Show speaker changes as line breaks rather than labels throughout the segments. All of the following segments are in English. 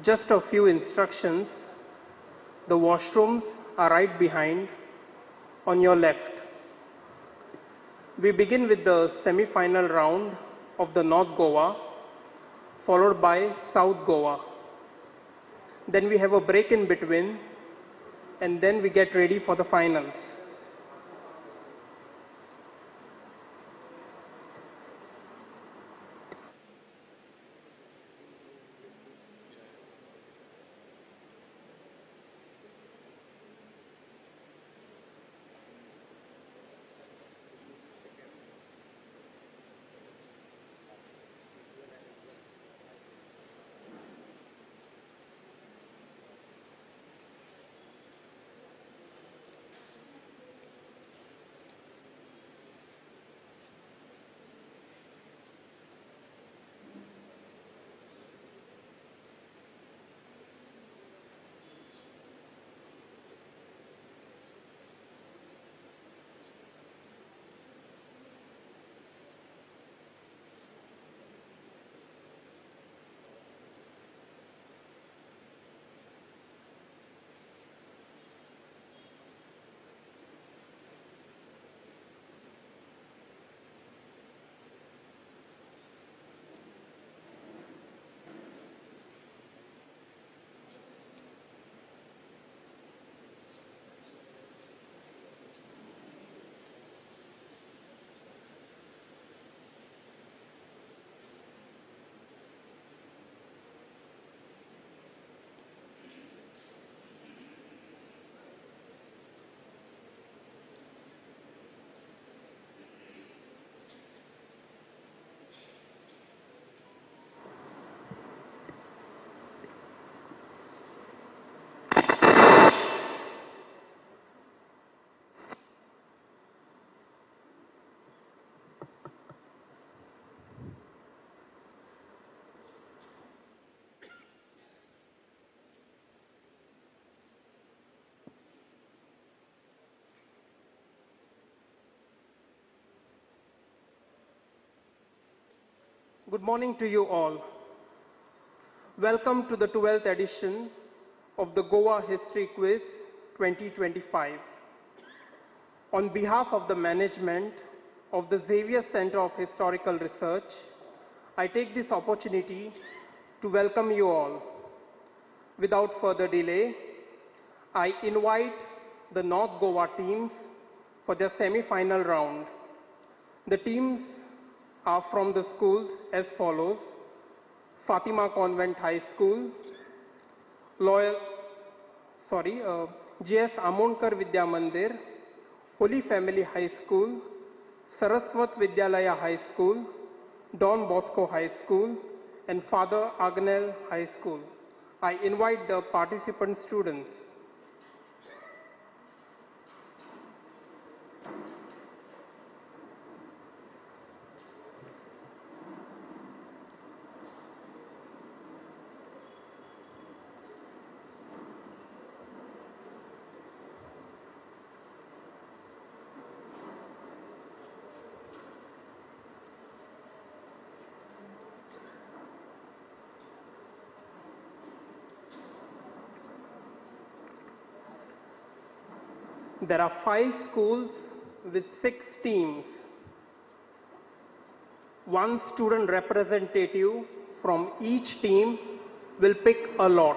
Just a few instructions. The washrooms are right behind on your left. We begin with the semi-final round of the North Goa, followed by South Goa. Then we have a break in between, and then we get ready for the finals. Good morning to you all. Welcome to the 12th edition of the Goa History Quiz 2025. On behalf of the management of the Xavier Center of Historical Research, I take this opportunity to welcome you all. Without further delay, I invite the North Goa teams for their semi-final round. The teams are from the schools as follows: Fatima Convent High School, J.S. Amonkar Vidya Mandir, Holy Family High School, Saraswat Vidyalaya High School, Don Bosco High School, and Father Agnel High School. I invite the participant students. There are 5 schools with 6 teams. 1 student representative from each team will pick a lot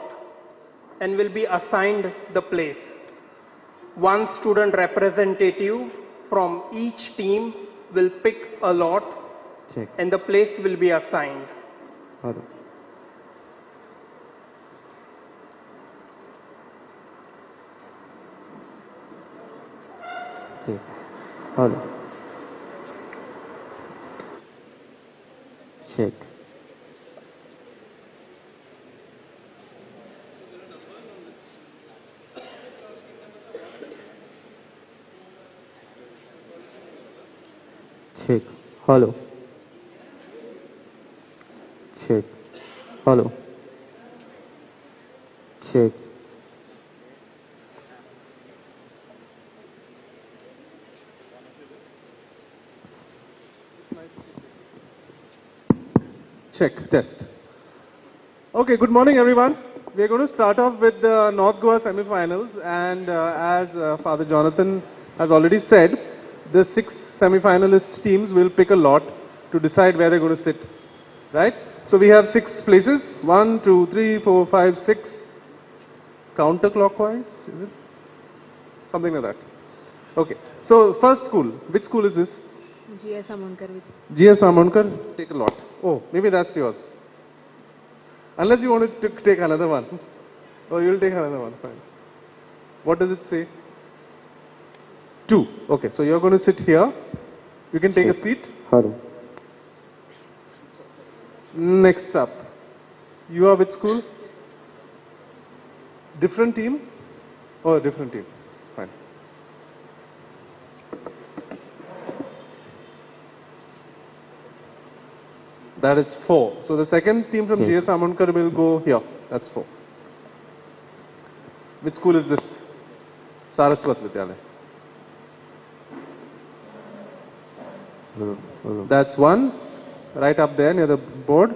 and will be assigned the place. 1 student representative from each team will pick a lot. Check. And the place will be assigned.
Hello. Hello. Check. Check. Hello. Check. Hello. Check.
Check, test. Okay, good morning everyone. We're going to start off with the North Goa semi-finals, and as Father Jonathan has already said, the 6 semi-finalist teams will pick a lot to decide where they're going to sit, right? So we have 6 places, 1, 2, 3, 4, 5, 6, counterclockwise, is it? Something like that. Okay, so first school, which school is this?
GS Amonkar.
GS Amonkar, take a lot. Oh, maybe that's yours. Unless you want to take another one. Oh, you'll take another one, fine. What does it say? 2. Okay, so you're going to sit here. You can take a seat.
Hello.
Next up. You are which school? Different team? Oh, different team. Fine. That is 4. So the second team from GS Amonkar will go here. That's 4. Which school is this? Saraswat Vidyalaya. That's 1. Right up there near the board.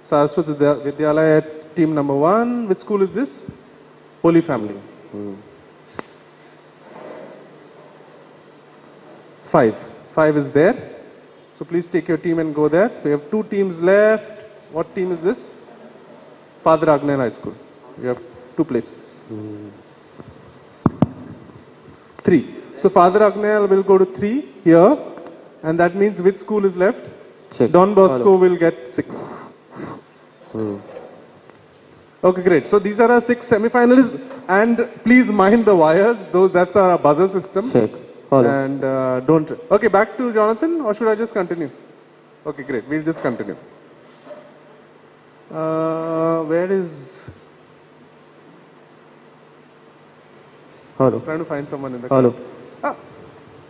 Saraswat Vidyalaya, team number 1. Which school is this? Holy Family. 5. 5 is there. So please take your team and go there. We have 2 teams left. What team is this? Father Agnail High School. We have 2 places. 3. So Father Agnail will go to 3 here. And that means which school is left?
Check.
Don Bosco will get 6. Okay, great. So these are our 6 semi-finalists. And please mind the wires. That's our buzzer system.
Check. Hello.
And don't. Okay, back to Jonathan, or should I just continue? Okay, great. We'll just continue. Where is?
Hello.
Trying to find someone in the crowd.
Hello.
Ah,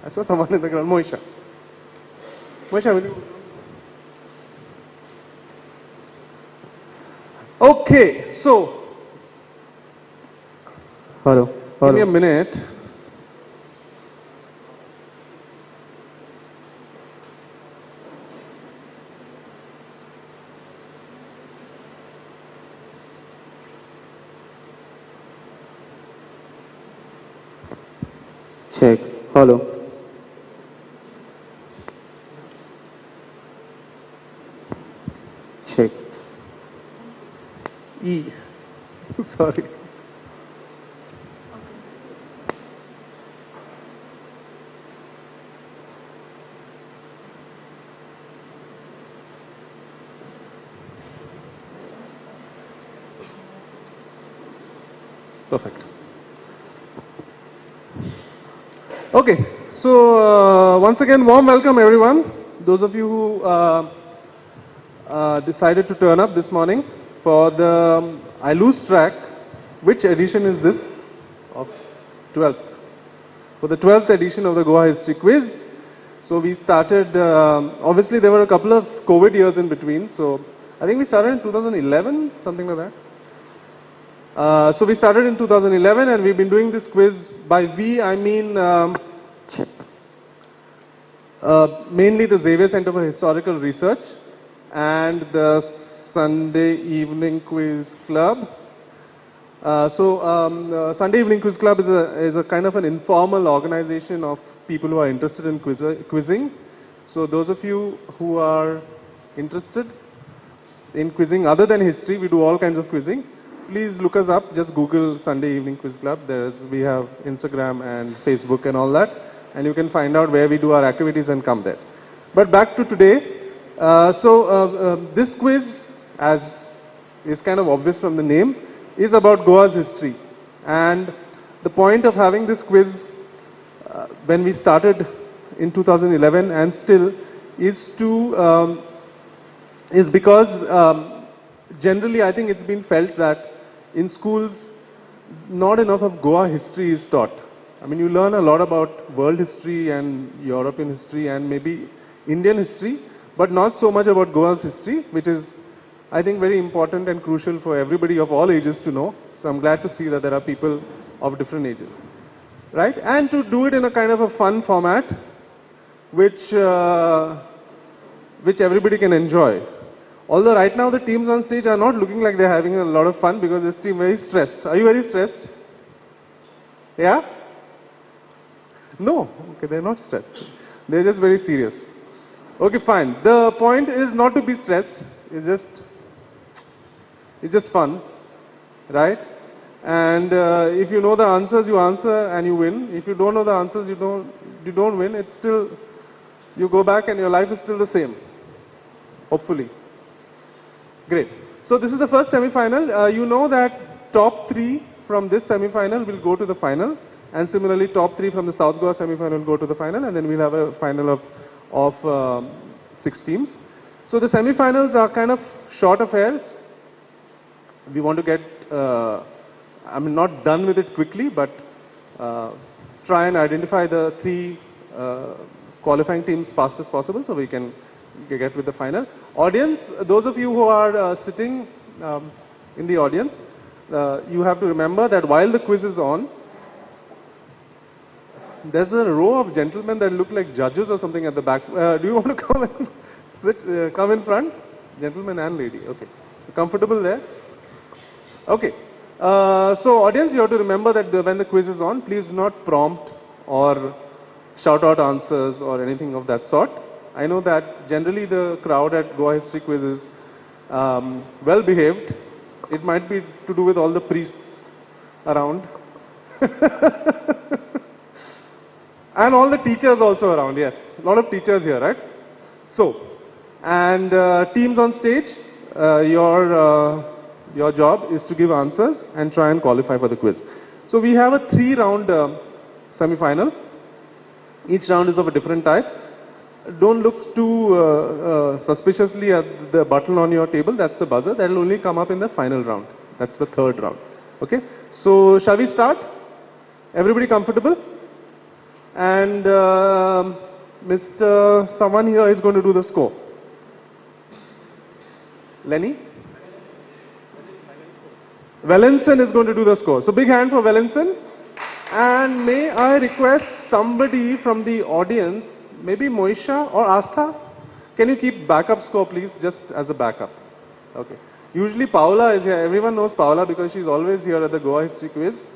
I saw someone in the crowd. Moisha. Moisha, will you? Okay, so.
Hello.
Give me a
Hello.
minute.
Check. Hello. Check.
E. Sorry. Perfect. Okay, so once again, warm welcome everyone. Those of you who decided to turn up this morning for the, I lose track, which edition is this? Of 12th. For the 12th edition of the Goa History Quiz. So we started, obviously there were a couple of COVID years in between. So I think we started in 2011, something like that. So we started in 2011 and we've been doing this quiz. By we, I mean mainly the Xavier Center for Historical Research and the Sunday Evening Quiz Club. Sunday Evening Quiz Club is a kind of an informal organization of people who are interested in quizzing. So those of you who are interested in quizzing other than history, we do all kinds of quizzing. Please look us up. Just Google Sunday Evening Quiz Club. We have Instagram and Facebook and all that. And you can find out where we do our activities and come there. But back to today. This quiz, as is kind of obvious from the name, is about Goa's history. And the point of having this quiz when we started in 2011 and still is because generally I think it's been felt that in schools not enough of Goa history is taught. I mean, you learn a lot about world history and European history and maybe Indian history, but not so much about Goa's history, which is, I think, very important and crucial for everybody of all ages to know. So I'm glad to see that there are people of different ages, right? And to do it in a kind of a fun format, which everybody can enjoy. Although right now the teams on stage are not looking like they're having a lot of fun because they seem very stressed. Are you very stressed? Yeah? No. Okay, they're not stressed. They're just very serious. Okay, fine. The point is not to be stressed. It's just fun, right? And if you know the answers, you answer and you win. If you don't know the answers, you don't win. It's still, you go back and your life is still the same. Hopefully. Great. So this is the first semi-final. You know that top 3 from this semi-final will go to the final, and similarly top 3 from the South Goa semi-final will go to the final, and then we'll have a final of 6 teams. So the semi-finals are kind of short affairs. We want to get, not done with it quickly, but try and identify the 3 qualifying teams fast as possible so we can get with the final. Audience, those of you who are sitting in the audience, you have to remember that while the quiz is on, there's a row of gentlemen that look like judges or something at the back. Do you want to come and sit, come in front? Gentleman and lady, okay. Comfortable there? Okay. So audience, you have to remember that when the quiz is on, please do not prompt or shout out answers or anything of that sort. I know that generally the crowd at Goa History Quiz is well behaved. It might be to do with all the priests around. And all the teachers also around, yes. A lot of teachers here, right? So, and teams on stage, your job is to give answers and try and qualify for the quiz. So we have a 3-round semi-final. Each round is of a different type. Don't look too suspiciously at the button on your table. That's the buzzer. That will only come up in the final round. That's the 3rd round. Okay. So shall we start? Everybody comfortable? And Mr. Someone here is going to do the score. Lenny? Valenson is going to do the score. So big hand for Valenson. And may I request somebody from the audience, maybe Moisha or Astha, can you keep backup score please, just as a backup? Okay. Usually Paula is here. Everyone knows Paula because she's always here at the Goa History Quiz.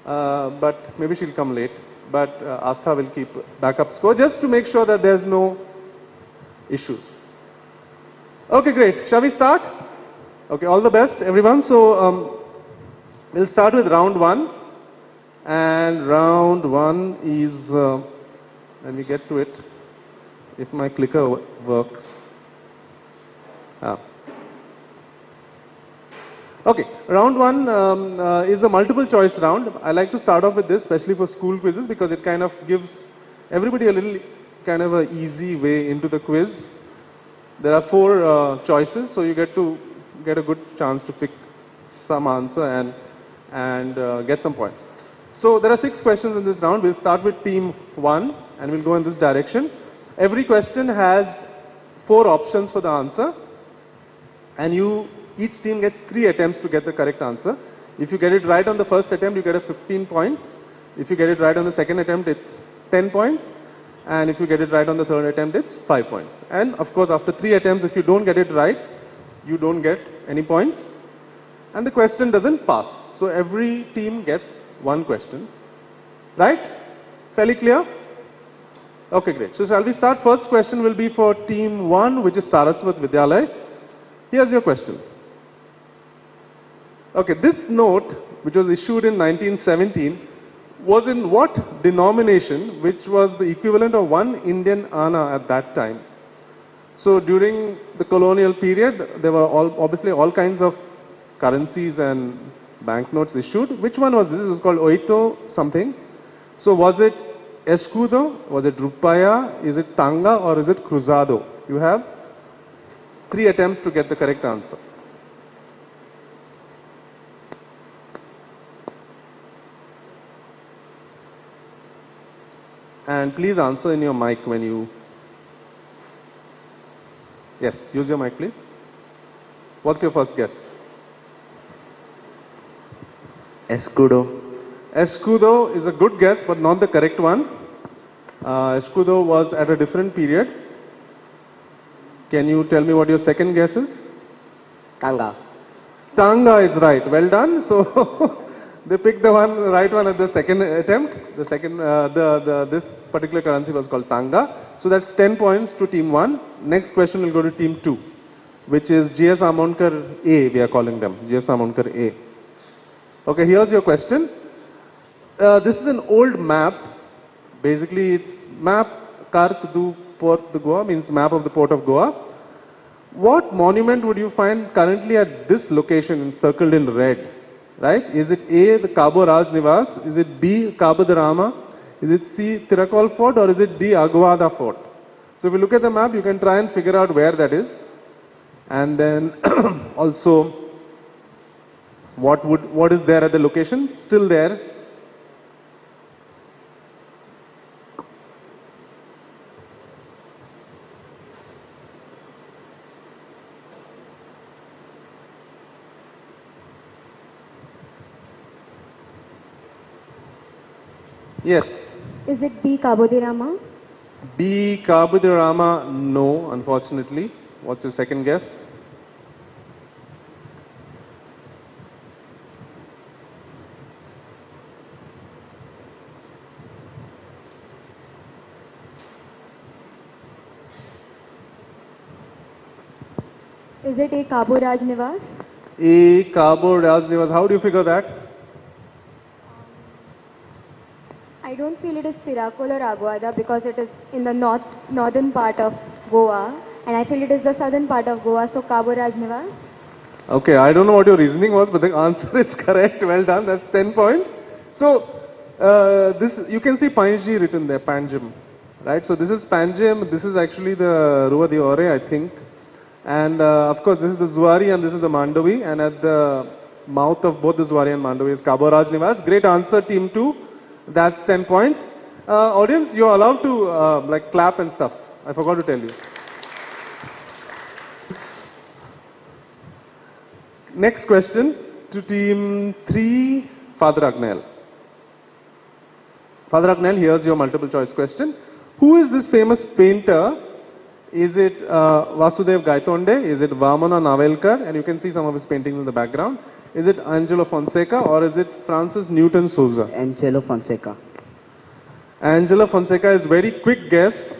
But maybe she'll come late. But Astha will keep backup score just to make sure that there's no issues. Okay, great. Shall we start? Okay, all the best, everyone. So we'll start with round 1. And round 1 is, let me get to it, if my clicker works. Okay, round 1 is a multiple choice round. I like to start off with this, especially for school quizzes, because it kind of gives everybody a little kind of an easy way into the quiz. There are 4 choices, so you get a good chance to pick some answer and get some points. So there are 6 questions in this round. We'll start with team 1 and we'll go in this direction. Every question has 4 options for the answer, and each team gets 3 attempts to get the correct answer. If you get it right on the first attempt, you get a 15 points. If you get it right on the second attempt, it's 10 points. And if you get it right on the third attempt, it's 5 points. And of course, after 3 attempts, if you don't get it right, you don't get any points. And the question doesn't pass. So every team gets 1 question. Right? Fairly clear? Okay, great. So shall we start? First question will be for team 1, which is Saraswat Vidyalaya. Here's your question. Okay, this note, which was issued in 1917, was in what denomination, which was the equivalent of 1 Indian anna at that time? So during the colonial period, there were obviously all kinds of currencies and banknotes issued. Which one was this? It was called Oito something. So was it escudo? Was it rupaya? Is it tanga? Or is it cruzado? You have 3 attempts to get the correct answer. And please answer in your mic when you... Yes, use your mic please. What's your first guess?
Escudo.
Escudo is a good guess, but not the correct one. Escudo was at a different period. Can you tell me what your second guess is?
Tanga.
Tanga is right. Well done. So they picked the right one at the second attempt. The second, this particular currency was called Tanga. So that's 10 points to team 1. Next question will go to team 2, which is GS Amonkar A, we are calling them. GS Amonkar A. Okay, here's your question. This is an old map. Basically, it's map Kark du Port de Goa, means map of the port of Goa. What monument would you find currently at this location encircled in red? Right? Is it A, the Cabo Raj Nivas? Is it B, Cabo de Rama? Is it C, Tirakol Fort? Or is it D, Aguada Fort? So if you look at the map, you can try and figure out where that is. And then also, what is there at the location? Still there. Yes.
Is it B, Cabo de Rama?
B, Cabo de Rama, no, unfortunately. What's your second guess?
Is it A, Cabo Raj Nivas?
A, Cabo Raj Nivas. How do you figure that?
I don't feel it is Tirakol or Aguada because it is in the northern part of Goa, and I feel it is the southern part of Goa, so Cabo Raj Nivas.
Okay, I don't know what your reasoning was, but the answer is correct. Well done. That's 10 points. So, this you can see Panji written there, Panjim, right? So this is Panjim. This is actually the Rua de Ore, I think. And of course, this is the Zuari and this is the Mandovi. And at the mouth of both the Zuari and Mandovi is Cabo Raj Nivas. Great answer, team 2. That's 10 points. Audience, you're allowed to like clap and stuff. I forgot to tell you. Next question to team 3, Father Agnel. Father Agnel, here's your multiple choice question. Who is this famous painter? Is it Vasudev Gaitonde? Is it Vamana Navelkar? And you can see some of his paintings in the background. Is it Angelo Fonseca or is it Francis Newton Souza?
Angelo Fonseca.
Angelo Fonseca is very quick guess.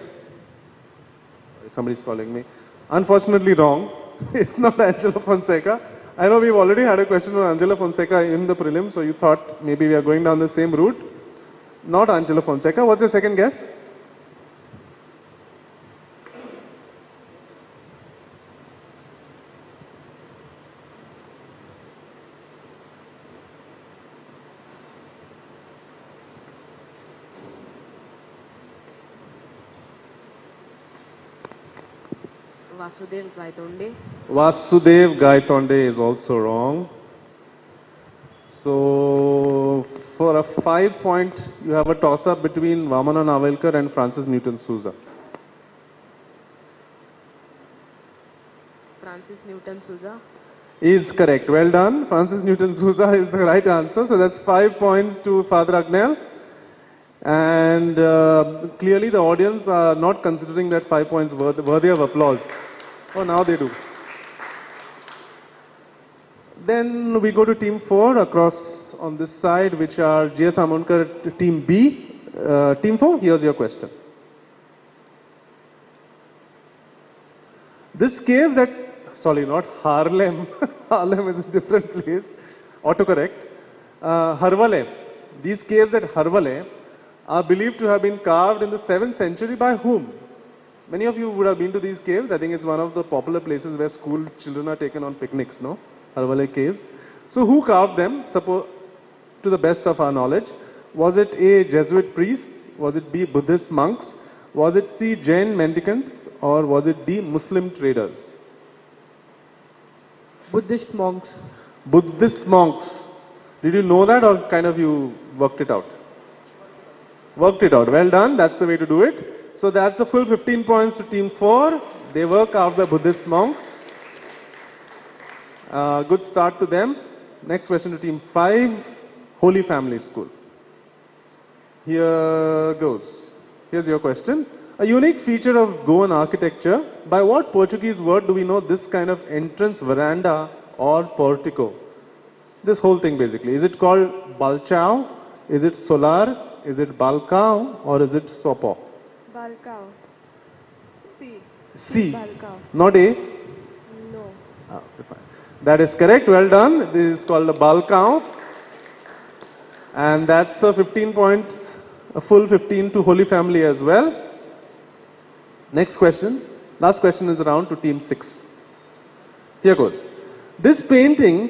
Somebody's calling me. Unfortunately wrong. It's not Angelo Fonseca. I know we've already had a question on Angelo Fonseca in the prelim, so you thought maybe we are going down the same route. Not Angelo Fonseca. What's your second guess?
Vasudev Gaitonde.
Vasudev Gaitonde is also wrong. So, for a 5 point, you have a toss-up between Vamana Navelkar and Francis Newton Souza.
Francis Newton Souza.
Is correct. Well done. Francis Newton Souza is the right answer. So that's 5 points to Father Agnel. And clearly the audience are not considering that 5 points worthy of applause. Oh, now they do. Then we go to team 4 across on this side, which are GS Amonkar team B. Team 4, here's your question. This cave at, sorry, not Harlem. Harlem is a different place. Autocorrect. Harwale. These caves at Harwale are believed to have been carved in the 7th century by whom? Many of you would have been to these caves. I think it's one of the popular places where school children are taken on picnics, no? Harwale caves. So who carved them, to the best of our knowledge? Was it A, Jesuit priests? Was it B, Buddhist monks? Was it C, Jain mendicants? Or was it D, Muslim traders?
Buddhist monks.
Buddhist monks. Did you know that or kind of you worked it out? Worked it out. Well done. That's the way to do it. So that's a full 15 points to team 4. They were carved by Buddhist monks. Good start to them. Next question to team 5. Holy Family School. Here goes. Here's your question. A unique feature of Goan architecture. By what Portuguese word do we know this kind of entrance veranda or portico? This whole thing basically. Is it called balchao? Is it solar? Is it balcão? Or is it sopo?
Balcao.
C.
Balcao.
Not A?
No.
Okay, fine. That is correct. Well done. This is called a balcão. And that's a 15 points, a full 15 to Holy Family as well. Next question. Last question is around to team 6. Here goes. This painting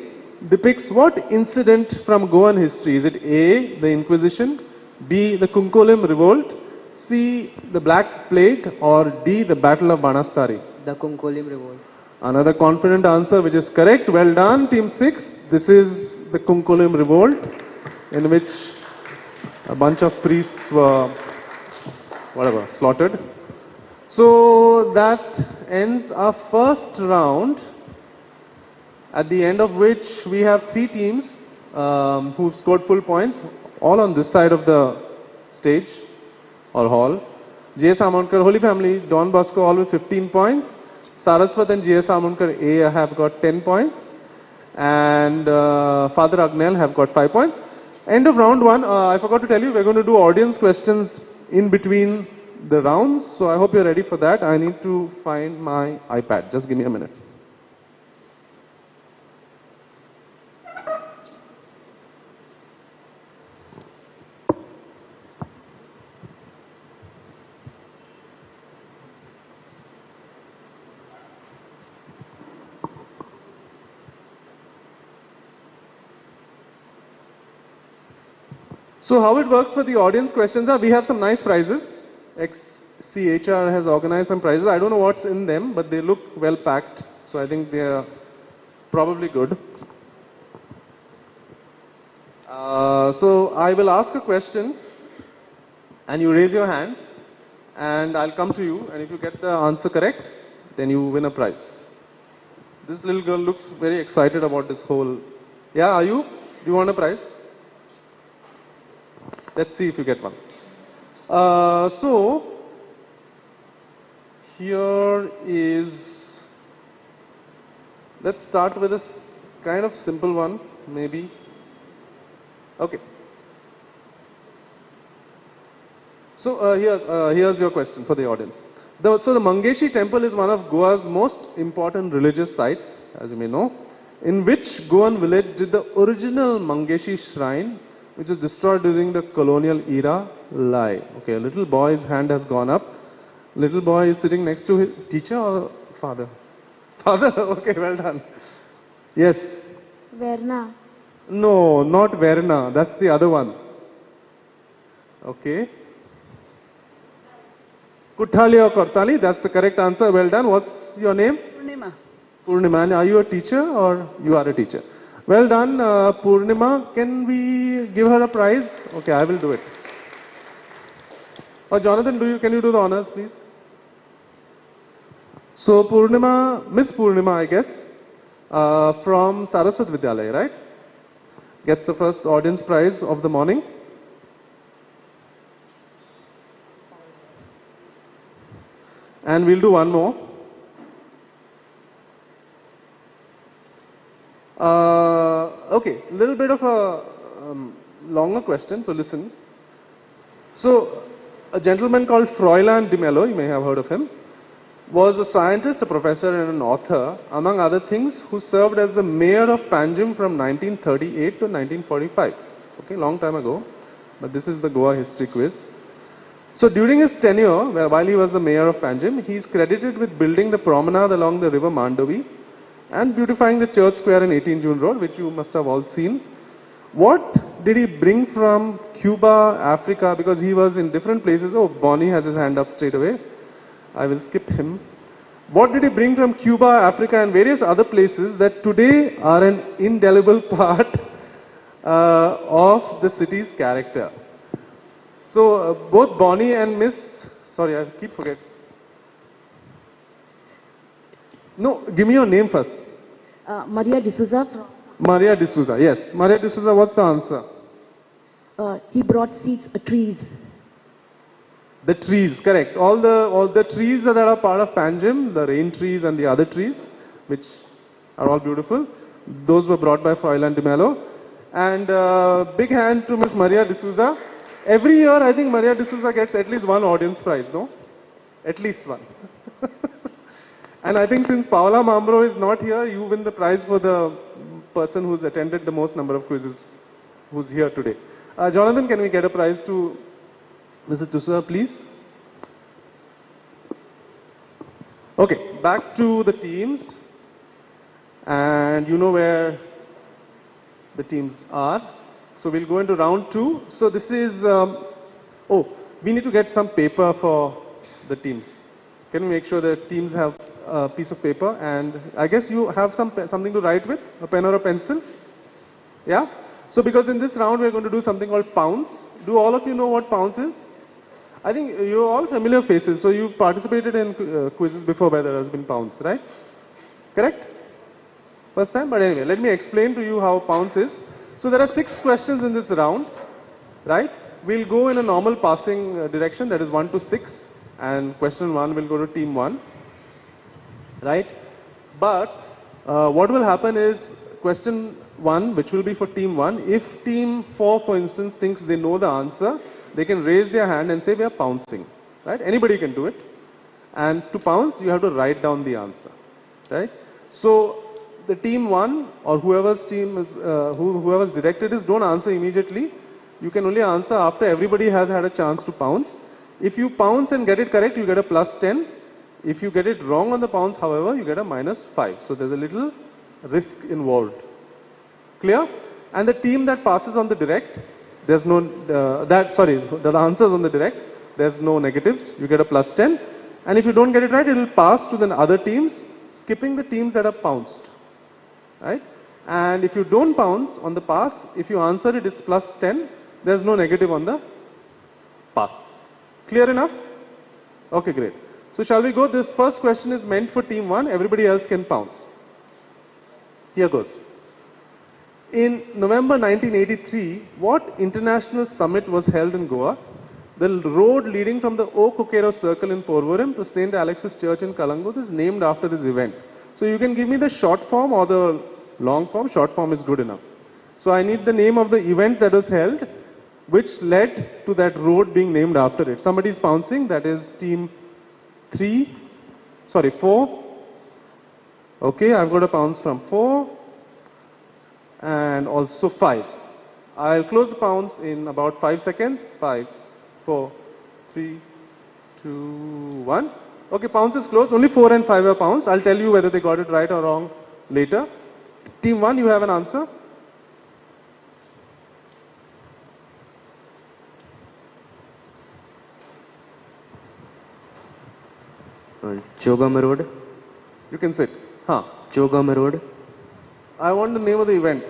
depicts what incident from Goan history? Is it A, the Inquisition, B, the Kunkolim revolt, C, the Black Plague, or D, the Battle of Banastari?
The Kunkolim revolt.
Another confident answer which is correct. Well done, team 6. This is the Kunkolim revolt, in which a bunch of priests were slaughtered. So that ends our first round, at the end of which we have 3 teams who've scored full points, all on this side of the stage or hall. J.S. Amonkar, Holy Family, Don Bosco, all with 15 points. Saraswat and J.S. Amonkar A have got 10 points. And Father Agnel have got 5 points. End of round 1, I forgot to tell you, we're going to do audience questions in between the rounds. So I hope you're ready for that. I need to find my iPad. Just give me a minute. So how it works for the audience questions are, we have some nice prizes. XCHR has organized some prizes. I don't know what's in them, but they look well packed. So I think they are probably good. So I will ask a question and you raise your hand and I'll come to you, and if you get the answer correct, then you win a prize. This little girl looks very excited about this whole... Yeah, are you? Do you want a prize? Let's see if you get one. So, here is, let's start with a kind of simple one, maybe. Okay. So, here's your question for the audience. So, the Mangeshi temple is one of Goa's most important religious sites, as you may know. In which Goan village did the original Mangeshi shrine, which was destroyed during the colonial era, lie? Okay, a little boy's hand has gone up. Little boy is sitting next to his teacher or father? Father, okay, well done. Yes?
Verna.
No, not Verna, that's the other one. Okay. Kuthali or Kortali, that's the correct answer, well done. What's your name?
Purnima.
Purnima, and are you a teacher or you are a teacher? Well done, Purnima. Can we give her a prize? Okay, I will do it. Or Jonathan, can you do the honors, please? So Purnima, Miss Purnima, I guess, from Saraswat Vidyalaya, right? Gets the first audience prize of the morning. And we'll do one more. Okay, a little bit of a longer question, so listen. So, a gentleman called Froilan de Mello, you may have heard of him, was a scientist, a professor and an author, among other things, who served as the mayor of Panjim from 1938 to 1945. Okay, long time ago, but this is the Goa history quiz. So during his tenure, while he was the mayor of Panjim, he is credited with building the promenade along the river Mandovi and beautifying the church square in 18 June Road, which you must have all seen. What did he bring from Cuba, Africa, because he was in different places? Oh, Bonnie has his hand up straight away. I will skip him. What did he bring from Cuba, Africa and various other places that today are an indelible part of the city's character? So both Bonnie and Miss, sorry, I keep forgetting. No, give me your name first.
Maria D'Souza.
Maria D'Souza, yes. Maria D'Souza, what's the answer?
He brought seeds, trees.
The trees, correct. All the trees that are part of Panjim, the rain trees and the other trees, which are all beautiful, those were brought by Fräulein de Mello. And big hand to Miss Maria D'Souza. Every year, I think Maria D'Souza gets at least one audience prize, no? At least one. And I think since Paola Mambro is not here, you win the prize for the person who's attended the most number of quizzes, who's here today. Jonathan, can we get a prize to Mrs. D'Souza, please? Okay, back to the teams. And you know where the teams are. So we'll go into round 2. So this is, we need to get some paper for the teams. Can we make sure the teams have a piece of paper? And I guess you have something to write with, a pen or a pencil? Yeah? So because in this round we're going to do something called pounce. Do all of you know what pounce is? I think you're all familiar faces, so you've participated in quizzes before where there has been pounce, right? Correct? First time? But anyway, let me explain to you how pounce is. So there are 6 questions in this round, right? We'll go in a normal passing direction, that is 1 to 6, and question 1 will go to team 1, right? But what will happen is question 1, which will be for team 1, if team 4, for instance, thinks they know the answer, they can raise their hand and say we are pouncing, right? Anybody can do it. And to pounce, you have to write down the answer, right? So the team 1 or whoever's team is, whoever's directed is, don't answer immediately. You can only answer after everybody has had a chance to pounce. If you pounce and get it correct, you get a plus 10. If you get it wrong on the pounce, however, you get a minus 5. So there's a little risk involved. Clear? And the team that passes on the direct, there's no, the answers on the direct, there's no negatives. You get a plus 10. And if you don't get it right, it will pass to the other teams, skipping the teams that are pounced. Right? And if you don't pounce on the pass, if you answer it, it's plus 10. There's no negative on the pass. Clear enough? Okay, great. So shall we go? This first question is meant for team 1. Everybody else can pounce. Here goes. In November 1983, what international summit was held in Goa? The road leading from the O Coquero Circle in Porvorim to St. Alex's Church in Kalangut is named after this event. So you can give me the short form or the long form. Short form is good enough. So I need the name of the event that was held, which led to that road being named after it. Somebody is pouncing. That is team 4. Okay, I've got a pounce from 4 and also 5. I'll close the pounce in about 5 seconds. 5, 4, 3, 2, 1. Okay, pounce is closed. Only 4 and 5 are pounced. I'll tell you whether they got it right or wrong later. Team 1, you have an answer?
Chogam Road.
You can sit. Huh.
Chogam Road.
I want the name of the event.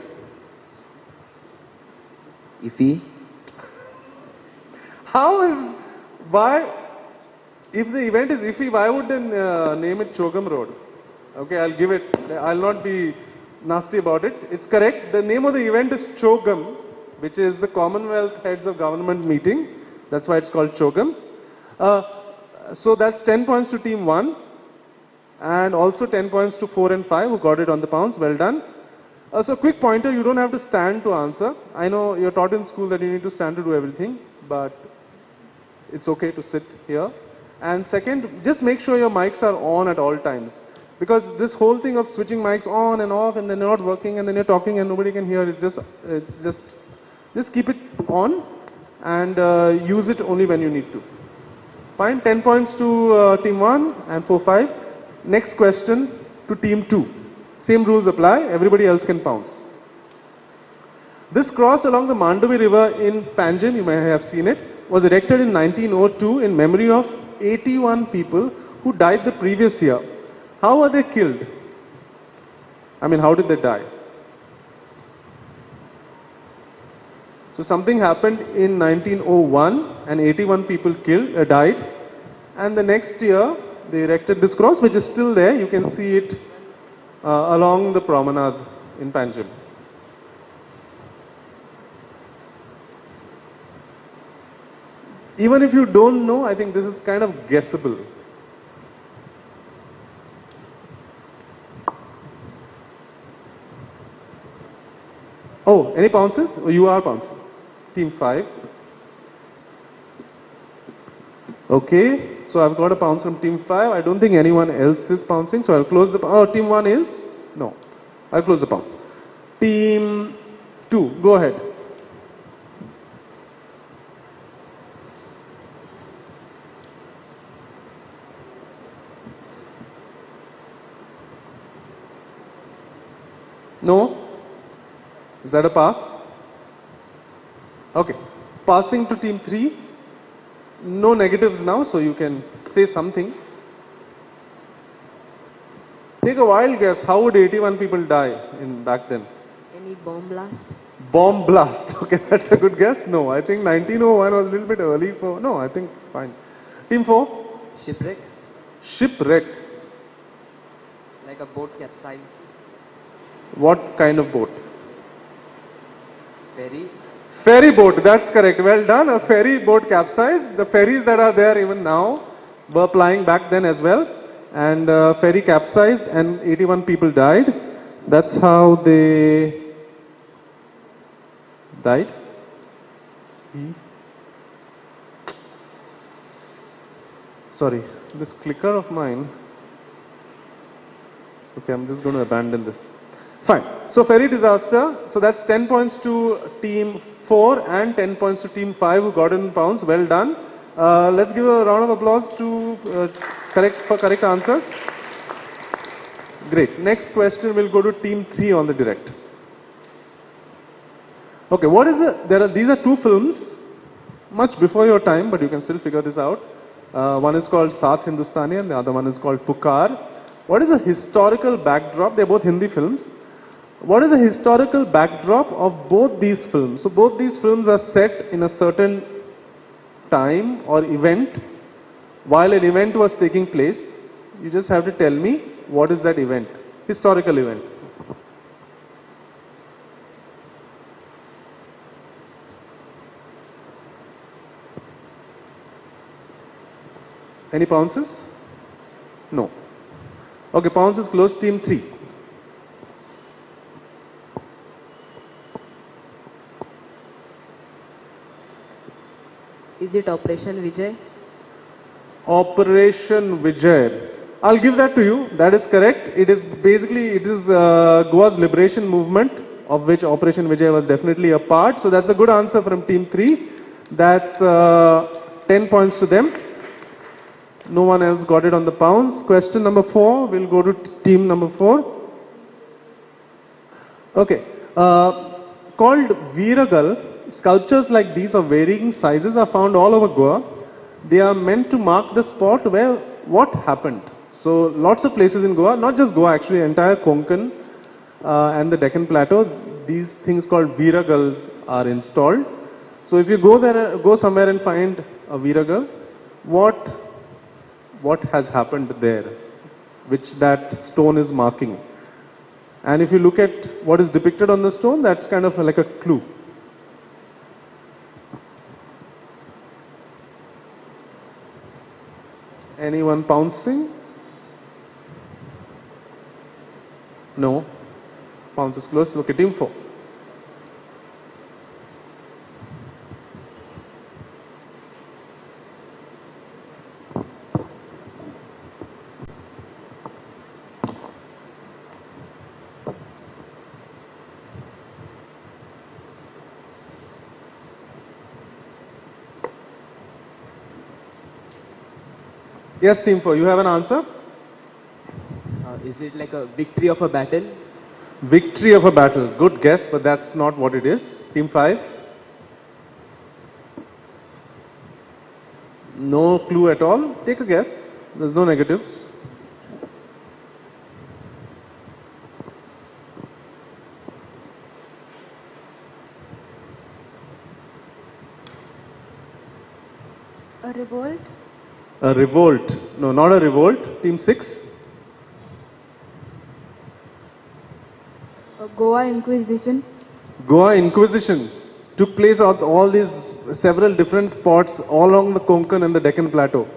Ifi.
How is, why, if the event is iffy, why would they name it Chogam Road? Okay, I'll give it, I'll not be nasty about it. It's correct. The name of the event is Chogam, which is the Commonwealth Heads of Government meeting. That's why it's called Chogam. So that's 10 points to team 1 and also 10 points to 4 and 5 who got it on the pounce. Well done. So quick pointer, you don't have to stand to answer. I know you're taught in school that you need to stand to do everything, but it's okay to sit here. And second, just make sure your mics are on at all times. Because this whole thing of switching mics on and off and then they're not working and then you're talking and nobody can hear, just keep it on and use it only when you need to. Fine, 10 points to team 1 and 4, 5. Next question to team 2. Same rules apply, everybody else can pounce. This cross along the Mandovi River in Panjim, you may have seen it, was erected in 1902 in memory of 81 people who died the previous year. How were they killed? I mean, how did they die? So something happened in 1901 and 81 people died. And the next year, they erected this cross, which is still there. You can see it along the promenade in Panjim. Even if you don't know, I think this is kind of guessable. Oh, any pounces? Oh, you are pouncing. Team 5. Okay, so I've got a pounce from team 5. I don't think anyone else is pouncing, so I'll close the. Oh, team 1 is? No. I'll close the pounce. Team 2, go ahead. No? Is that a pass? Okay. Passing to team 3. No negatives now, so you can say something. Take a wild guess. How would 81 people die in back then?
Any bomb blast?
Bomb blast. Okay, that's a good guess. No, I think 1901 was a little bit early for. No, I think fine. Team 4.
Shipwreck.
Shipwreck.
Like a boat capsized.
What kind of boat?
Ferry.
Ferry boat, that's correct. Well done. A ferry boat capsized. The ferries that are there even now were plying back then as well. And ferry capsized and 81 people died. That's how they died. Sorry, this clicker of mine. Okay, I'm just going to abandon this. Fine. So ferry disaster. So that's 10 points to team 4 and 10 points to team 5 who got it in pounds. Well done. Let's give a round of applause to correct answers. Great. Next question will go to team 3 on the direct. Okay, what is it? These are two films, much before your time, but you can still figure this out. One is called Saath Hindustani and the other one is called Pukar. What is the historical backdrop? They're both Hindi films. What is the historical backdrop of both these films? So both these films are set in a certain time or event while an event was taking place. You just have to tell me what is that event, historical event. Any pounces? No. Okay, pounces close. Team 3.
Is it Operation Vijay?
Operation Vijay. I'll give that to you. That is correct. It is Goa's liberation movement, of which Operation Vijay was definitely a part. So that's a good answer from team 3. That's 10 points to them. No one else got it on the pounds. Question number 4 will go to team number 4. Okay. Called Veeragal, sculptures like these of varying sizes are found all over Goa. They are meant to mark the spot where what happened. So lots of places in Goa, not just Goa actually, entire Konkan and the Deccan Plateau, these things called Veeragals are installed. So if you go somewhere and find a Veeragal, what has happened there, which that stone is marking. And if you look at what is depicted on the stone, that's kind of like a clue. Anyone pouncing? No. Pounce is close. Okay, team 4. Yes, team 4, you have an answer?
Is it like a victory of a battle?
Victory of a battle. Good guess, but that's not what it is. Team 5? No clue at all. Take a guess. There's no negatives.
A revolt?
A revolt. No, not a revolt. Team 6?
A Goa Inquisition?
Goa Inquisition. took place at all these several different spots all along the Konkan and the Deccan Plateau?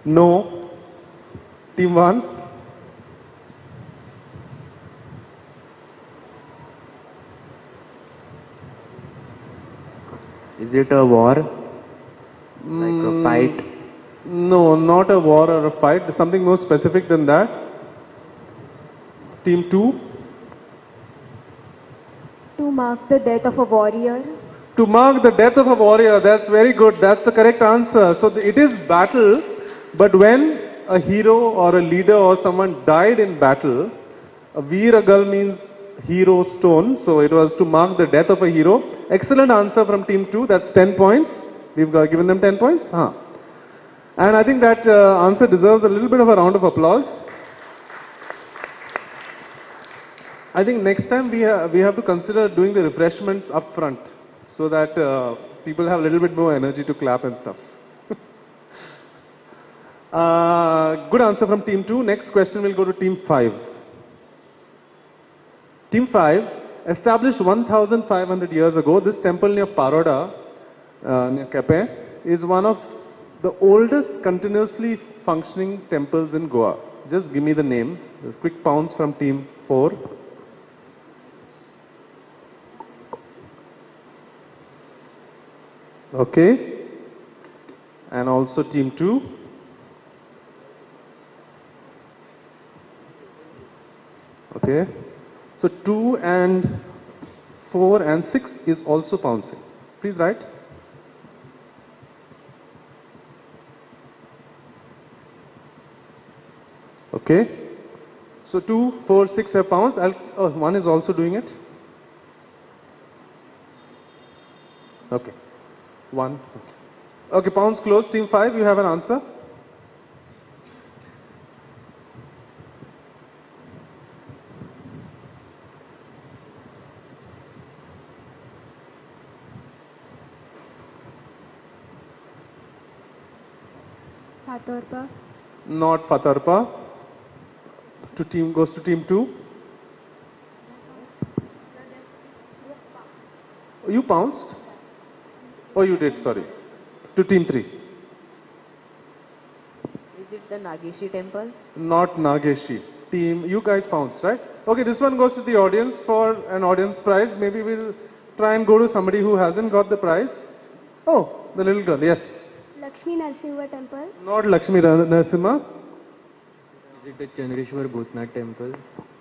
No. Team 1.
Is it a war? Like a fight?
No, not a war or a fight. Something more specific than that. Team 2.
To mark the death of a warrior.
To mark the death of a warrior. That's very good. That's the correct answer. So it is battle, but when a hero or a leader or someone died in battle, a Veeragal means hero stone. So it was to mark the death of a hero. Excellent answer from team 2. That's 10 points. We've given them 10 points. And I think that answer deserves a little bit of a round of applause. I think next time we have to consider doing the refreshments up front so that people have a little bit more energy to clap and stuff. Good answer from team 2. Next question will go to team 5. Team 5, established 1500 years ago, this temple near Paroda, near Kepe, is one of the oldest continuously functioning temples in Goa. Just give me the name. A quick pounce from team 4. Okay. And also team 2. Okay. So 2 and 4 and 6 is also pouncing. Please write. Okay. So 2, 4, 6 have pounced. 1 is also doing it. Okay. 1. Okay, pounds closed. Team 5, you have an answer.
Fatarpa.
Not Fatarpa. Goes to team 2. You pounced? Oh, you did, sorry. To team 3.
Is it the Nageshi temple?
Not Nageshi. Team, you guys pounced, right? Okay, this one goes to the audience for an audience prize. Maybe we'll try and go to somebody who hasn't got the prize. Oh, the little girl, yes.
Lakshmi Narasimha temple.
Not Lakshmi Narasimha.
Is it the Chandreshwar Bhutnath temple?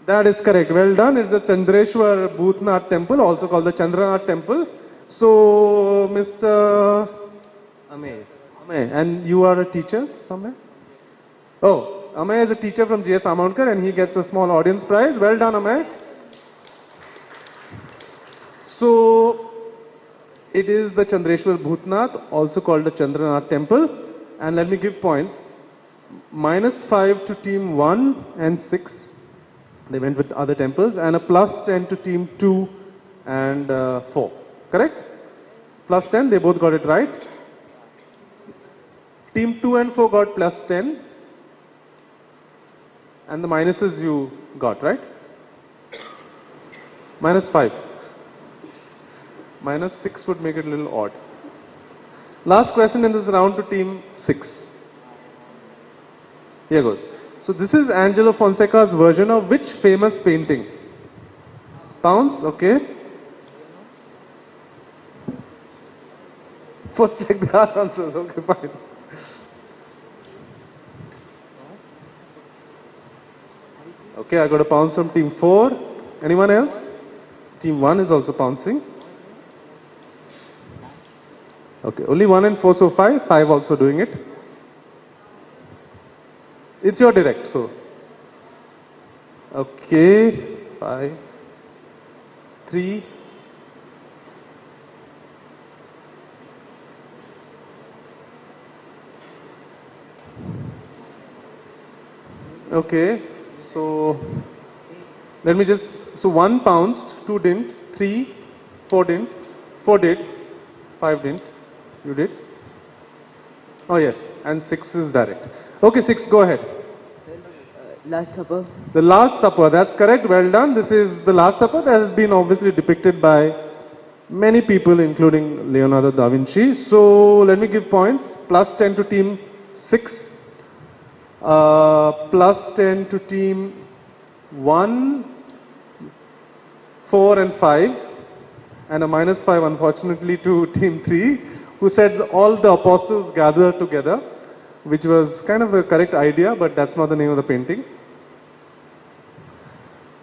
That is correct. Well done. It's the Chandreshwar Bhutnath temple, also called the Chandranath temple. So, Mr.
Amey.
Amey, and you are a teacher somewhere? Oh, Amey is a teacher from G.S. Amounkar and he gets a small audience prize. Well done, Amey. So, it is the Chandreshwar Bhutnath, also called the Chandranath temple. And let me give points. -5 to team 1 and 6. They went with other temples. And a +10 to team 2 and 4. Correct? +10, they both got it right. Team 2 and 4 got +10. And the minuses you got, right? -5. -6 would make it a little odd. Last question in this round to team 6. Here goes. So this is Angelo Fonseca's version of which famous painting? Pounds? Okay. First check the answers. Okay, fine. Okay, I got a pounce from team 4. Anyone else? Team 1 is also pouncing. Okay, only 1 and 4, so 5. 5 also doing it. It's your direct, so. Okay, 5, 3. Okay, so let me just, so 1 pounced, 2 didn't, 3, 4 didn't, 4 did, 5 didn't, you did. Oh yes, and 6 is direct. Okay, 6, go ahead.
Last Supper.
The Last Supper, that's correct, well done. This is the Last Supper that has been obviously depicted by many people, including Leonardo da Vinci. So let me give points. Plus 10 to team 6, plus 10 to team 1, 4 and 5, and a minus 5 unfortunately to team 3, who said all the apostles gathered together, which was kind of the correct idea, but that's not the name of the painting.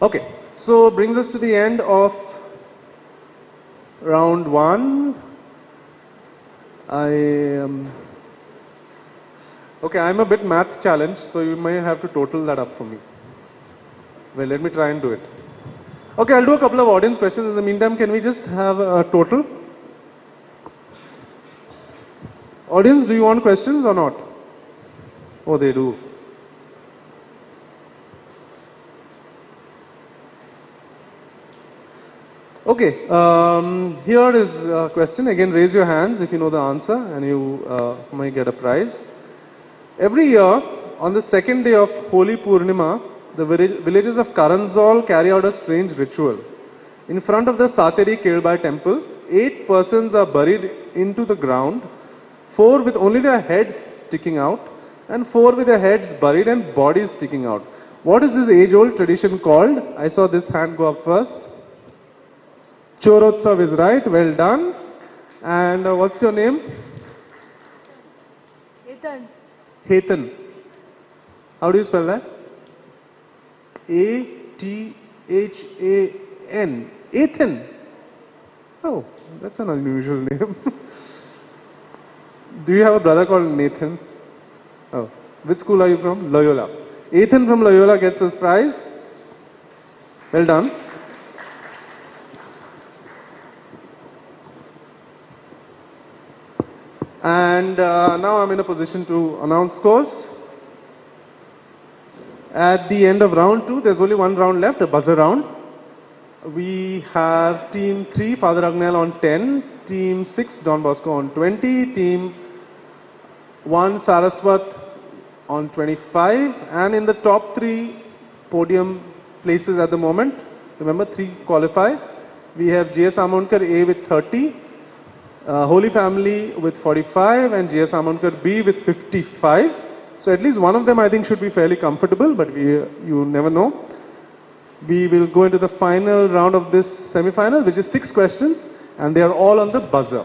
Okay, so brings us to the end of round 1. Okay, I'm a bit math challenged, so you may have to total that up for me. Well, let me try and do it. Okay, I'll do a couple of audience questions. In the meantime, can we just have a total? Audience, do you want questions or not? Oh, they do. Okay, here is a question. Again, raise your hands if you know the answer, and you might get a prize. Every year, on the second day of Holy Purnima, the villages of Karanzol carry out a strange ritual. In front of the Sateri Kelbai temple, 8 persons are buried into the ground, 4 with only their heads sticking out, and 4 with their heads buried and bodies sticking out. What is this age-old tradition called? I saw this hand go up first. Chorotsav is right, well done. And what's your name?
Ethan.
Hetan. How do you spell that? A-T-H-A-N. Ethan. Oh, that's an unusual name. Do you have a brother called Nathan? Oh, which school are you from? Loyola. Ethan from Loyola gets his prize. Well done. And now I'm in a position to announce scores. At the end of round 2, there's only one round left, a buzzer round. We have team 3, Father Agnel on 10, team 6, Don Bosco on 20, team 1, Saraswat on 25, and in the top 3 podium places at the moment, remember 3 qualify. We have J.S. Amonkar A with 30, Holy Family with 45, and J.S. Amonkar B with 55. So at least one of them I think should be fairly comfortable, but you never know. We will go into the final round of this semi-final, which is 6 questions, and they are all on the buzzer.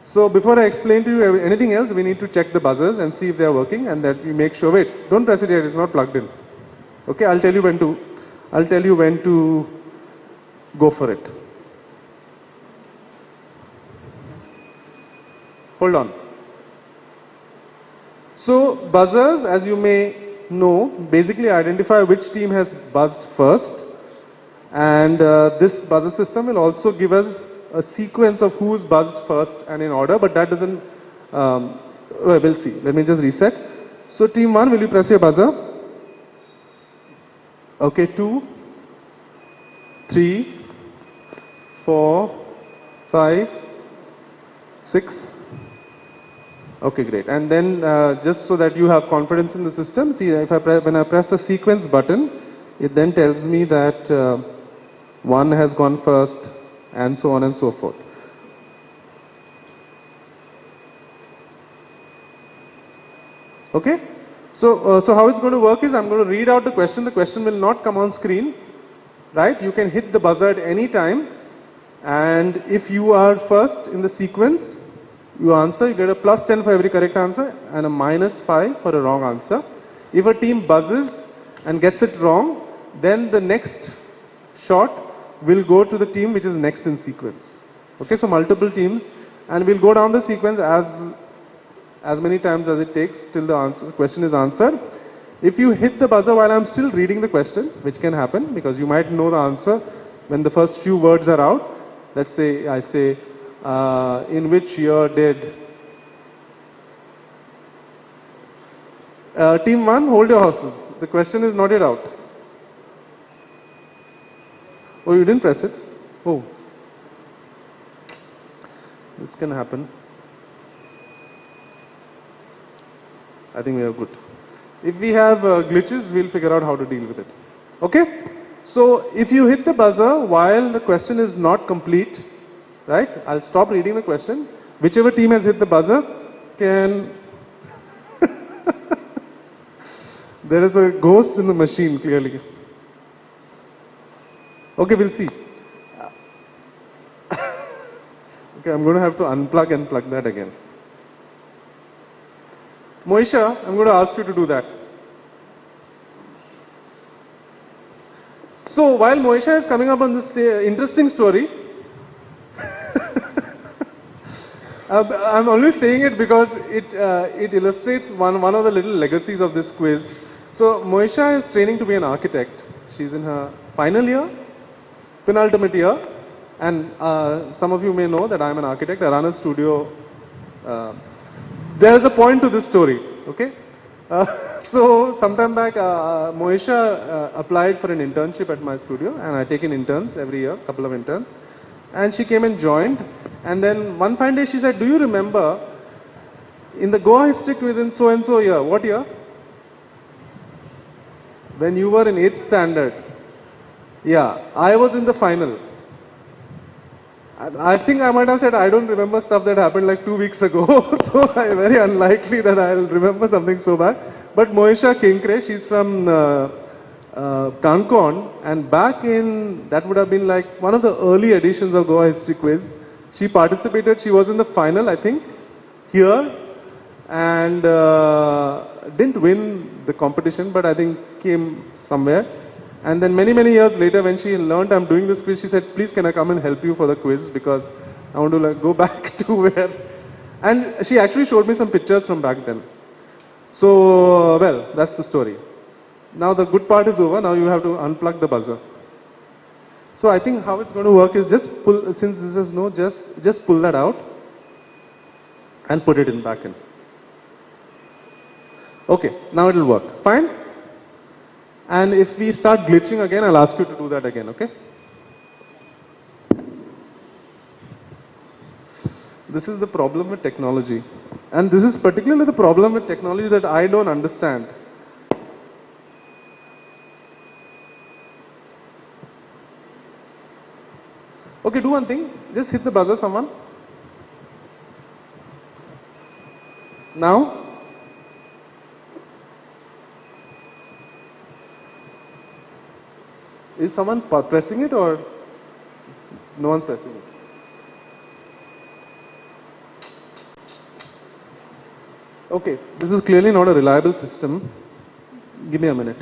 So before I explain to you anything else, we need to check the buzzers and see if they are working, and that we make sure. Wait, don't press it yet; it's not plugged in. Okay, I'll tell you when to go for it. Hold on. So buzzers, as you may know, basically identify which team has buzzed first, and this buzzer system will also give us a sequence of who's buzzed first and in order, but that doesn't, we'll see. Let me just reset. So team 1, will you press your buzzer? Okay, 2, 3, 4, 5, 6. Okay, great. And then just so that you have confidence in the system, see if when I press the sequence button, it then tells me that 1 has gone first, and so on and so forth. Okay? So how it's going to work is I'm going to read out the question. The question will not come on screen, right? You can hit the buzzer at any time, and if you are first in the sequence, you answer, you get a plus 10 for every correct answer and a minus 5 for a wrong answer. If a team buzzes and gets it wrong, then the next shot will go to the team which is next in sequence. Okay, so multiple teams, and we'll go down the sequence as many times as it takes till the question is answered. If you hit the buzzer while I'm still reading the question, which can happen because you might know the answer when the first few words are out. Let's say I say, in which year did team 1, hold your horses. The question is not yet out. Oh, you didn't press it? Oh. This can happen. I think we are good. If we have glitches, we'll figure out how to deal with it. Okay? So if you hit the buzzer while the question is not complete, right? I'll stop reading the question. Whichever team has hit the buzzer can... There is a ghost in the machine, clearly. Okay, we'll see. Okay, I'm going to have to unplug and plug that again. Moisha, I'm going to ask you to do that. So while Moisha is coming up on this interesting story, I'm only saying it because it illustrates one of the little legacies of this quiz. So Moisha is training to be an architect. She's in her final year, penultimate year, and some of you may know that I'm an architect. I run a studio. There's a point to this story, okay? So sometime back, Moisha applied for an internship at my studio, and I take in interns every year, couple of interns. And she came and joined, and then one fine day she said, "Do you remember in the Goa history quiz in so and so year? What year? When you were in 8th standard." Yeah, I was in the final. I think I might have said I don't remember stuff that happened like 2 weeks ago. So I'm very unlikely that I'll remember something so bad. But Moisha Kinkre, she's from Kankon, and back in, that would have been like one of the early editions of Goa History Quiz. She participated, she was in the final, I think, here, and didn't win the competition, but I think came somewhere. And then many years later, when she learned I'm doing this quiz, she said, "Please, can I come and help you for the quiz, because I want to like go back to where..." And she actually showed me some pictures from back then. So, well, that's the story. Now the good part is over. Now you have to unplug the buzzer. So I think how it's going to work is just pull, since this is no, just pull that out and put it in back in. Okay, now it will work. Fine. And if we start glitching again, I'll ask you to do that again, okay? This is the problem with technology. And this is particularly the problem with technology that I don't understand. Okay, do one thing. Just hit the buzzer, someone. Now. Is someone pressing it or no one's pressing it? Okay, this is clearly not a reliable system. Give me a minute.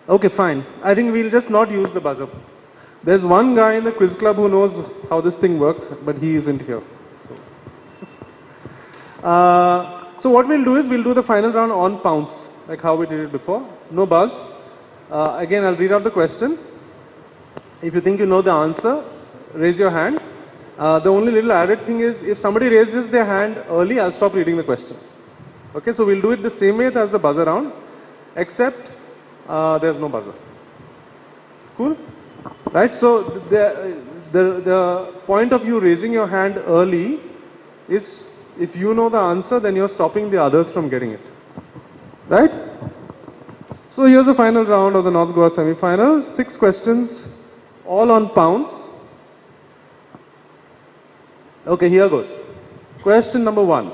Okay, fine. I think we'll just not use the buzzer. There's one guy in the quiz club who knows how this thing works, but he isn't here. So what we'll do is we'll do the final round on pounce, like how we did it before. No buzz. Again, I'll read out the question. If you think you know the answer, raise your hand. The only little added thing is if somebody raises their hand early, I'll stop reading the question. Okay, so we'll do it the same way as the buzzer round, except there's no buzzer. Cool? Right? So the point of you raising your hand early is if you know the answer, then you're stopping the others from getting it. Right? So here's the final round of the North Goa semi-finals. 6 questions, all on pounds. Okay, here goes. Question number 1.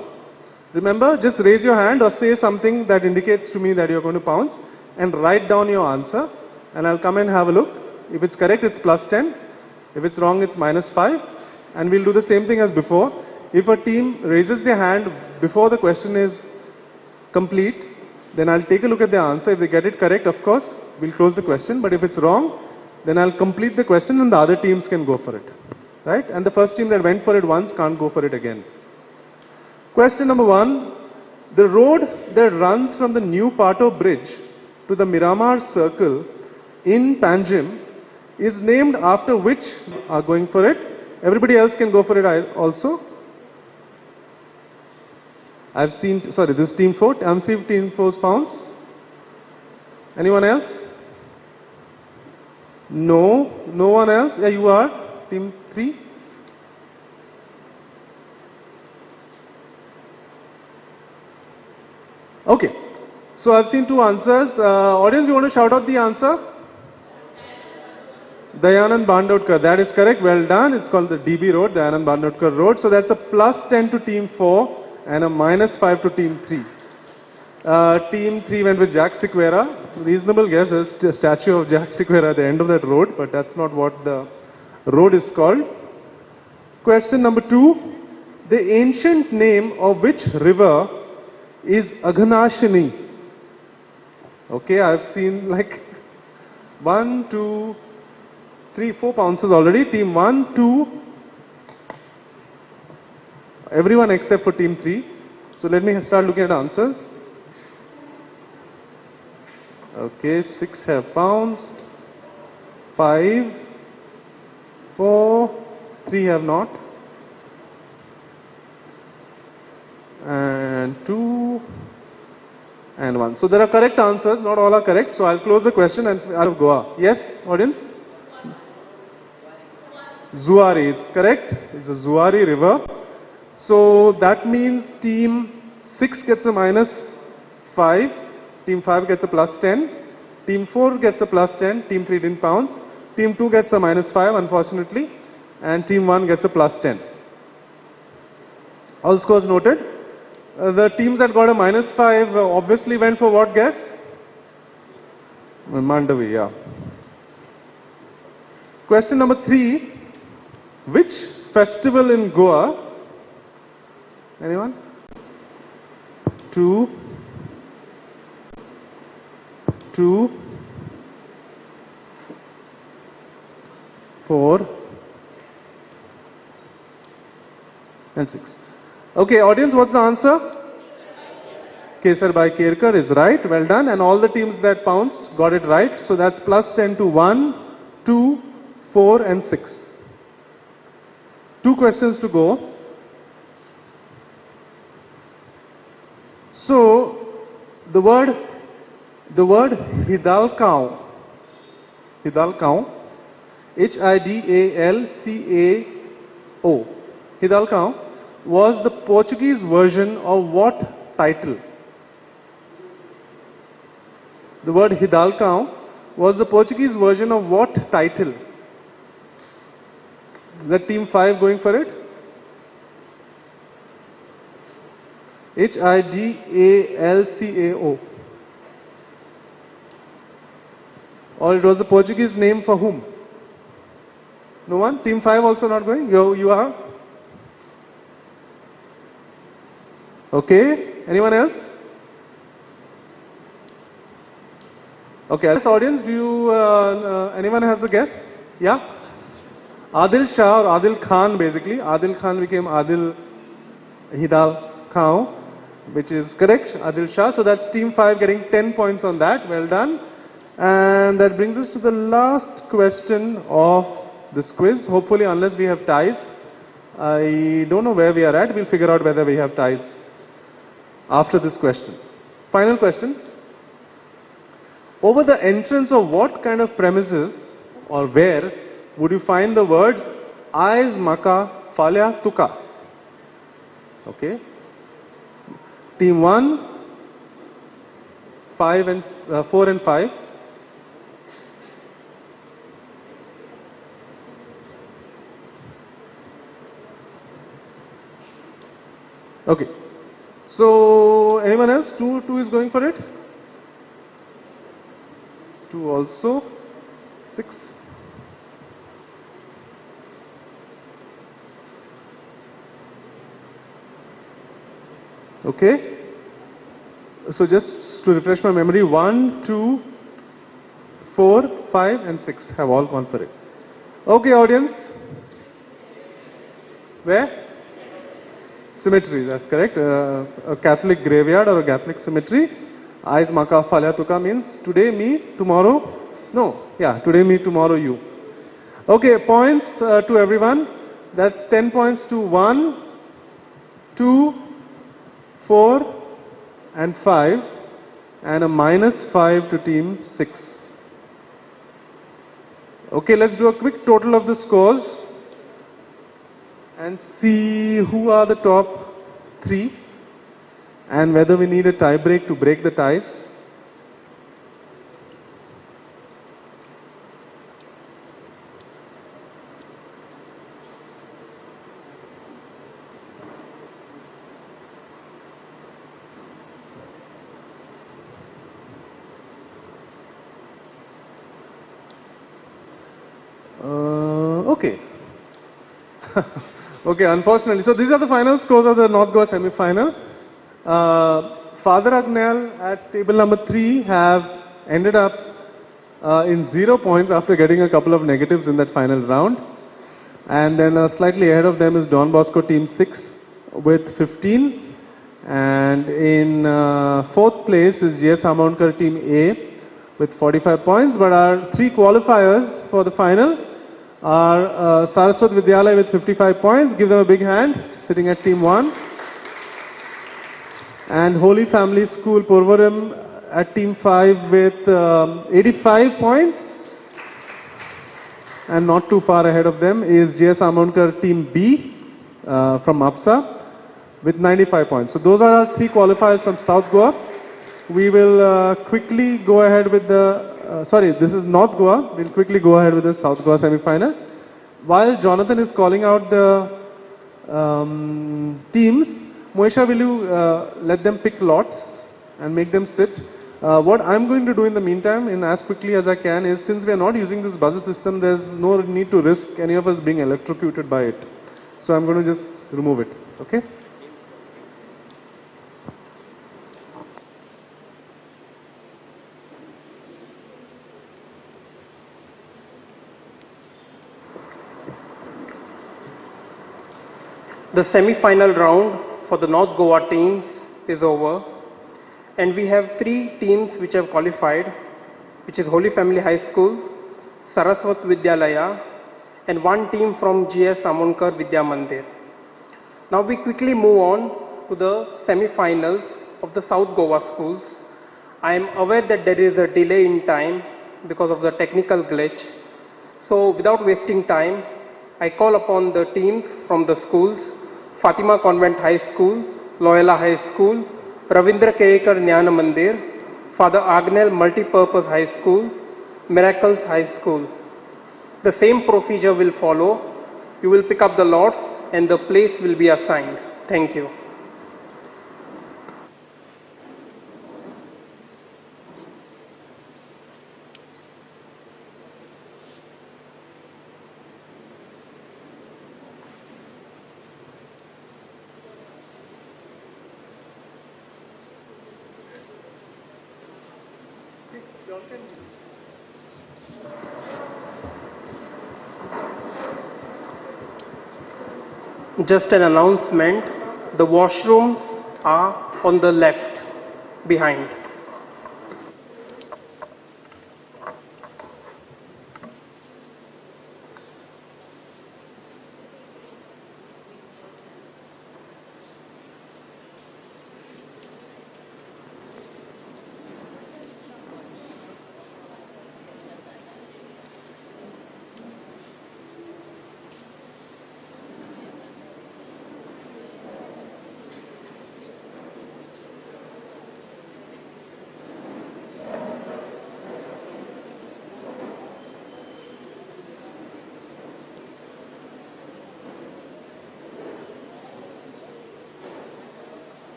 Remember, just raise your hand or say something that indicates to me that you're going to pounce and write down your answer and I'll come and have a look. If it's correct, it's plus 10. If it's wrong, it's minus 5. And we'll do the same thing as before. If a team raises their hand before the question is complete, then I'll take a look at the answer. If they get it correct, of course, we'll close the question. But if it's wrong, then I'll complete the question and the other teams can go for it. Right? And the first team that went for it once can't go for it again. Question number 1. The road that runs from the New Pato Bridge to the Miramar Circle in Panjim is named after which are going for it. Everybody else can go for it also. I've seen, sorry, this is team 4. I'm seeing team 4's pounds. Anyone else? No, no one else. Yeah, you are. Team 3. Okay. So I've seen 2 answers. Audience, you want to shout out the answer? Dayanand Bandodkar. That is correct. Well done. It's called the DB Road, Dayanand Bandodkar Road. So that's a plus 10 to team 4 and a minus 5 to team 3. Team 3 went with Jack Sequeira. Reasonable guess. There's a statue of Jack Sequeira at the end of that road, but that's not what the road is called. Question number 2. The ancient name of which river is Aghanashini? Okay, I've seen like 1, 2, 3, 4 pounces already. Team 1, 2, everyone except for team 3. So let me start looking at answers. Okay, 6 have pounced, 5, 4, 3 have not, and 2 and 1. So there are correct answers, not all are correct. So I'll close the question and out of Goa. Yes, audience? Zuari, it's correct. It's a Zuari river. So that means team 6 gets a minus 5, team 5 gets a plus 10, team 4 gets a plus 10, team 3 didn't pounce, team 2 gets a minus 5 unfortunately, and team 1 gets a plus 10. All scores noted. The teams that got a minus 5 obviously went for what guess? Mandavi, yeah. Question number 3. Which festival in Goa? Anyone? 2, 4, and 6. Okay, audience, what's the answer? Kesar by Kerkar is right. Well done. And all the teams that pounced got it right. So that's plus 10 to 1, 2, 4, and 6. 2 questions to go. So the word Hidalkau, Hidalcao, Hidalkau was the Portuguese version of what title? The word Hidalkau was the Portuguese version of what title? Is that team 5 going for it? Hidalcao. Or it was the Portuguese name for whom? No one? Team 5 also not going? You are? Okay. Anyone else? Okay. This audience, do you, anyone has a guess? Yeah? Adil Shah or Adil Khan basically. Adil Khan became Adil Hidalkau, which is correct. Adil Shah. So that's team 5 getting 10 points on that. Well done. And that brings us to the last question of this quiz. Hopefully, unless we have ties. I don't know where we are at. We'll figure out whether we have ties after this question. Final question. Over the entrance of what kind of premises or where would you find the words Ais Maka Falya Tuka? Okay. Team 1, 4 and 5. Okay. So anyone else? Two is going for it? 2 also. 6. Okay. So just to refresh my memory, 1, 2, 4, 5 and 6 have all gone for it. Okay, audience. Where? Cemetery, that's correct. A Catholic graveyard or a Catholic cemetery. Ais maka falya tuka means today me, tomorrow. No, yeah, today me, tomorrow you. Okay, points to everyone. That's 10 points to 1, 2, 4 and 5 and a -5 to team 6. Okay, let's do a quick total of the scores and see who are the top 3 and whether we need a tie break to break the ties. Okay. Okay, unfortunately. So these are the final scores of the North Goa semi-final. Father Agnel at table number 3 have ended up in 0 points after getting a couple of negatives in that final round. And then slightly ahead of them is Don Bosco team 6 with 15. And in 4th place is GS Amounkar team A with 45 points. But our 3 qualifiers for the final are Saraswat Vidyalaya with 55 points. Give them a big hand, sitting at team 1. And Holy Family School Porvorim at team 5 with 85 points. And not too far ahead of them is GS Amounkar team B from APSA with 95 points. So those are our 3 qualifiers from South Goa. We will quickly go ahead with the sorry, this is North Goa. We'll quickly go ahead with the South Goa semi-final. While Jonathan is calling out the teams, Moisha, will you let them pick lots and make them sit? What I'm going to do in the meantime, in as quickly as I can, is since we are not using this buzzer system, there's no need to risk any of us being electrocuted by it. So I'm going to just remove it. Okay?
The semi-final round for the North Goa teams is over, and we have 3 teams which have qualified, which is Holy Family High School, Saraswat Vidyalaya, and 1 team from GS Amonkar Vidya Mandir. Now we quickly move on to the semi-finals of the South Goa schools. I am aware that there is a delay in time because of the technical glitch. So without wasting time, I call upon the teams from the schools: Fatima Convent High School, Loyola High School, Ravindra Kerekar Jnana Mandir, Father Agnel Multipurpose High School, Miracles High School. The same procedure will follow. You will pick up the lots and the place will be assigned. Thank you. Just an announcement, the washrooms are on the left, behind.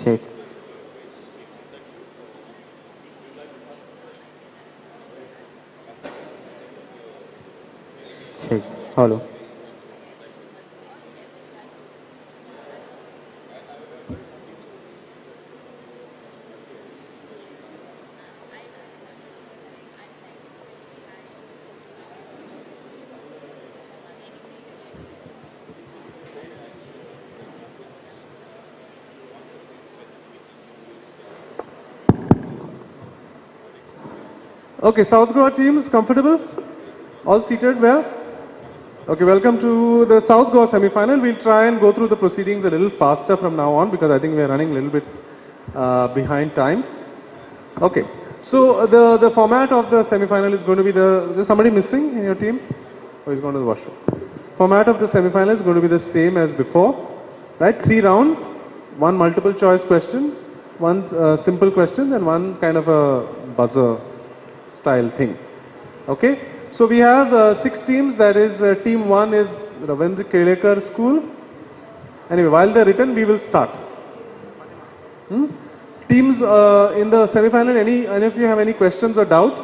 Check. Check. Hello.
Okay, South Goa team is comfortable? All seated well? Okay, welcome to the South Goa semi-final. We'll try and go through the proceedings a little faster from now on because I think we're running a little bit behind time. Okay, so the format of the semi-final is going to be is somebody missing in your team? Or is going to the washroom? Format of the semi-final is going to be the same as before, right? 3 rounds, 1 multiple choice questions, 1 simple question and 1 kind of a buzzer style thing. Okay, so we have 6 teams. That is, team 1 is Ravindra Kelekar School. Anyway, while they're written, we will start. Teams in the semi-final, any of you have any questions or doubts?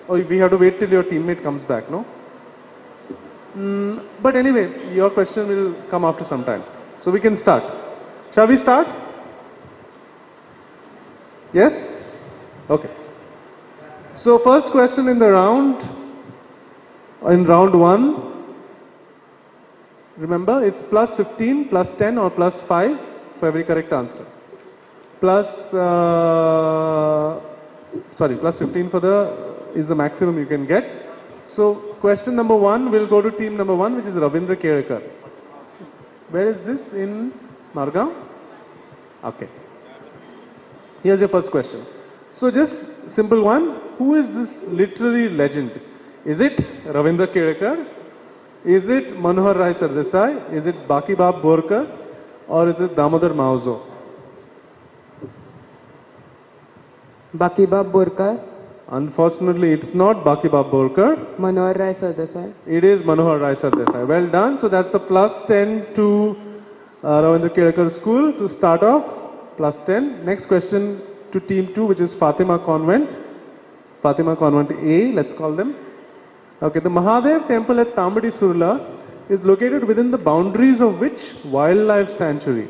Or we have to wait till your teammate comes back, no? But anyway, your question will come after some time. So we can start. Shall we start? Yes? Okay. So first question in round 1, remember it's plus 15, plus 10 or plus 5 for every correct answer. Plus 15 is the maximum you can get. So question number 1 will go to team number 1, which is Ravindra Kelekar. Where is this? In Margao? Okay. Here's your first question. So just simple one. Who is this literary legend? Is it Ravindra Kelekar? Is it Manohar Rai Sardesai? Is it Baki Bab Borkar? Or is it Damodar Mauzo?
Baki Bab Borkar.
Unfortunately, it's not Baki Bab Borkar.
Manohar Rai Sardesai.
It is Manohar Rai Sardesai. Well done. So that's a plus 10 to Ravindra Kelekar School to start off. Plus 10. Next question to team 2, which is Fatima Convent. Fatima Convent A, let's call them. Okay, the Mahadev temple at Tambadi Surla is located within the boundaries of which wildlife sanctuary?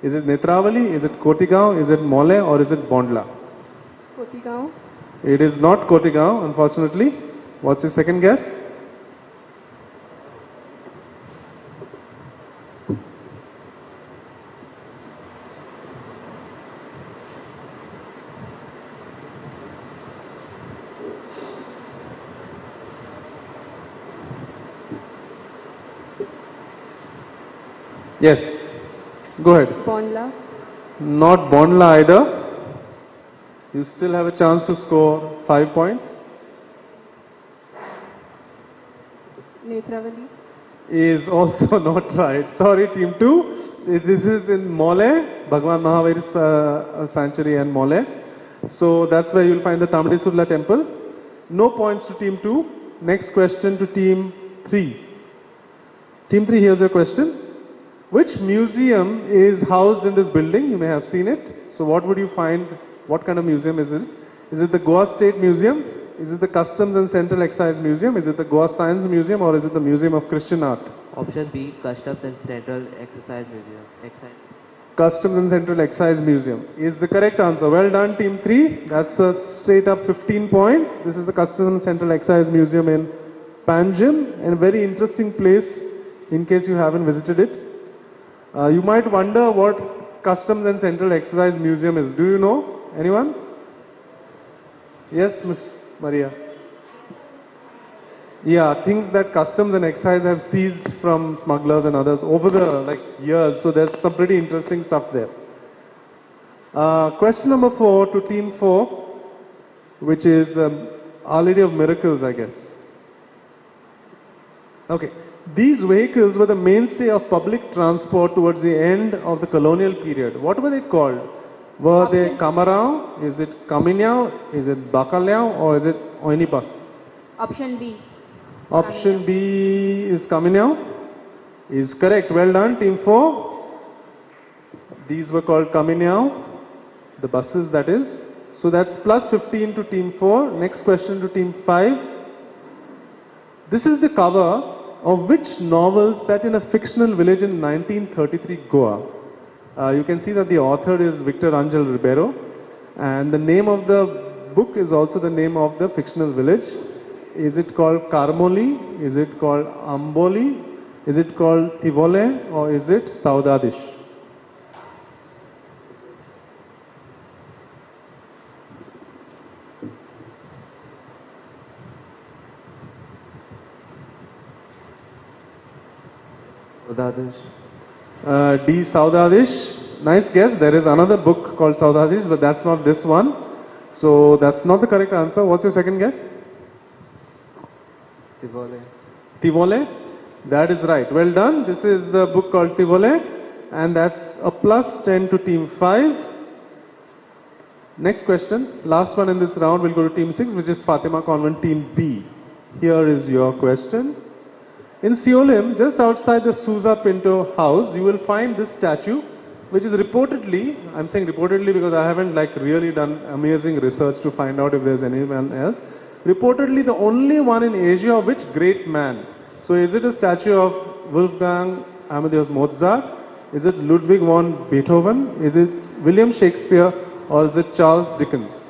Is it Netravali, is it Kotigaon, is it Mole, or is it Bondla?
Kotigaon.
It is not Kotigaon, unfortunately. What's your second guess? Yes, go ahead.
Bondla.
Not Bondla either. You still have a chance to score 5 points.
Netravali.
Is also not right. Sorry, team 2. This is in Mole, Bhagwan Mahavir's sanctuary and Mole. So that's where you'll find the Tambadi Surla temple. No points to team 2. Next question to team 3. Team 3, here's your question. Which museum is housed in this building? You may have seen it. So what would you find? What kind of museum is it? Is it the Goa State Museum? Is it the Customs and Central Excise Museum? Is it the Goa Science Museum? Or is it the Museum of Christian Art?
Option B, Customs and Central Exercise Museum.
Customs and Central Excise Museum is the correct answer. Well done, team 3. That's a straight up 15 points. This is the Customs and Central Excise Museum in Panjim, and a very interesting place in case you haven't visited it. You might wonder what Customs and Central Excise Museum is. Do you know? Anyone? Yes, Miss Maria. Yeah, things that Customs and Excise have seized from smugglers and others over the years. So there's some pretty interesting stuff there. Question number 4 to team 4, which is Our Lady of Miracles, I guess. Okay. These vehicles were the mainstay of public transport towards the end of the colonial period. What were they called? Were they Kamarao? Is it Kaminyao? Is it Bakalyao? Or is it Oinibus?
Option B.
Option B is Kaminyao. Is correct. Well done, team 4. These were called Kaminyao, the buses that is. So that's plus 15 to team 4. Next question to team 5. This is the cover of which novel set in a fictional village in 1933 Goa. You can see that the author is Victor Angel Ribeiro, and the name of the book is also the name of the fictional village. Is it called Carmoli? Is it called Amboli? Is it called Tivole? Or is it Saudadish? D. Saudadish. Nice guess. There is another book called Saudadish, but that's not this one. So that's not the correct answer. What's your second guess?
Tivole.
Tivole. That is right. Well done. This is the book called Tivole, and that's a plus 10 to team 5. Next question. Last one in this round. We'll go to team 6, which is Fatima Convent, team B. Here is your question. In Seolim, just outside the Souza Pinto house, you will find this statue, which is reportedly, I'm saying reportedly because I haven't really done amazing research to find out if there's anyone else, reportedly the only one in Asia of which great man. So is it a statue of Wolfgang Amadeus Mozart? Is it Ludwig von Beethoven? Is it William Shakespeare? Or is it Charles Dickens?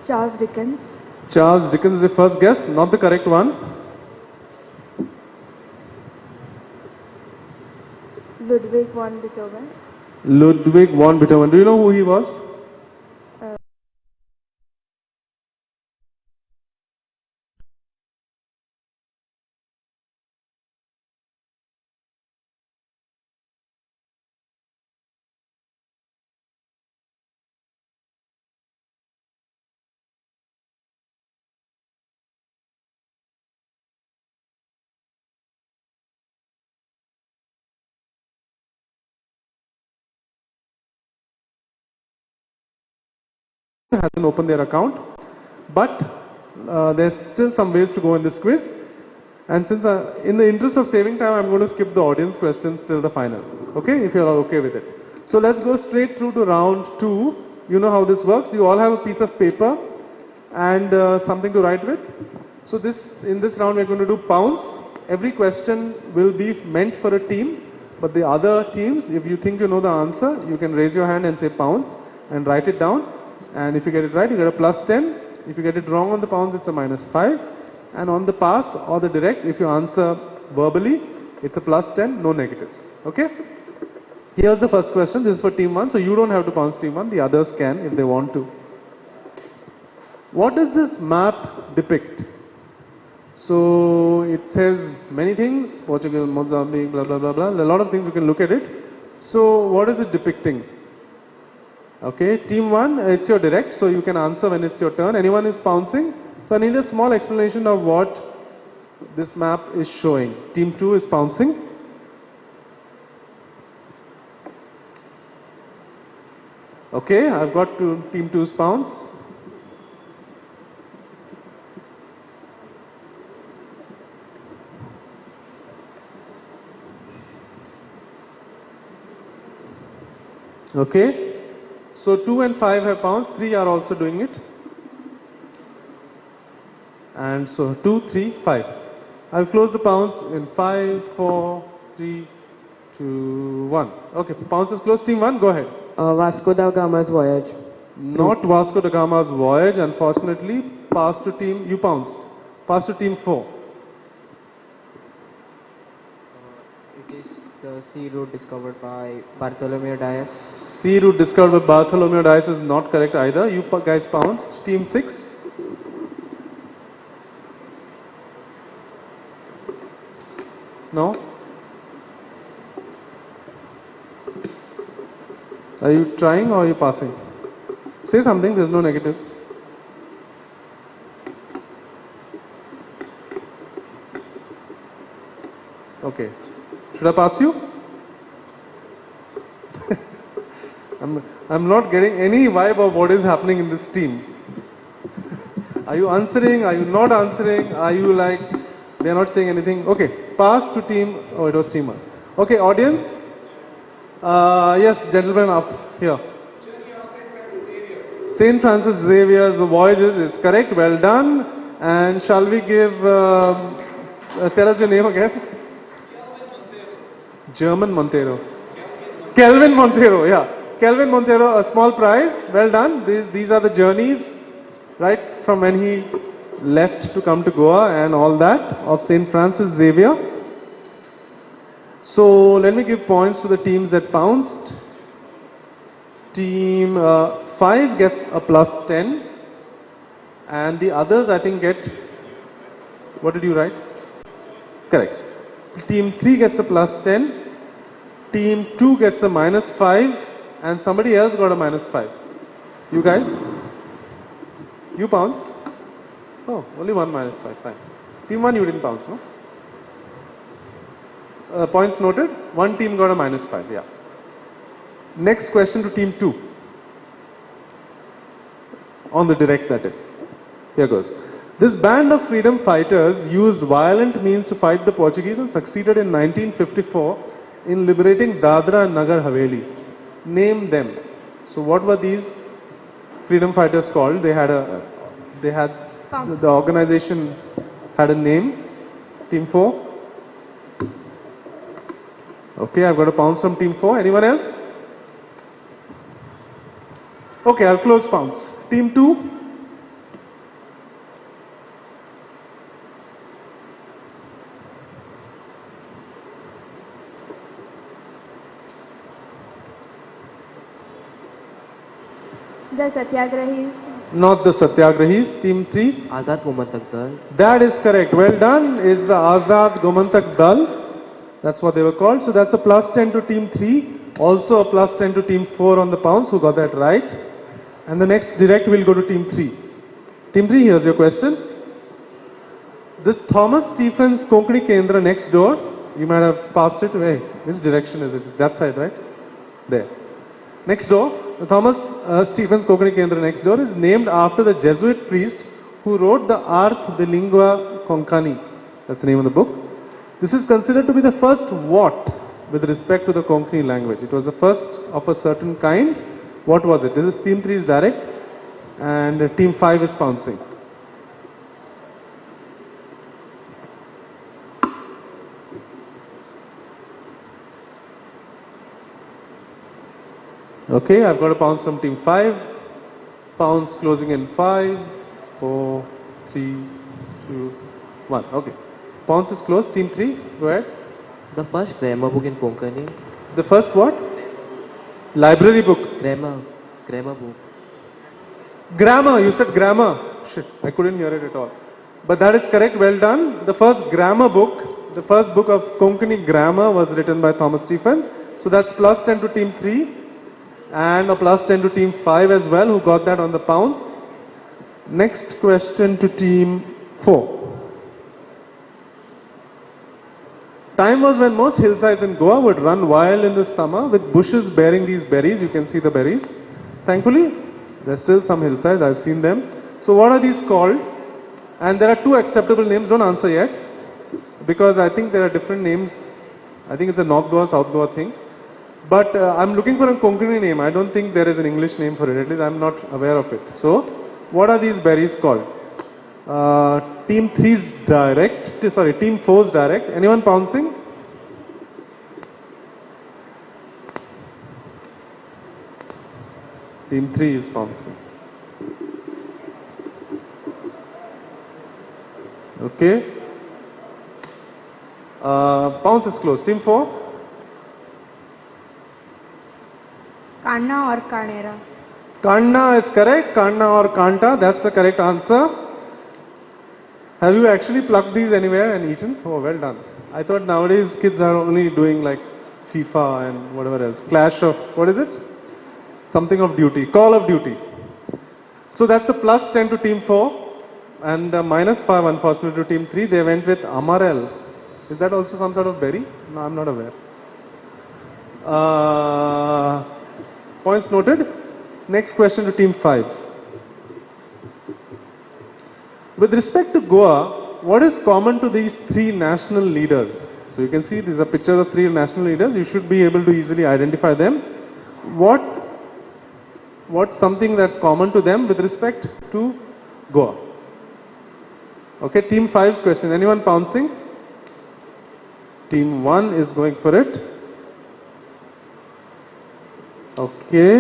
Charles Dickens.
Charles Dickens is the first guess, not the correct one.
Ludwig von Beethoven.
Ludwig von Beethoven. Do you know who he was? Hasn't opened their account, but there's still some ways to go in this quiz, and since in the interest of saving time, I'm going to skip the audience questions till the final, okay, if you're all okay with it. So let's go straight through to round 2. You know how this works. You all have a piece of paper and something to write with. So in this round we're going to do pounds. Every question will be meant for a team, but the other teams, if you think you know the answer, you can raise your hand and say pounds and write it down. And if you get it right, you get a plus 10. If you get it wrong on the pounds, it's a minus 5. And on the pass or the direct, if you answer verbally, it's a plus 10, no negatives. Okay? Here's the first question. This is for team 1, so you don't have to pounce team 1. The others can if they want to. What does this map depict? So it says many things. Portugal, Mozambique, blah, blah, blah, blah. A lot of things you can look at it. So what is it depicting? Okay, team 1, it's your direct, so you can answer when it's your turn. Anyone is pouncing? So I need a small explanation of what this map is showing. Team 2 is pouncing. Okay, I've got team 2's pounce. Okay. So 2 and 5 have pounced, 3 are also doing it. And so 2, 3, 5. I'll close the pounce in 5, 4, 3, 2, 1. Okay, pounce is closed. Team 1, go ahead.
Vasco da Gama's voyage.
Not Vasco da Gama's voyage, unfortunately. Pass to team, you pounced. Pass to team 4.
It is the sea route discovered by Bartholomew Dias.
Sea route discovered by Bartholomew Dias is not correct either. You guys pounced. Team 6. No? Are you trying or are you passing? Say something, there's no negatives. Okay. Should I pass you? I'm not getting any vibe of what is happening in this team. Are you answering? Are you not answering? Are you like, they're not saying anything? Okay, pass to team, oh, it was teamers. Okay, audience. Yes, gentlemen up here. St. Francis Xavier's Voyages is correct, well done. And shall we give, tell us your name again? German Montero. Kelvin Montero, yeah. Kelvin Montero, a small prize, well done. These are the journeys, right, from when he left to come to Goa and all that of St. Francis Xavier. So let me give points to the teams that pounced. Team 5 gets a plus 10 and the others I think get, what did you write? Correct. Team 3 gets a plus 10, team 2 gets a minus 5 and somebody else got a minus 5. You guys? You pounced? Oh, only one minus 5, fine. Team 1 you didn't pounce, no? Points noted, one team got a minus 5, yeah. Next question to team 2. On the direct, that is. Here goes. This band of freedom fighters used violent means to fight the Portuguese and succeeded in 1954 in liberating Dadra and Nagar Haveli. Name them. So what were these freedom fighters called? The organization had a name. Team 4. Okay, I've got a pounce from team 4. Anyone else? Okay, I'll close pounce. Team 2.
The Satyagrahis.
Not the Satyagrahis. Team 3.
Azad Gomantak Dal.
That is correct. Well done. Is the Azad Gomantak Dal. That's what they were called. So that's a plus 10 to team 3. Also a plus 10 to team 4 on the pounce who got that right. And the next direct will go to team 3. Team 3, here's your question. The Thomas Stephens Konkani Kendra next door, you might have passed it. Hey, which direction is it? That side, right? There. Next door, the Thomas Stephens Konkani Kendra next door is named after the Jesuit priest who wrote the Art de Lingua Konkani. That's the name of the book. This is considered to be the first what with respect to the Konkani language. It was the first of a certain kind. What was it? This is team 3 is direct and team 5 is pouncing. Okay, I've got a pounce from team 5. Pounce closing in 5, 4, 3, 2, 1. Okay. Pounce is closed. Team 3, go ahead.
The first grammar book in Konkani.
The first what? Library book.
Grammar book.
Grammar, you said grammar. Shit, I couldn't hear it at all. But that is correct, well done. The first grammar book, the first book of Konkani grammar was written by Thomas Stephens. So that's plus 10 to team 3 and a plus 10 to team 5 as well who got that on the pounce. Next question to team 4. Time was when most hillsides in Goa would run wild in the summer with bushes bearing these berries. You can see the berries. Thankfully, there's still some hillsides. I've seen them. So what are these called? And there are 2 acceptable names. Don't answer yet. Because I think there are different names. I think it's a North Goa, South Goa thing. But I'm looking for a Konkani name. I don't think there is an English name for it. At least I'm not aware of it. So, what are these berries called? Team 3's direct. Sorry, team 4's direct. Anyone pouncing? Team 3 is pouncing. Okay. Pounce is closed. Team 4?
Kanna or Kanera.
Kanna is correct. Kanna or Kanta, that's the correct answer. Have you actually plucked these anywhere and eaten? Oh, well done. I thought nowadays kids are only doing like FIFA and whatever else. Clash of, what is it? Something of Duty. Call of Duty. So that's a plus 10 to team 4 and minus 5 unfortunately to team 3. They went with Amarel. Is that also some sort of berry? No, I'm not aware. Points noted. Next question to team 5. With respect to Goa, what is common to these three national leaders? So you can see these are pictures of three national leaders. You should be able to easily identify them. What's something that common to them with respect to Goa? Okay, team 5's question. Anyone pouncing? Team 1 is going for it. Okay.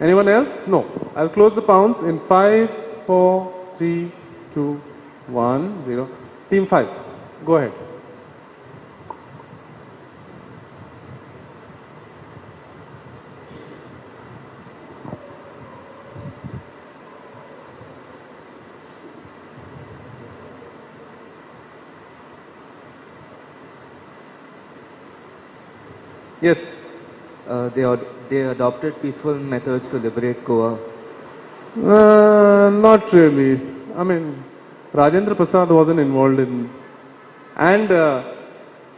Anyone else? No. I'll close the pounds in 5, 4, 3, 2, 1, 0. Team 5, go ahead. Yes.
They adopted peaceful methods to liberate Goa.
Not really. I mean, Rajendra Prasad wasn't involved in, and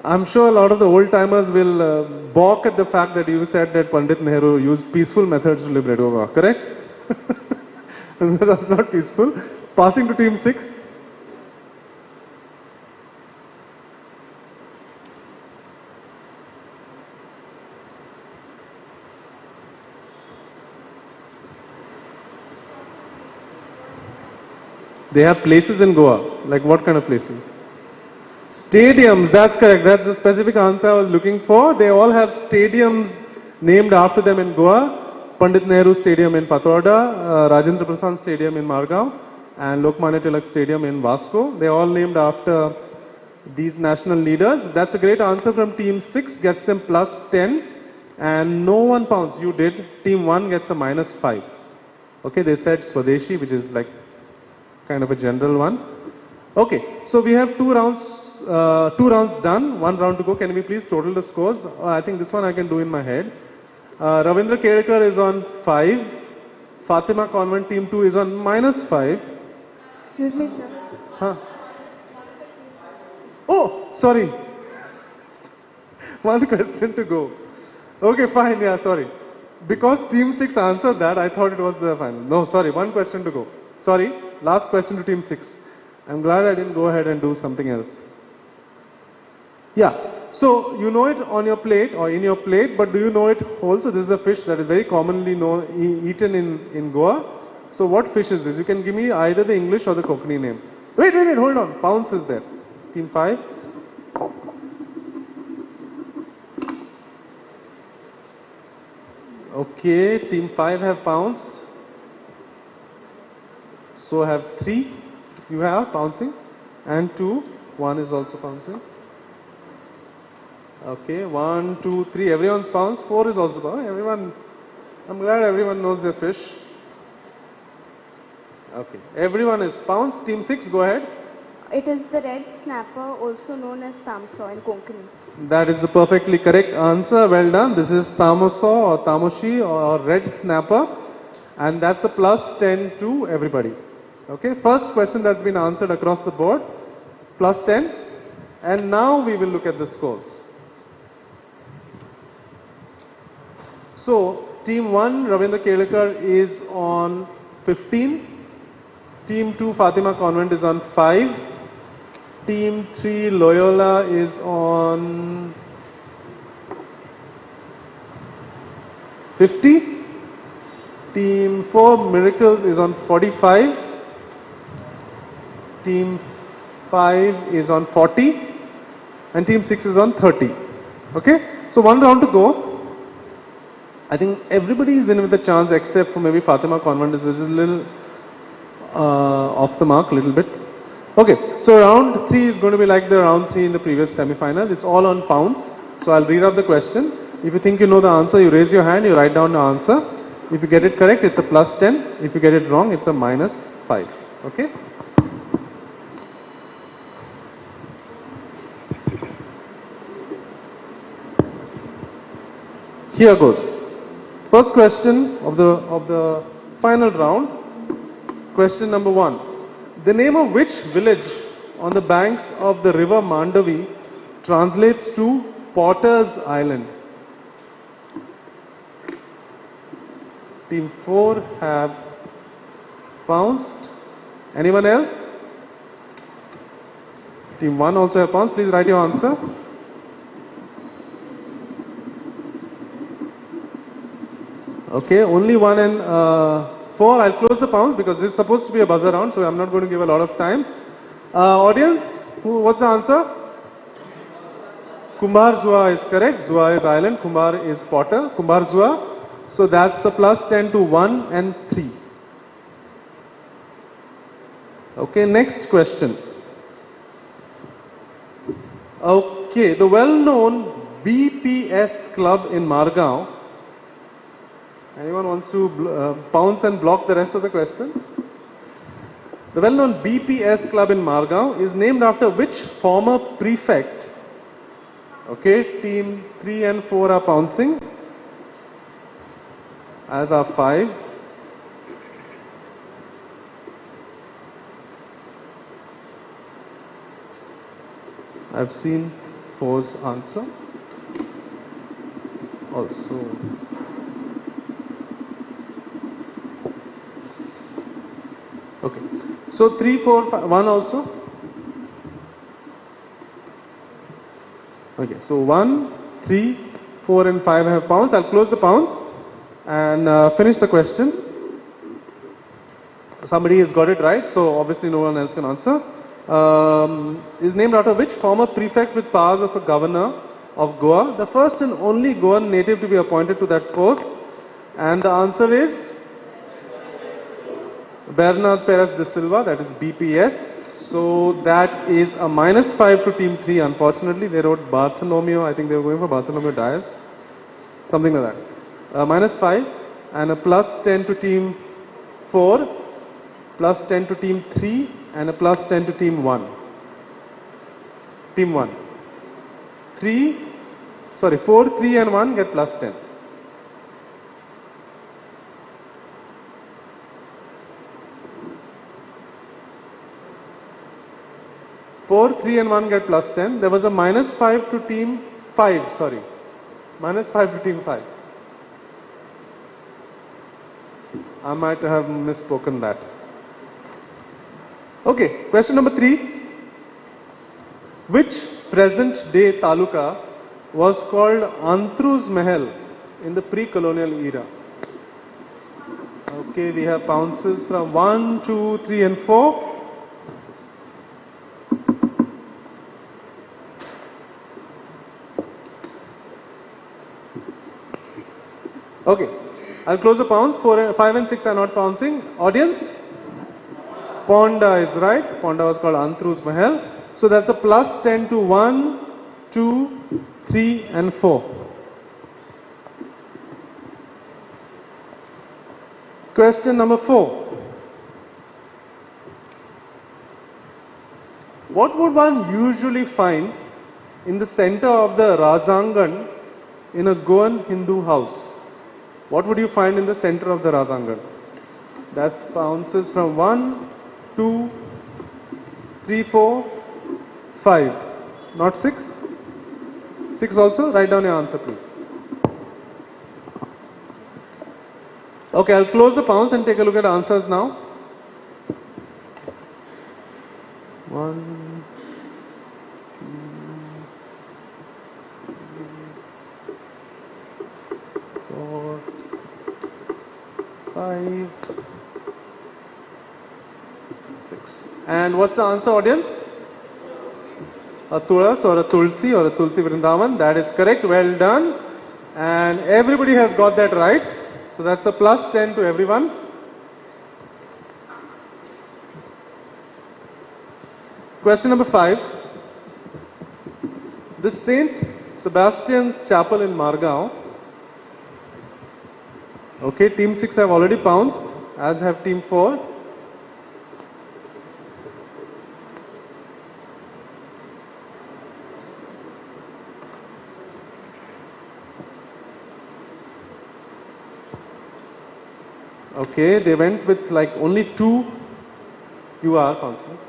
I'm sure a lot of the old timers will balk at the fact that you said that Pandit Nehru used peaceful methods to liberate Goa, correct? That's not peaceful. Passing to team 6. They have places in Goa. Like what kind of places? Stadiums, that's correct. That's the specific answer I was looking for. They all have stadiums named after them in Goa. Pandit Nehru Stadium in Patroda, Rajendra Prasad Stadium in Margao, and Lokmanya Tilak Stadium in Vasco. They are all named after these national leaders. That's a great answer from team 6, gets them plus 10. And no one pounds. You did. Team 1 gets a minus 5. Okay, they said Swadeshi, which is like kind of a general one. Okay, so we have two rounds done, one round to go. Can we please total the scores? I think this one I can do in my head. Ravindra Kedekar is on 5. Fatima Convent team 2 is on minus 5.
Excuse me, sir.
Huh? Oh, sorry. One question to go. Okay, fine, yeah, sorry. Because team 6 answered that, I thought it was the final. No, sorry, one question to go. Sorry, last question to team 6. I'm glad I didn't go ahead and do something else. Yeah, so you know it on your plate or in your plate, but do you know it also? This is a fish that is very commonly eaten in Goa. So what fish is this? You can give me either the English or the Konkani name. Wait, hold on. Pounce is there. Team 5. Okay, team 5 have pounced. So have 3. You have pouncing. And 2. 1 is also pouncing. Okay, 1, 2, 3. Everyone's pounced. 4 is also pounced. Everyone. I'm glad everyone knows their fish. Okay, everyone is pounced. Team 6, go ahead.
It is the red snapper, also known as tamso in Konkani.
That is the perfectly correct answer. Well done. This is tamoso or tamoshi or red snapper. And that's a plus 10 to everybody. Okay, first question that's been answered across the board. Plus 10. And now we will look at the scores. So, team 1, Ravindra Kelekar is on 15. Team 2, Fatima Convent is on 5. Team 3, Loyola is on 50. Team 4, Miracles is on 45. Team 5 is on 40. And Team 6 is on 30. Okay? So one round to go. I think everybody is in with a chance except for maybe Fatima Convent, which is a little off the mark, a little bit. Okay, so round 3 is going to be like the round 3 in the previous semi-final. It's all on pounds. So I'll read out the question. If you think you know the answer, you raise your hand, you write down the answer. If you get it correct, it's a plus 10. If you get it wrong, it's a minus 5. Okay? Here goes. First question of the final round. Question number 1. The name of which village on the banks of the river Mandavi translates to Potter's Island? Team 4 have pounced. Anyone else? Team 1 also have pounced. Please write your answer. Okay, only 1 and 4. I'll close the pounds because this is supposed to be a buzzer round, so I'm not going to give a lot of time. Audience, what's the answer? Kumbar Zua is correct. Zua is island. Kumbar is potter. Kumbar Zua. So that's a plus 10 to 1 and 3. Okay, next question. Okay, the well-known BPS club in Margao. Anyone wants to pounce and block the rest of the question? The well-known BPS club in Margao is named after which former prefect? Okay, team 3 and 4 are pouncing, as are 5. I've seen 4's answer. Also, okay. So 3, 4, 5, 1 also. Okay, so 1, 3, 4 and 5 have pounced. I'll close the pounds and finish the question. Somebody has got it right, so obviously no one else can answer. Is named after which former prefect with powers of a governor of Goa? The first and only Goan native to be appointed to that post. And the answer is Bernard Perez de Silva, that is BPS. So that is a minus 5 to team 3. Unfortunately, they wrote Bartholomew. I think they were going for Bartholomew Dias. Something like that. Minus 5 and a plus 10 to team 4, plus 10 to team 3 and a plus 10 to team 1. Team 1. 4, 3 and 1 get plus 10. Four, 3 and 1 get plus 10. There was a minus 5 to team 5, sorry. Minus 5 to team 5. I might have misspoken that. Okay, question number 3. Which present day taluka was called Antruz Mahal in the pre-colonial era? Okay, we have pounces from 1, 2, 3 and 4. Okay, I'll close the pounds. 4, 5 and 6 are not pouncing. Audience? Ponda is right. Ponda was called Antruz Mahal. So that's a plus 10 to 1, 2, 3 and 4. Question number 4. What would one usually find in the center of the Razangan in a Goan Hindu house? What would you find in the center of the Razangan? That's pounces from 1, 2, 3, 4, 5. Not 6? 6 also? Write down your answer, please. Okay, I'll close the pounds and take a look at answers now. 1, 2, 4, 5, 6. And what's the answer, audience? A Tulas or a Tulsi or a Tulsi Vrindavan. That is correct. Well done. And everybody has got that right. So that's a plus 10 to everyone. Question number 5. The St. Sebastian's Chapel in Margao. Okay, team 6 have already pounced, as have team 4. Okay, they went with like only 2. You are constant.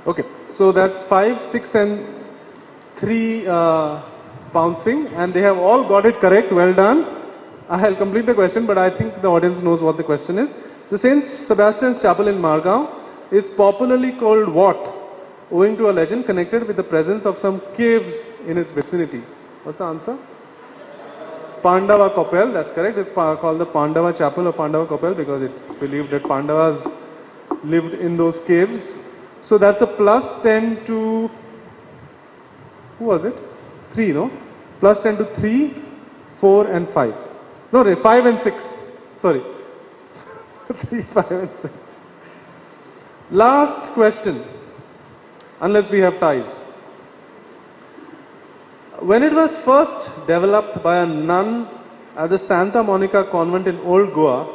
Okay, so that's 5, 6 and 3 pouncing, and they have all got it correct. Well done. I'll complete the question, but I think the audience knows what the question is. The St. Sebastian's Chapel in Margao is popularly called what, owing to a legend connected with the presence of some caves in its vicinity? What's the answer? Pandava Kopel, that's correct. It's called the Pandava Chapel or Pandava Kopel because it's believed that Pandavas lived in those caves. So that's a plus 10 to, who was it? 3, no? Plus 10 to 3, 4 and 5. No, 5 and 6. Sorry. 3, 5 and 6. Last question, unless we have ties. When it was first developed by a nun at the Santa Monica convent in Old Goa,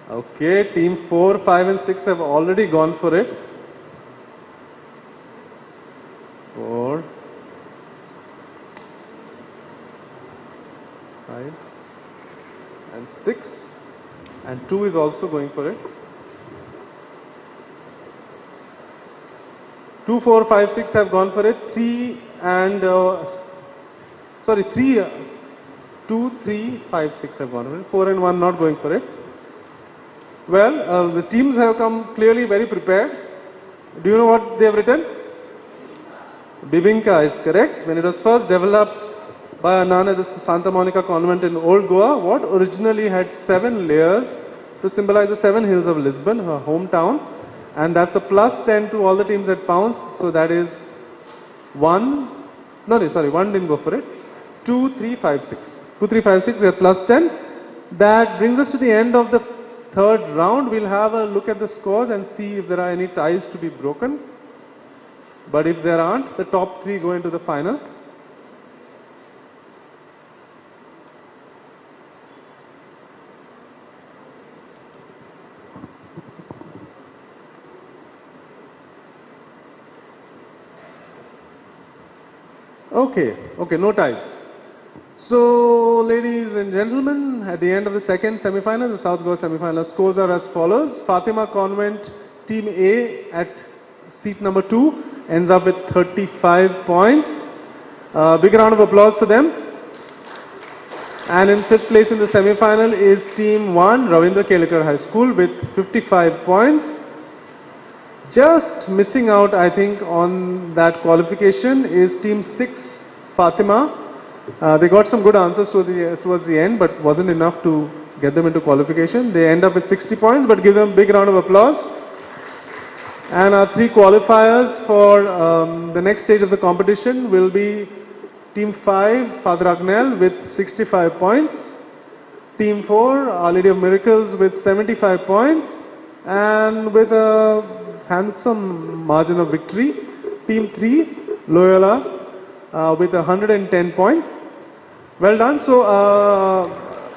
okay, team 4, 5 and 6 have already gone for it. 4, 5 and 6, and 2 is also going for it. 2, 4, 5, 6 have gone for it. 3 and 2, 3, 5, 6 have gone for it. 4 and 1 not going for it. Well, the teams have come clearly very prepared. Do you know what they have written? Bibinka is correct. When it was first developed by a nun at the Santa Monica convent in Old Goa, what originally had 7 layers to symbolize the 7 hills of Lisbon, her hometown. And that's a plus 10 to all the teams that pounced. So that is 1, 1 didn't go for it. 2, 3, 5, 6. 2, 3, 5, 6, we have plus 10. That brings us to the end of the third round. We'll have a look at the scores and see if there are any ties to be broken. But if there aren't, the top 3 go into the final. Okay, no ties. So, ladies and gentlemen, at the end of the second semi-final, the South Goa semi-final scores are as follows. Fatima Convent, Team A at seat number 2 ends up with 35 points. Big round of applause for them. And in 5th place in the semi-final is Team 1, Ravindra Kelekar High School with 55 points. Just missing out, I think, on that qualification is Team 6, Fatima. They got some good answers towards the end, but wasn't enough to get them into qualification. They end up with 60 points, but give them a big round of applause. And our 3 qualifiers for the next stage of the competition will be Team 5, Father Agnel with 65 points. Team 4, Our Lady of Miracles with 75 points. And with a handsome margin of victory, Team 3, Loyola with 110 points. Well done. So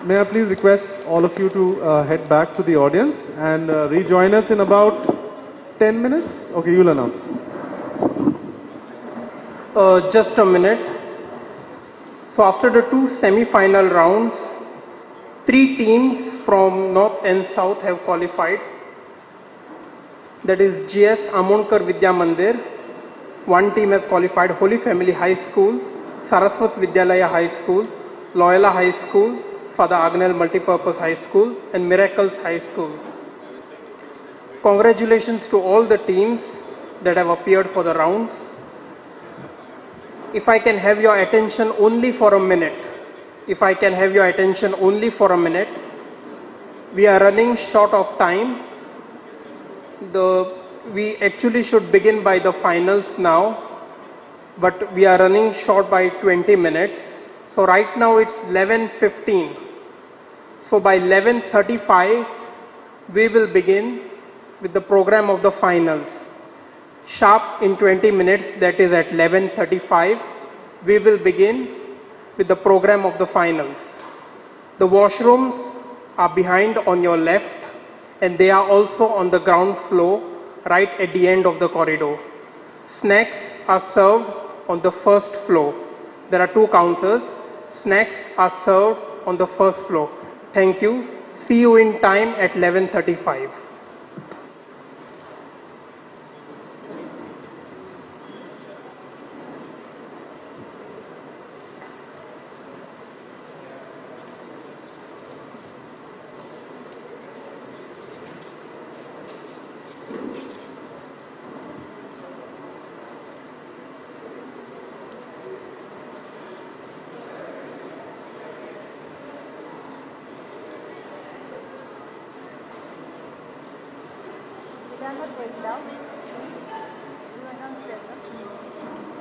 may I please request all of you to head back to the audience and rejoin us in about 10 minutes. Okay, you'll announce.
Just a minute. So after the 2 semi-final rounds, 3 teams from North and South have qualified. That is GS Amonkar Vidya Mandir. 1 team has qualified, Holy Family High School, Saraswat Vidyalaya High School, Loyola High School, Father Agnel Multipurpose High School and Miracles High School. Congratulations to all the teams that have appeared for the rounds. If I can have your attention only for a minute. We are running short of time. We actually should begin by the finals now, but we are running short by 20 minutes. So right now it's 11:15. So by 11:35, we will begin with the program of the finals. Sharp in 20 minutes, that is at 11:35, we will begin with the program of the finals. The washrooms are behind on your left, and they are also on the ground floor right at the end of the corridor. Snacks are served on the first floor. There are 2 counters. Snacks are served on the first floor. Thank you. See you in time at 11:35.
are not going down. You announce them, no?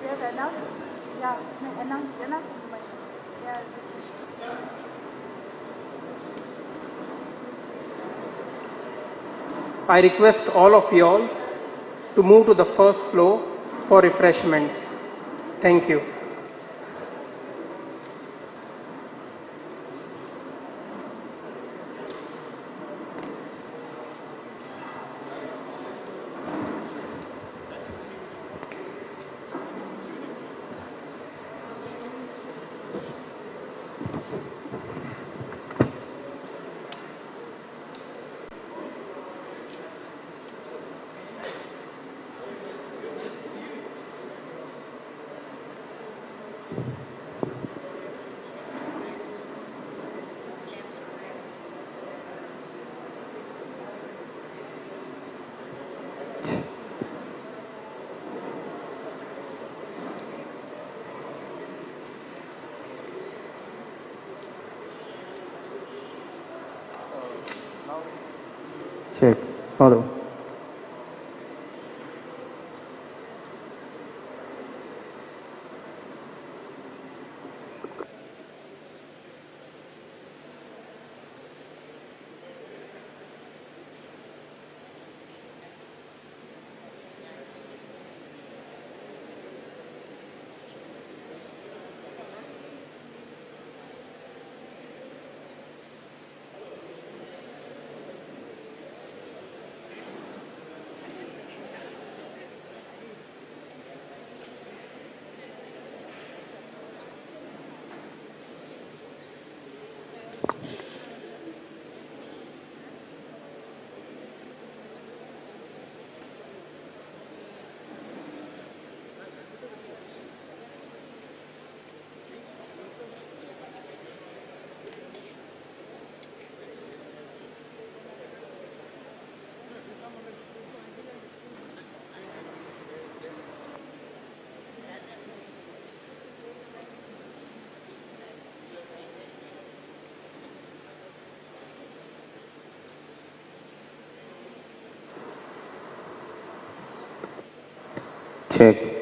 You have announced? Yeah, announced. Yeah.
I request all of you all to move to the first floor for refreshments. Thank you.
Check. Follow. Check.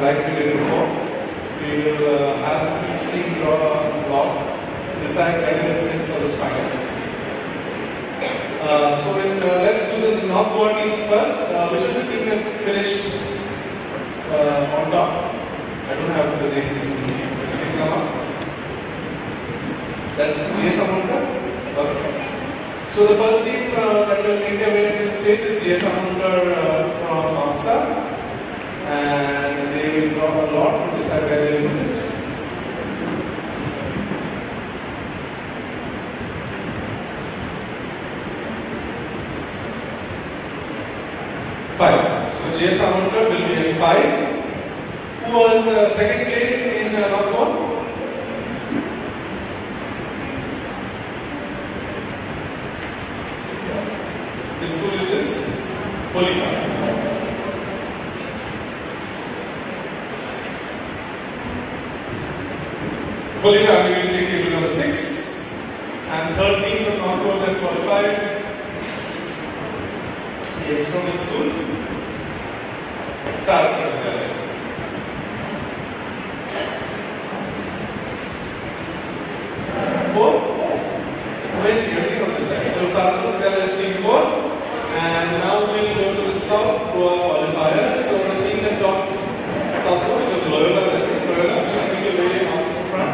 like we did before. We will have each team draw a block, decide whether it's in for the spider. Let's do the North Goa teams first. Which was the team that finished on top? I don't have the names in front of me. Can you come up? That's J. Samunkar? Okay. So the first team that will make their way to the stage is J. Samunkar from AMSA. And they will draw a lot to decide where they will sit. Five. So J. Samunkar will be at 5. Who was second place in North Goa? Which school is this? Holika. Holika, we will take table number 6. And third team from North Goa that qualified is from the school. Saraswati. 4? Amazing, everything on this side. So Saraswati is team 4. And now we'll go to the South Goa qualifiers. So the team that topped South Goa, which was Loyola, I think. Loyola, make your way out in front.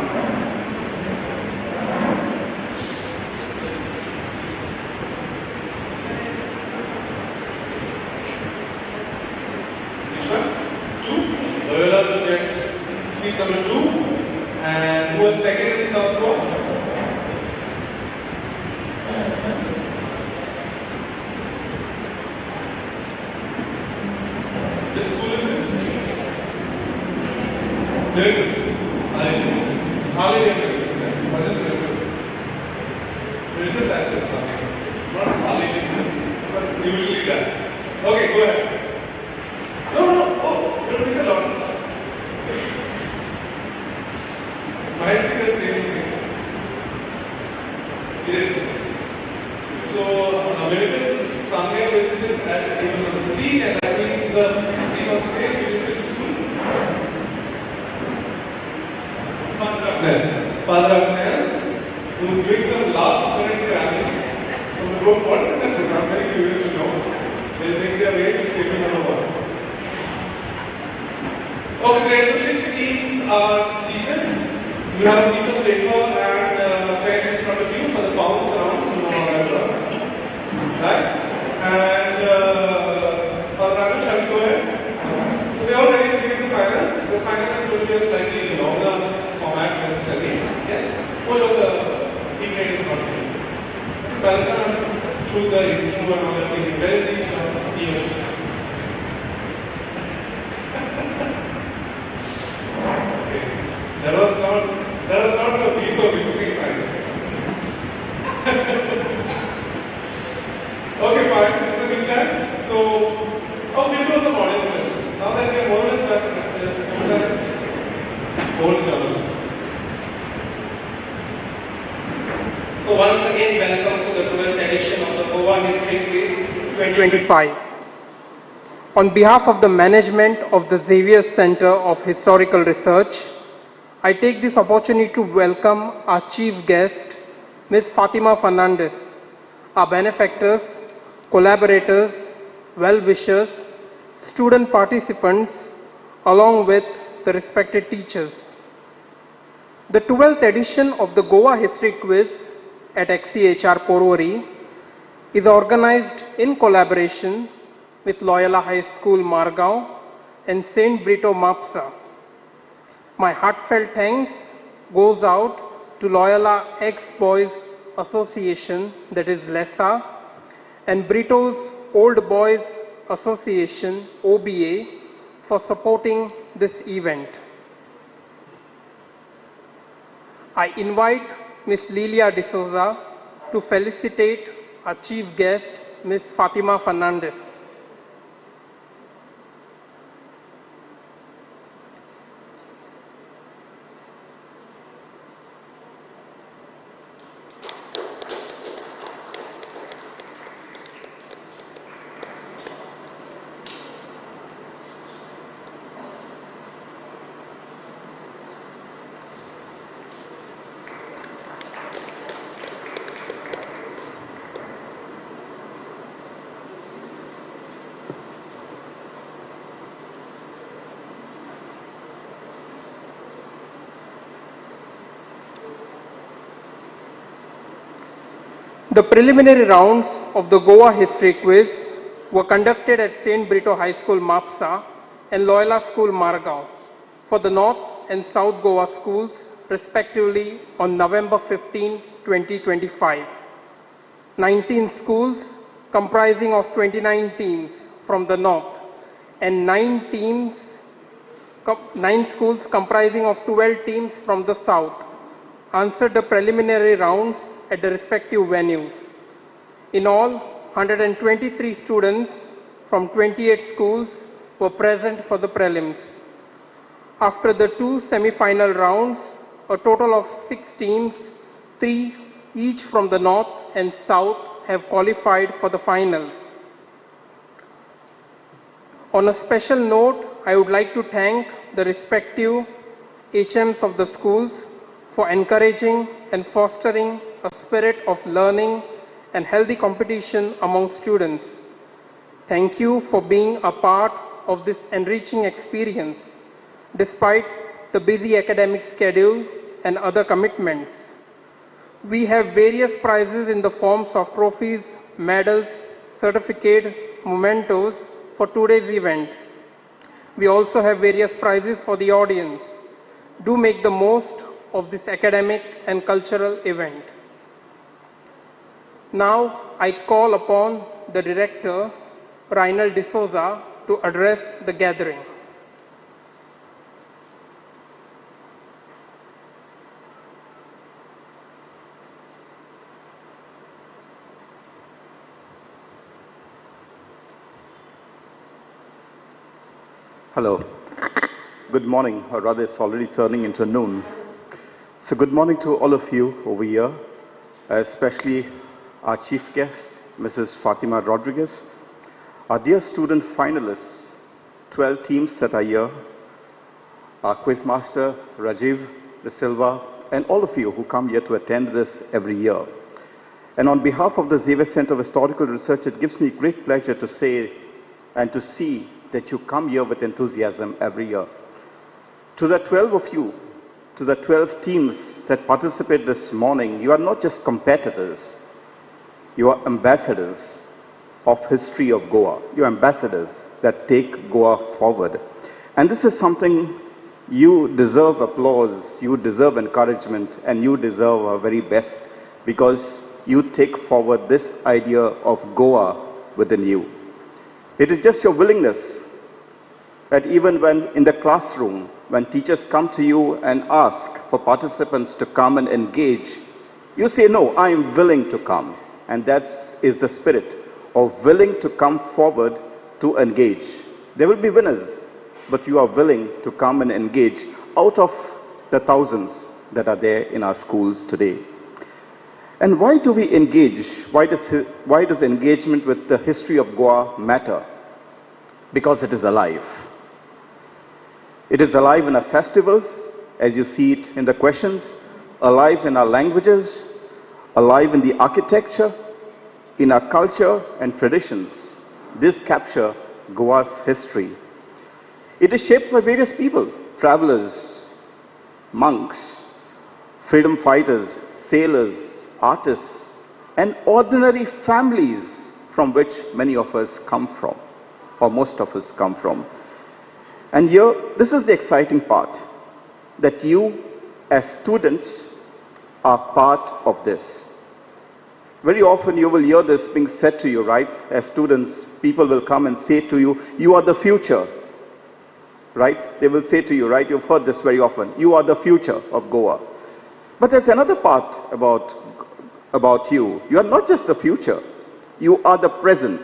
Which one? 2. Loyola will get seat number 2. And who was second in South Goa? Which school is this? Miracles. It's hardly a miracle. What is miracles? Miracles actually is something. It's not hardly miracles, but it's usually that. Okay, go ahead. No. Oh, you're doing a lot. Might be the same thing. It is. So, miracles somewhere will sit at table number 3, and that means the 16 on stage, which is which school? Father Agner, who is doing some last minute cramming from the book. What's in that book? I'm very curious to know. They'll make their way to table number 1. Okay, great. So 6 teams are seated. You have a piece of paper and pen in front of you for the bounce rounds. You know how that works. Right? And Padra, shall we go ahead? So we are ready to begin the finals. The finals is going to be a slightly longer format than the semis. Yes? Oh, look, the teammate is not here. By the time through the intro and all that thing, where is he? He or she? Okay. That was not a beef or victory sign. Okay, fine. In the meantime, so we'll do some audience questions. Now that we are more or less back, should I hold each other?
So once again, welcome to the 12th edition of the Goa History Quiz 2025. On behalf of the management of the Xavier Center of Historical Research, I take this opportunity to welcome our chief guest, Ms. Fatima Fernandez, our benefactors, collaborators, well-wishers, student participants, along with the respected teachers. The 12th edition of the Goa History Quiz at XCHR Porvorim is organized in collaboration with Loyola High School Margao and St. Brito Mapsa. My heartfelt thanks goes out to Loyola Ex-Boys Association, that is LESA, and Brito's Old Boys Association, OBA, for supporting this event. I invite Ms. Lilia D'Souza to felicitate our chief guest, Ms. Fatima Fernandez. The preliminary rounds of the Goa History Quiz were conducted at St. Brito High School, Mapsa, and Loyola School, Margao, for the North and South Goa schools, respectively, on November 15, 2025. 19 schools comprising of 29 teams from the North and 9 schools comprising of 12 teams from the South answered the preliminary rounds at the respective venues. In all, 123 students from 28 schools were present for the prelims. After the 2 semi-final rounds, a total of 6 teams, 3 each from the North and South, have qualified for the finals. On a special note, I would like to thank the respective HMs of the schools for encouraging and fostering a spirit of learning and healthy competition among students. Thank you for being a part of this enriching experience, despite the busy academic schedule and other commitments. We have various prizes in the forms of trophies, medals, certificates, mementos for today's event. We also have various prizes for the audience. Do make the most of this academic and cultural event. Now I call upon the director, Reinald D'Souza, to address the gathering.
Hello. Good morning, or rather it's already turning into noon. So good morning to all of you over here, especially our chief guest, Mrs. Fatima Rodriguez, our dear student finalists, 12 teams that are here, our quizmaster, Rajiv De Silva, and all of you who come here to attend this every year. And on behalf of the Xavier Center of Historical Research, it gives me great pleasure to say and to see that you come here with enthusiasm every year. To the 12 of you, to the 12 teams that participate this morning, you are not just competitors, you are ambassadors of history of Goa. You are ambassadors that take Goa forward. And this is something you deserve applause, you deserve encouragement, and you deserve our very best because you take forward this idea of Goa within you. It is just your willingness that even when in the classroom, when teachers come to you and ask for participants to come and engage, you say, no, I am willing to come. And that is the spirit of willing to come forward to engage. There will be winners, but you are willing to come and engage out of the thousands that are there in our schools today. And why do we engage? Why does engagement with the history of Goa matter? Because it is alive. It is alive in our festivals, as you see it in the questions, alive in our languages, alive in the architecture, in our culture and traditions. This capture Goa's history. It is shaped by various people, travelers, monks, freedom fighters, sailors, artists, and ordinary families from which many of us come from, or most of us come from. And here, this is the exciting part, that you as students are part of this. Very often you will hear this being said to you, right? As students, people will come and say to you, you are the future, right? They will say to you, right? You've heard this very often. You are the future of Goa. But there's another part about you. You are not just the future. You are the present.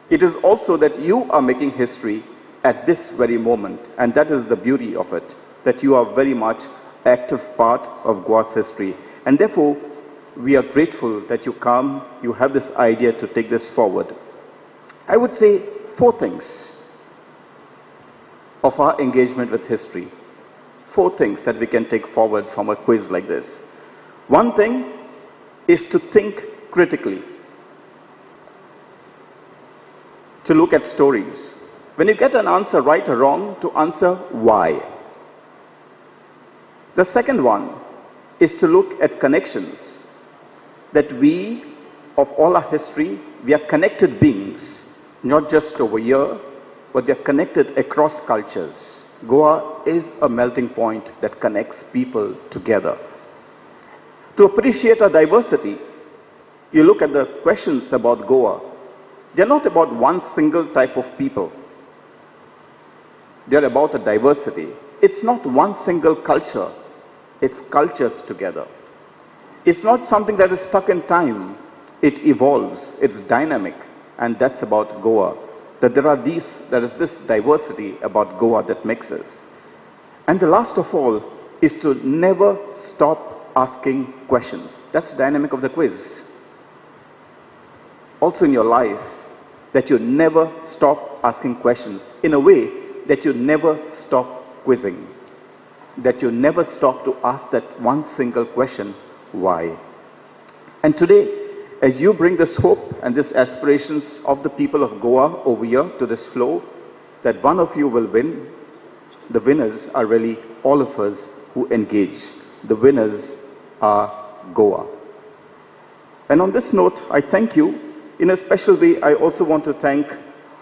It is also that you are making history at this very moment. And that is the beauty of it, that you are very much active part of Goa's history. And therefore, we are grateful that you come, you have this idea to take this forward. I would say 4 things of our engagement with history. 4 things that we can take forward from a quiz like this. One thing is to think critically, to look at stories. When you get an answer right or wrong, to answer why. The second one is to look at connections. that we, of all our history, we are connected beings, not just over here, but we are connected across cultures. Goa is a melting point that connects people together. To appreciate our diversity, you look at the questions about Goa, they're not about one single type of people. They're about a diversity. It's not one single culture, it's cultures together. It's not something that is stuck in time. It evolves, it's dynamic, and that's about Goa. That there is this diversity about Goa that mixes. And the last of all is to never stop asking questions. That's the dynamic of the quiz. Also in your life, that you never stop asking questions in a way that you never stop quizzing. That you never stop to ask that one single question, why? And today, as you bring this hope and this aspirations of the people of Goa over here to this floor, that one of you will win, the winners are really all of us who engage. The winners are Goa. And on this note, I thank you. In a special way, I also want to thank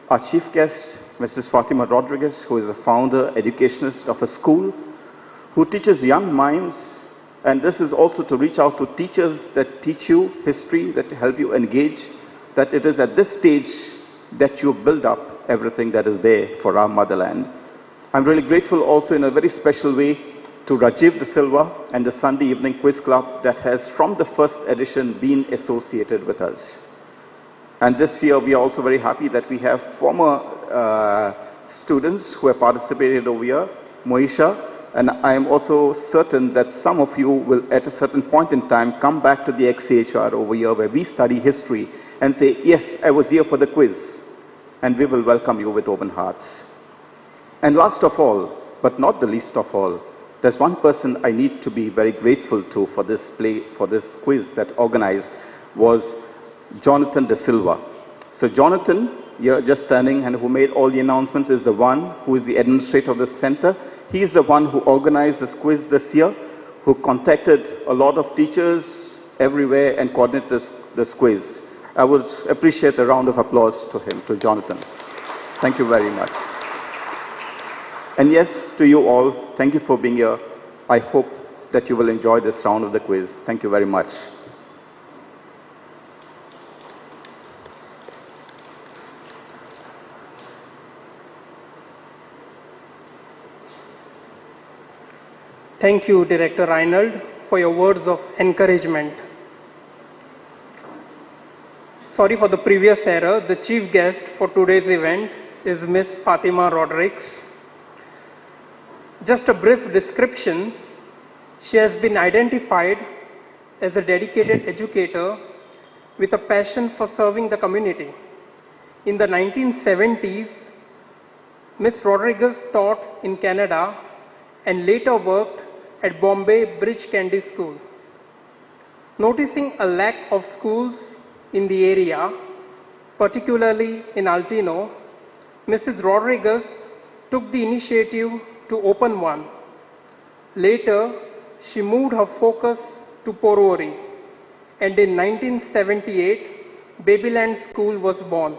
our chief guest, Mrs. Fatima Rodriguez, who is a founder, educationist of a school, who teaches young minds. And this is also to reach out to teachers that teach you history, that help you engage, that it is at this stage that you build up everything that is there for our motherland. I'm really grateful also in a very special way to Rajiv De Silva and the Sunday Evening Quiz Club that has from the first edition been associated with us. And this year we are also very happy that we have former students who have participated over here, Moisha, and I am also certain that some of you will at a certain point in time come back to the XCHR over here where we study history and say, yes, I was here for the quiz, and we will welcome you with open hearts. And last of all, but not the least of all, there's one person I need to be very grateful to for this quiz that organized was Jonathan De Silva. So Jonathan, you're just standing and who made all the announcements, is the one who is the administrator of the center. He is the one who organized this quiz this year, who contacted a lot of teachers everywhere and coordinated this quiz. I would appreciate a round of applause to him, to Jonathan. Thank you very much. And yes, to you all, thank you for being here. I hope that you will enjoy this round of the quiz. Thank you very much.
Thank you, Director Reinald, for your words of encouragement. Sorry for the previous error. The chief guest for today's event is Miss Fatima Rodriguez. Just a brief description. She has been identified as a dedicated educator with a passion for serving the community. In the 1970s, Miss Rodriguez taught in Canada and later worked at Bombay Bridge Candy School. Noticing a lack of schools in the area, particularly in Altino, Mrs. Rodriguez took the initiative to open one. Later, she moved her focus to Porvorim, and in 1978, Babyland School was born,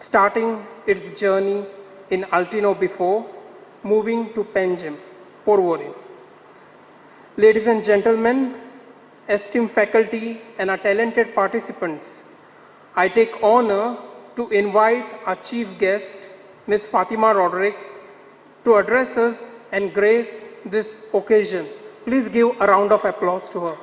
starting its journey in Altino before moving to Panjim, Porvorim. Ladies and gentlemen, esteemed faculty and our talented participants, I take honor to invite our chief guest, Ms. Fatima Rodriguez, to address us and grace this occasion. Please give a round of applause to her.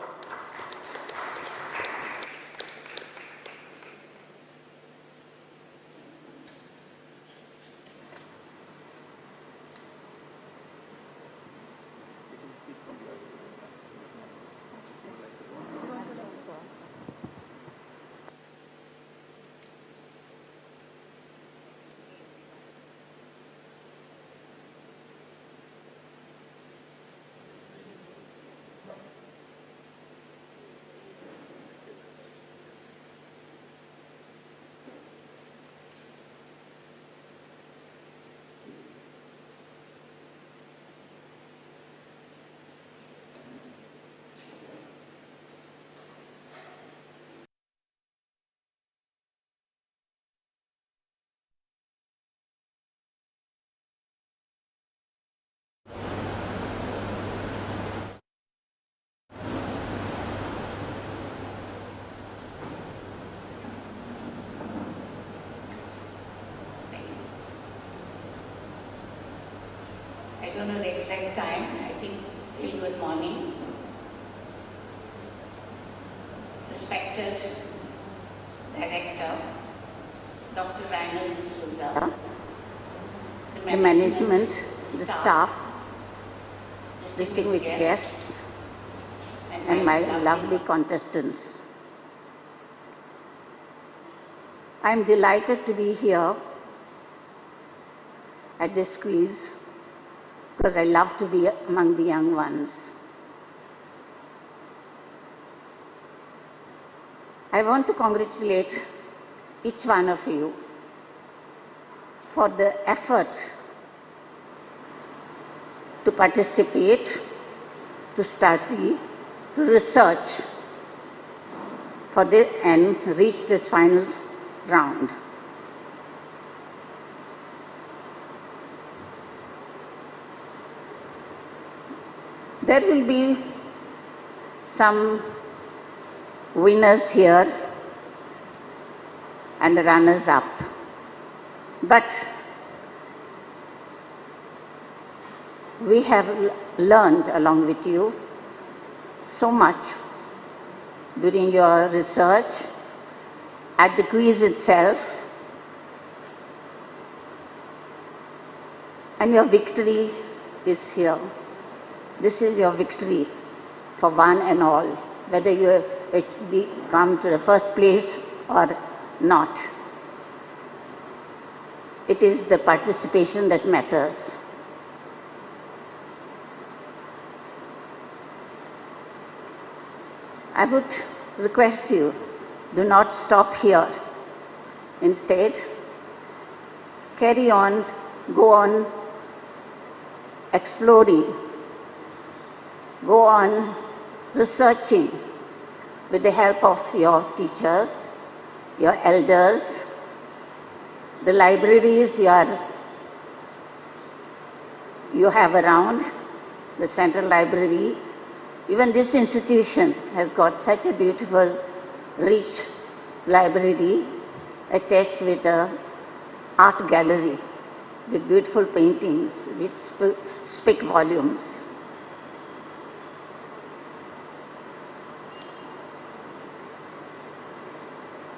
I don't know the exact time, I think it's still good morning. Respected Director, Dr. Reinald D'Souza, the management, the staff, distinguished guests, and my lovely contestants. I am delighted to be here at this quiz because I love to be among the young ones. I want to congratulate each one of you for the effort to participate, to study, to research and reach this final round. There will be some winners here and runners up, but we have learned along with you so much during your research, at the quiz itself, and your victory is here. This is your victory for one and all, whether you come to the first place or not. It is the participation that matters. I would request you, do not stop here. Instead, carry on, go on exploring, go on researching with the help of your teachers, your elders, the libraries you have around, the Central Library. Even this institution has got such a beautiful, rich library attached with an art gallery with beautiful paintings which speak volumes.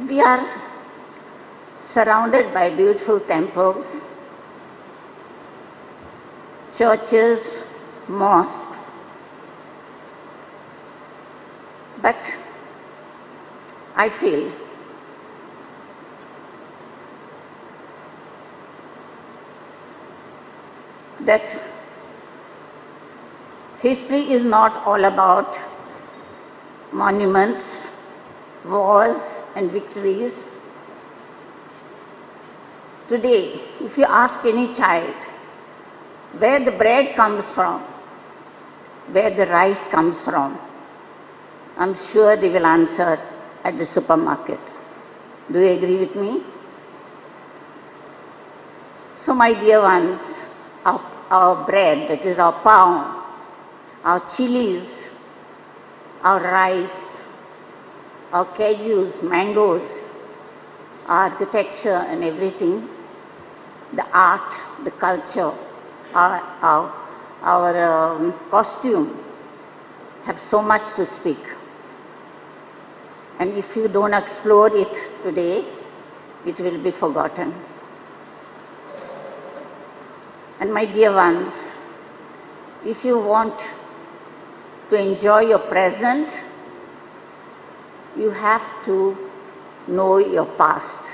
We are surrounded by beautiful temples, churches, mosques, but I feel that history is not all about monuments, wars, and victories. Today, if you ask any child where the bread comes from, where the rice comes from, I'm sure they will answer at the supermarket. Do you agree with me? So my dear ones, our bread, that is our pao, our chilies, our rice, our cashews, mangoes, our architecture and everything, the art, the culture, our costume have so much to speak. And if you don't explore it today, it will be forgotten. And my dear ones, if you want to enjoy your present, you have to know your past.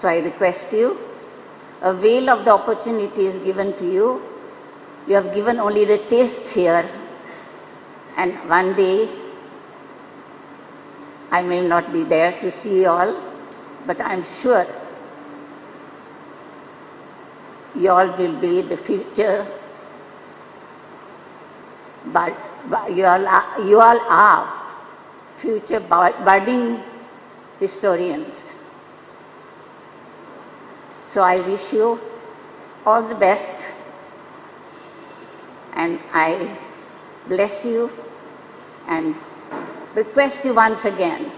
So I request you, avail of the opportunities given to you. You have given only the taste here, and one day I may not be there to see you all, but I'm sure you all will be the future, but you all are future budding historians. So I wish you all the best, and I bless you and request you once again,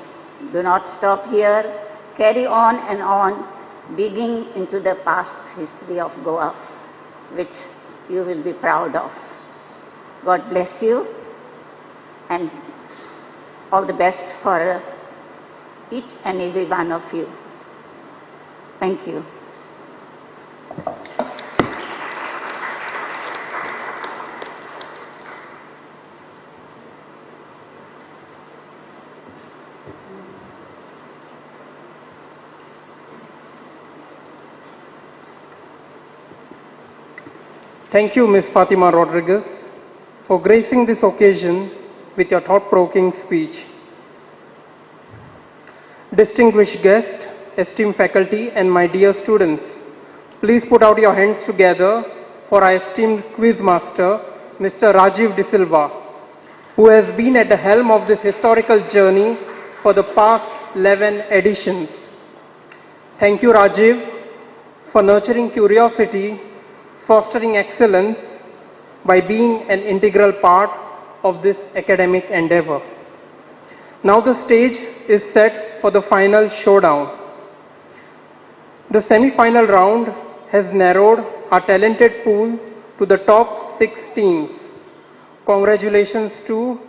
do not stop here, carry on and on, digging into the past history of Goa, which you will be proud of. God bless you, and all the best for each and every one of you. Thank you.
Thank you, Ms. Fatima Rodriguez, for gracing this occasion with your thought-provoking speech. Distinguished guests, esteemed faculty, and my dear students, please put out your hands together for our esteemed quiz master, Mr. Rajiv De Silva, who has been at the helm of this historical journey for the past 11 editions. Thank you, Rajiv, for nurturing curiosity, fostering excellence by being an integral part of this academic endeavor. Now the stage is set for the final showdown. The semi-final round has narrowed our talented pool to the top 6 teams. Congratulations to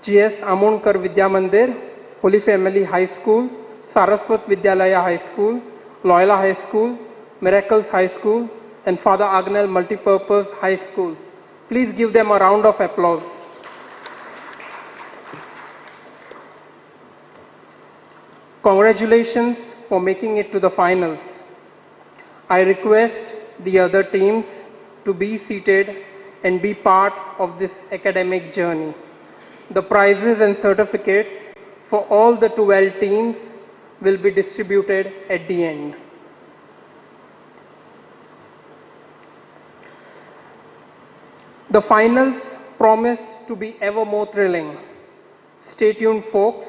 GS Amonkar Vidya Mandir, Holy Family High School, Saraswat Vidyalaya High School, Loyola High School, Miracles High School, and Father Agnel Multipurpose High School. Please give them a round of applause. Congratulations for making it to the finals. I request the other teams to be seated and be part of this academic journey. The prizes and certificates for all the 12 teams will be distributed at the end. The finals promise to be ever more thrilling. Stay tuned, folks,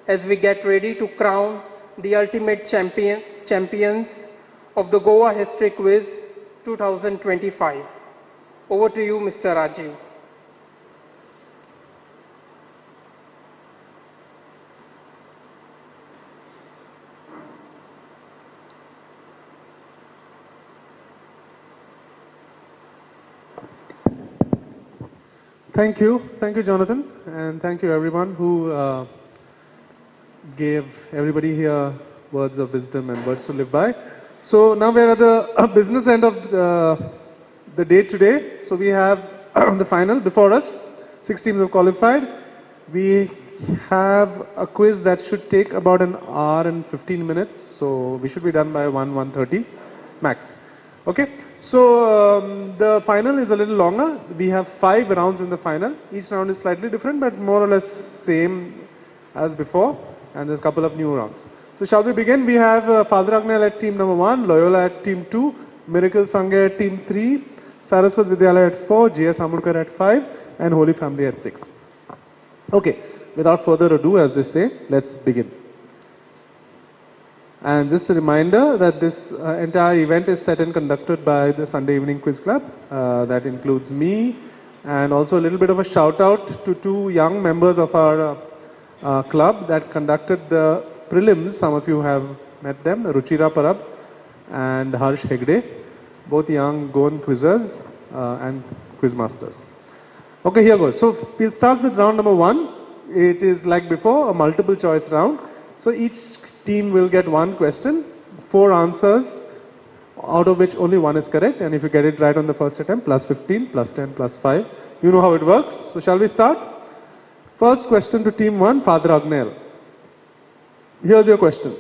as we get ready to crown the ultimate champions of the Goa History Quiz 2025. Over to you, Mr. Rajiv.
Thank you, Jonathan, and thank you everyone who gave everybody here words of wisdom and words to live by. So now we're at the business end of the day today. So we have the final before us. 6 teams have qualified. We have a quiz that should take about an hour and 15 minutes. So we should be done by 1:30 max. Okay. So the final is a little longer. We have 5 rounds in the final. Each round is slightly different, but more or less same as before. And there's a couple of new rounds. So shall we begin? We have Father Agnel at team number 1, Loyola at team 2, Miracle Sangha at team 3, Saraswat Vidyalaya at 4, GS Amonkar at 5, and Holy Family at 6. Okay, without further ado, as they say, let's begin. And just a reminder that this entire event is set and conducted by the Sunday Evening Quiz Club. That includes me, and also a little bit of a shout out to 2 young members of our club that conducted the prelims. Some of you have met them, Ruchira Parab and Harsh Hegde, both young Goan quizzers and quiz masters. Okay, here goes. So we'll start with round number 1. It is like before, a multiple choice round. So each team will get 1 question, 4 answers, out of which only 1 is correct. And if you get it right on the first attempt, plus 15, plus 10, plus 5. You know how it works. So shall we start? First question to team 1, Father Agnel. Here's your question.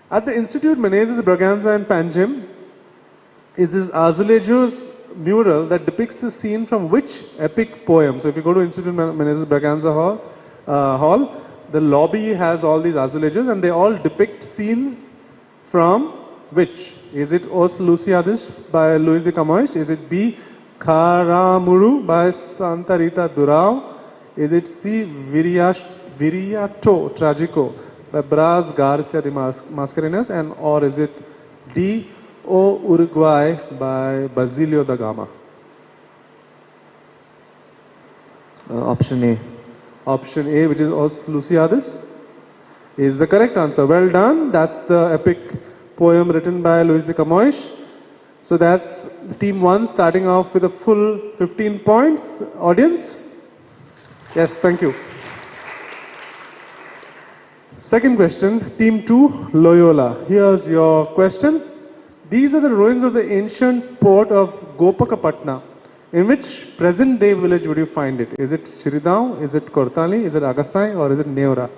At the Institute Menezes Braganza in Panjim is this azulejos mural that depicts a scene from which epic poem? So if you go to Institute Menezes Braganza Hall, the lobby has all these azulejos and they all depict scenes from which? Is it Os Luciadis by Luis de Camões? Is it B. Caramuru by Santa Rita Durão? Is it C. Viriato Tragico by Bras Garcia de Mascarenhas? And or is it D. O Uruguay by Basilio da Gama?
Option A.
Option A, which is Os Luciadis, is the correct answer. Well done. That's the epic poem written by Luis de Camões. So that's team 1 starting off with a full 15 points. Audience? Yes, thank you. Second question, team 2, Loyola. Here's your question. These are the ruins of the ancient port of Gopakapatna. In which present day village would you find it? Is it Shiridao, is it Kortali, is it Agasai, or is it Neora?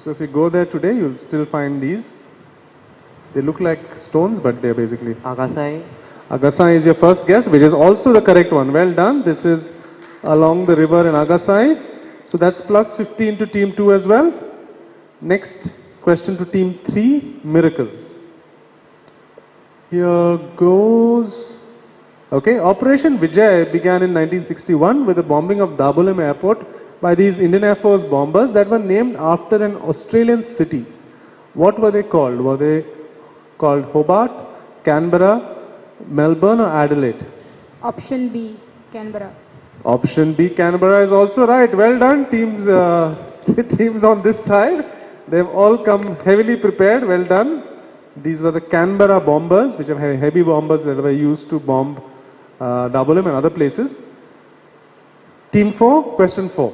So if you go there today, you'll still find these. They look like stones, but they're basically...
Agasai.
Agasai is your first guess, which is also the correct one. Well done. This is along the river in Agasai. So that's plus 15 to team 2 as well. Next question to team 3, miracles. Here goes. Okay, Operation Vijay began in 1961 with the bombing of Dabolim airport by these Indian Air Force bombers that were named after an Australian city. What were they called? Were they called Hobart, Canberra, Melbourne, or Adelaide?
Option B, Canberra.
Option B, Canberra is also right. Well done, teams. Teams on this side. They've all come heavily prepared. Well done. These were the Canberra bombers, which are heavy bombers that were used to bomb Dabolim and other places. Team 4, question 4.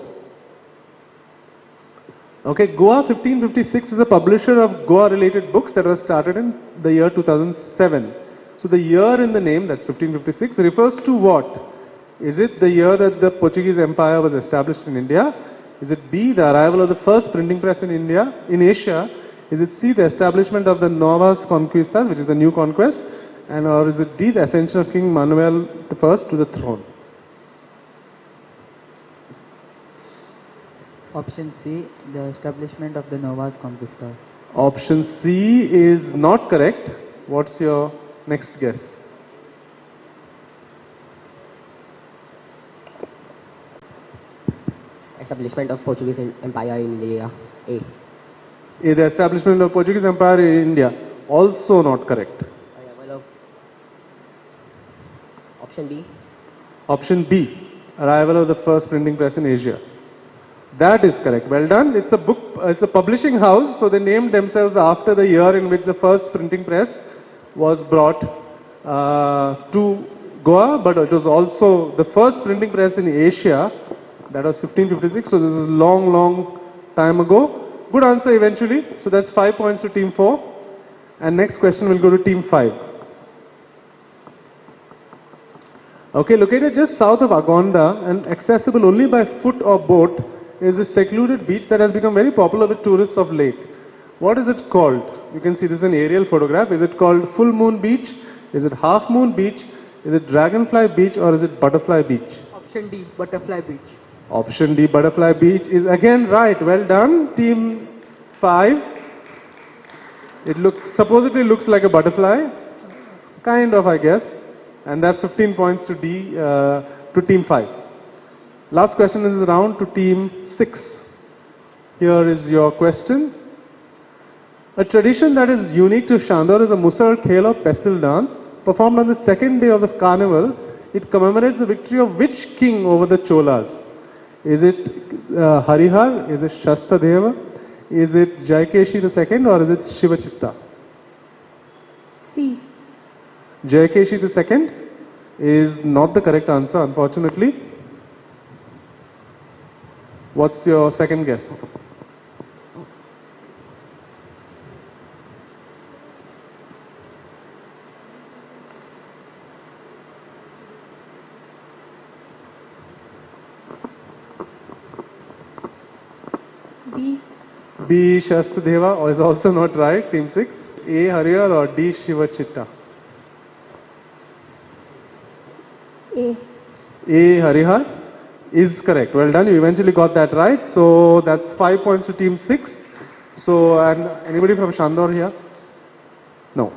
Okay, Goa 1556 is a publisher of Goa-related books that was started in the year 2007. So the year in the name, that's 1556, refers to what? Is it the year that the Portuguese Empire was established in India? Is it B, the arrival of the first printing press in Asia? Is it C, the establishment of the Novas Conquistas, which is a new conquest? And or is it D, the ascension of King Manuel I to the throne?
Option C, the establishment of the Novas Conquistas.
Option C is not correct. What's your next guess?
Establishment of Portuguese Empire in India. A.
The establishment of Portuguese Empire in India. Also not correct.
Option B.
Option B. Arrival of the first printing press in Asia. That is correct. Well done. It's a book. It's a publishing house. So they named themselves after the year in which the first printing press was brought to Goa. But it was also the first printing press in Asia. That was 1556. So this is a long, long time ago. Good answer eventually. So that's 5 points to team 4. And next question will go to team 5. Okay, located just south of Agonda and accessible only by foot or boat is a secluded beach that has become very popular with tourists of late. What is it called? You can see this is an aerial photograph. Is it called Full Moon Beach? Is it Half Moon Beach? Is it Dragonfly Beach or is it Butterfly Beach?
Option D, Butterfly Beach.
Option D, Butterfly Beach is again right. Well done, team 5. It supposedly looks like a butterfly. Kind of, I guess. And that's 15 points to to team 5. Last question is round to team 6. Here is your question. A tradition that is unique to Shandor is a Musal Khel or pestle dance performed on the second day of the carnival. It commemorates the victory of which king over the Cholas? Is it Harihar? Is it Shastadeva? Is it Jaikeshi II or is it Shivachitta?
C.
Jaikeshi II is not the correct answer, unfortunately. What's your second guess?
B.
B. Shastadeva is also not right. Team 6. A. Harihar or D. Shivachitta?
A.
A. Harihar is correct. Well done. You eventually got that right. So that's 5 points to team 6. So, and anybody from Shandor here? No.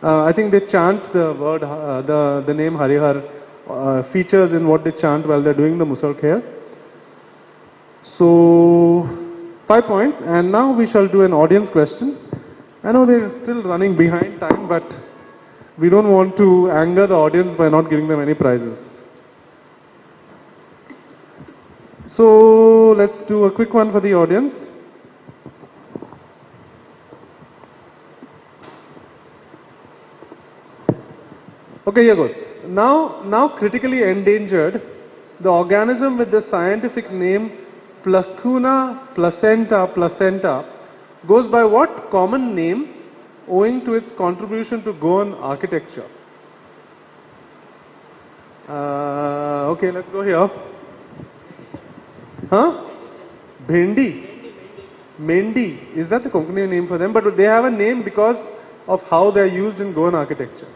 I think they chant the word, the name Harihar features in what they chant while they're doing the Musal Khel. So 5 points, and now we shall do an audience question. I know they're still running behind time, but we don't want to anger the audience by not giving them any prizes. So let's do a quick one for the audience. Okay, here goes. Now critically endangered, the organism with the scientific name Placuna placenta goes by what common name owing to its contribution to Goan architecture? Okay, let's go here. Huh? Bhendi. Mendi. Is that the Konkani name for them? But they have a name because of how they are used in Goan architecture.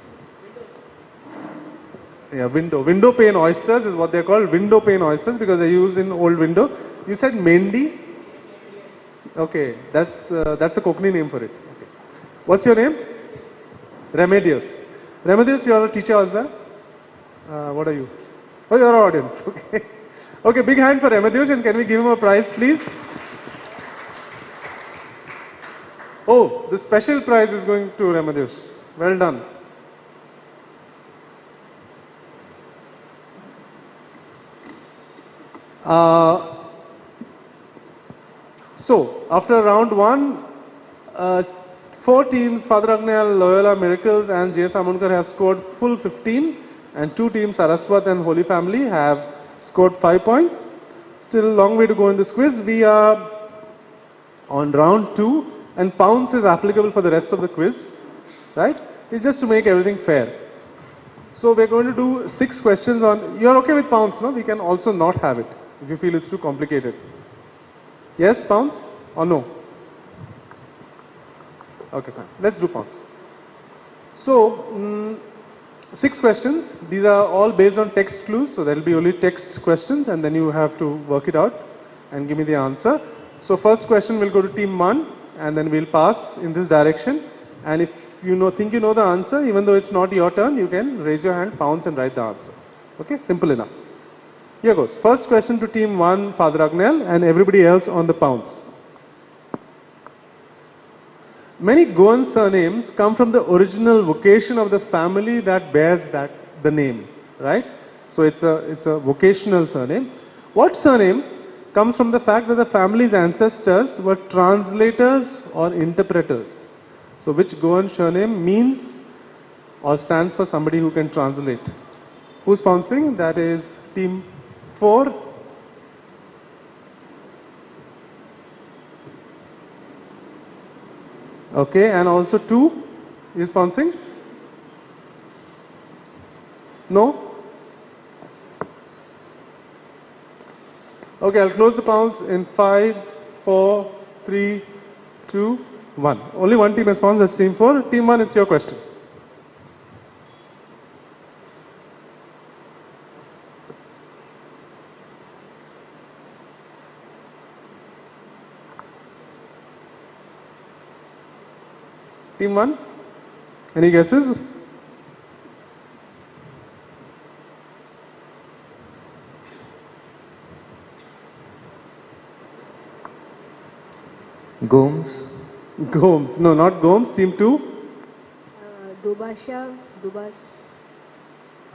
Yeah, window pane oysters is what they are called. Window pane oysters because they are used in old window. You said Mendi. Okay, that's a Konkani name for it. Okay. What's your name? Remedios. Remedios, you are a teacher also? What are you? Oh, you are our audience. Okay. Okay, big hand for Remedios, and can we give him a prize, please? Oh, the special prize is going to Remedios. Well done. So, after round 1, 4 teams, Father Agnel, Loyola Miracles and J. Samunkar have scored full 15, and 2 teams, Saraswat and Holy Family, have scored 5 points. Still a long way to go in this quiz. We are on round 2, and pounce is applicable for the rest of the quiz, right? It's just to make everything fair. So we're going to do 6 questions on, you're okay with pounce, no? We can also not have it if you feel it's too complicated. Yes, pounce or no? Okay, fine. Let's do pounce. So, 6 questions. These are all based on text clues. So, there will be only text questions and then you have to work it out and give me the answer. So, first question will go to team 1 and then we'll pass in this direction. And if you think you know the answer, even though it's not your turn, you can raise your hand, pounce and write the answer. Okay, simple enough. Here goes. First question to team 1, Father Agnel, and everybody else on the pounce. Many Goan surnames come from the original vocation of the family that bears the name, right? So it's a vocational surname. What surname comes from the fact that the family's ancestors were translators or interpreters? So which Goan surname means or stands for somebody who can translate? Who's pouncing? That is team 4. Okay, and also 2 is pouncing? No? Okay, I'll close the pounce in 5, 4, 3, 2, 1. Only one team has pounced, that's team 4. Team 1, it's your question. Team 1, any guesses?
Gomes.
Gomes, no, not Gomes. Team 2?
Dubasha, Dubas.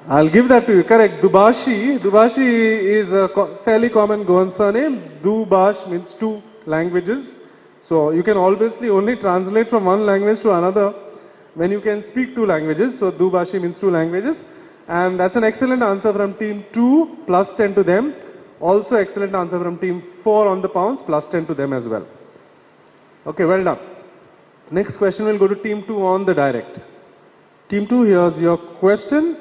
I'll give that to you. Correct. Dubashi. Dubashi is a fairly common Goan surname. Dubash means 2 languages. So you can obviously only translate from one language to another when you can speak 2 languages. So Dubashi means 2 languages. And that's an excellent answer from team 2, plus 10 to them. Also excellent answer from team 4 on the pounce, plus 10 to them as well. Okay, well done. Next question will go to team 2 on the direct. Team 2, here's your question.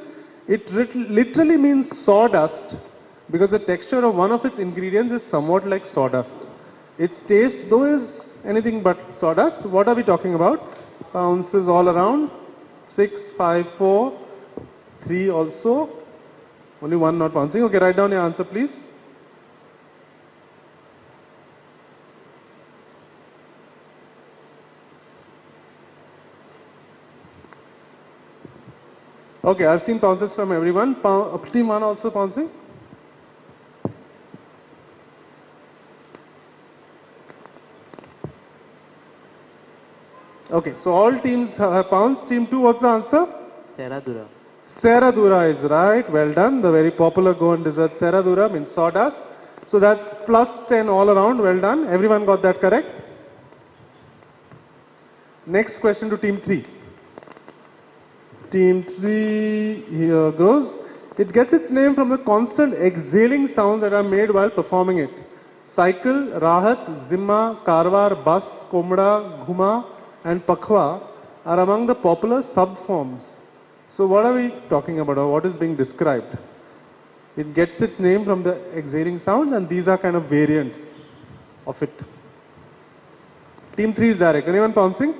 It literally means sawdust because the texture of one of its ingredients is somewhat like sawdust. Its taste though is anything but sawdust. What are we talking about? Pounces all around. 6, 5, 4, 3 also. Only 1 not pouncing. Okay, write down your answer please. Okay, I've seen pounces from everyone. Team 1 also pouncing? Okay, so all teams have pounced. Team 2, what's the answer?
Seradura.
Seradura is right. Well done. The very popular Goan dessert Seradura means sawdust. So that's plus 10 all around. Well done. Everyone got that correct? Next question to team 3. Team 3, here goes. It gets its name from the constant exhaling sounds that are made while performing it. Cycle, Rahat, Zimma, Karwar, Bas, Komda, Ghuma and Pakhwa are among the popular sub-forms. So what are we talking about, or what is being described? It gets its name from the exhaling sounds, and these are kind of variants of it. Team 3 is direct. Anyone pouncing?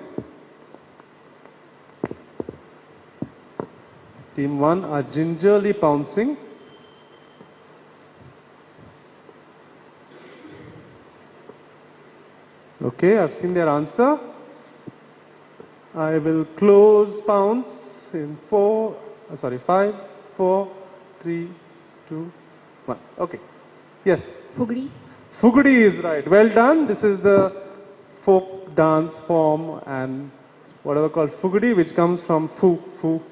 Team 1 are gingerly pouncing. Okay, I've seen their answer. I will close pounce in 5, 4, 3, 2, 1. Okay. Yes.
Fugri.
Fugri is right. Well done. This is the folk dance form and whatever called Fugri, which comes from fu,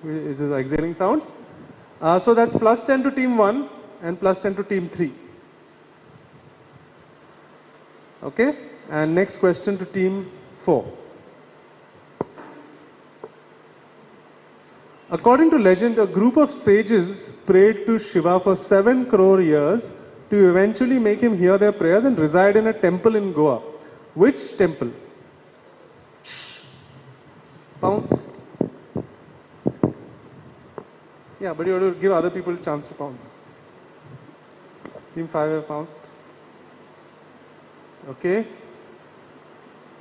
which is exhaling sounds. So that's plus 10 to team 1 and plus 10 to team 3. Okay. And next question to team 4. According to legend, a group of sages prayed to Shiva for 7 crore years to eventually make him hear their prayers and reside in a temple in Goa. Which temple? Pounce. Yeah, but you have to give other people a chance to pounce. Team 5 have pounced. Okay.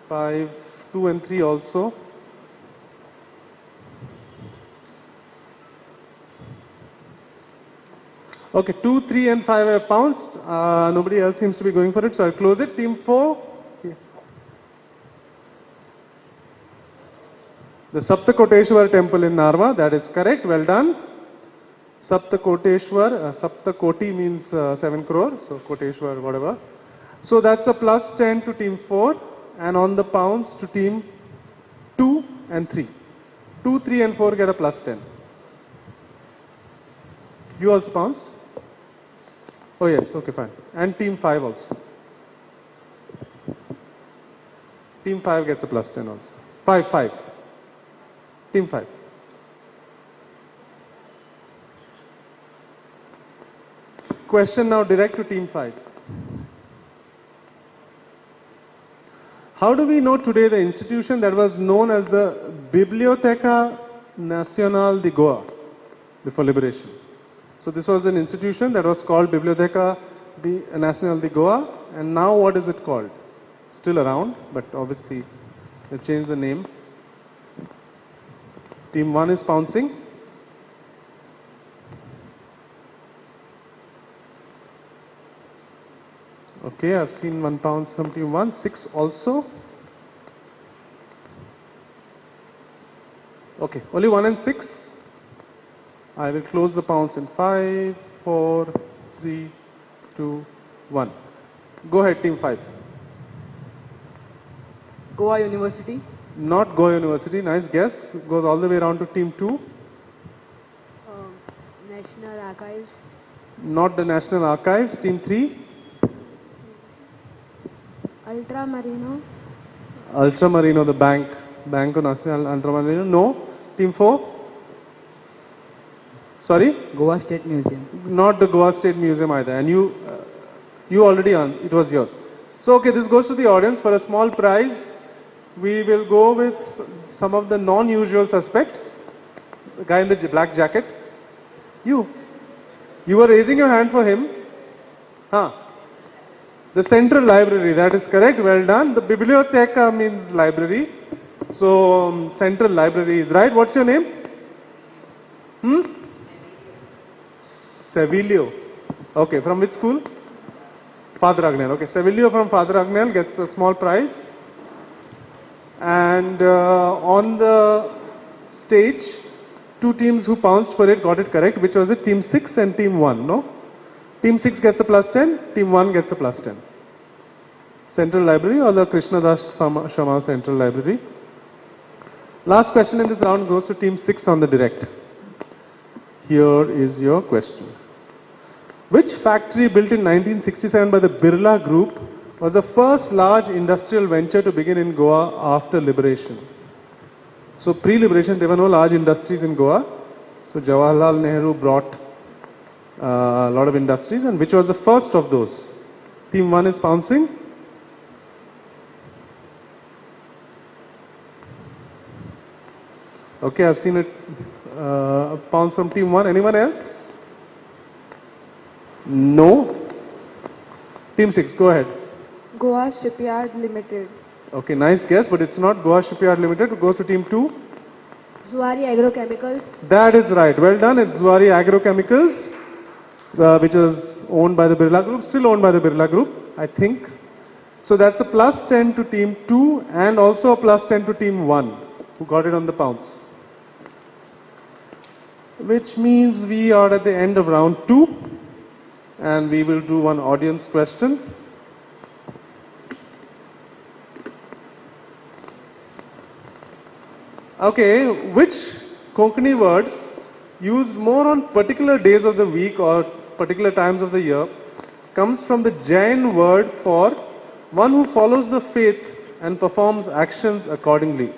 5, 2 and 3 also. Okay, 2, 3 and 5 have pounced. Nobody else seems to be going for it, so I'll close it. Team 4. The Saptakoteshwar temple in Narva, that is correct, well done. Saptakoteshwar, Saptakoti means 7 crore, so Koteshwar, whatever. So that's a plus 10 to team 4 and on the pounds to team 2 and 3. 2, 3 and 4 get a plus 10. You also pounced? Oh yes, okay fine. And team 5 also. Team 5 gets a plus 10 also. 5, 5. Team 5. Question now direct to team 5. How do we know today the institution that was known as the Biblioteca Nacional de Goa before liberation? So this was an institution that was called Biblioteca Nacional de Goa, and now what is it called? Still around, but obviously they've changed the name. Team 1 is pouncing. Okay, I've seen 1 pounce from team 1, 6 also. Okay, only 1 and 6. I will close the pounce in 5, 4, 3, 2, 1. Go ahead, team 5.
Goa University.
Not Goa University, nice guess. Goes all the way around to team 2.
National Archives.
Not the National Archives. Team 3.
Ultramarino.
Ultramarino, the bank. Banco Nacional Ultramarino. No. Team 4. Sorry?
Goa State Museum.
Not the Goa State Museum either. And you already it was yours. So okay, this goes to the audience for a small prize. We will go with some of the non-usual suspects. The guy in the black jacket. You were raising your hand for him. Huh. The Central Library, that is correct. Well done. The Biblioteca means library. So Central Library is right. What's your name? Sevilio. Okay, from which school? Father Agnel. Okay, Sevilio from Father Agnel gets a small prize. And on the stage, 2 teams who pounced for it got it correct, which was it? Team 6 and Team 1, no? Team 6 gets a plus 10, Team 1 gets a plus 10. Central Library or the Krishnadas Shama Central Library. Last question in this round goes to Team 6 on the direct. Here is your question. Which factory built in 1967 by the Birla Group was the first large industrial venture to begin in Goa after liberation? So pre-liberation, there were no large industries in Goa. So Jawaharlal Nehru brought a lot of industries, and which was the first of those? Team 1 is pouncing. Okay, I've seen it pounce from team 1. Anyone else? No. Team 6, go ahead.
Goa Shipyard Limited.
Okay, nice guess, but it's not Goa Shipyard Limited. It goes to team 2.
Zuari Agrochemicals.
That is right. Well done. It's Zuari Agrochemicals, which was owned by the Birla Group, still owned by the Birla Group, I think. So that's a plus 10 to team 2 and also a plus 10 to team 1 who got it on the pounce. Which means we are at the end of round 2 and we will do one audience question. Okay, which Konkani word used more on particular days of the week or particular times of the year comes from the Jain word for one who follows the faith and performs actions accordingly?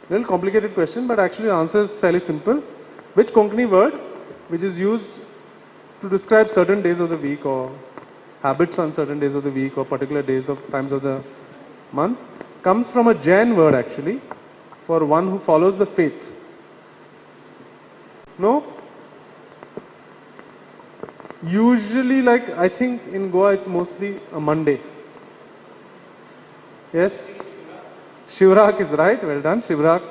Little complicated question, but actually the answer is fairly simple. Which Konkani word which is used to describe certain days of the week or habits on certain days of the week or particular days of times of the month comes from a Jain word actually for one who follows the faith? No? Usually, like I think in Goa it's mostly a Monday. Yes? Shivrak is right, well done. Shivrak,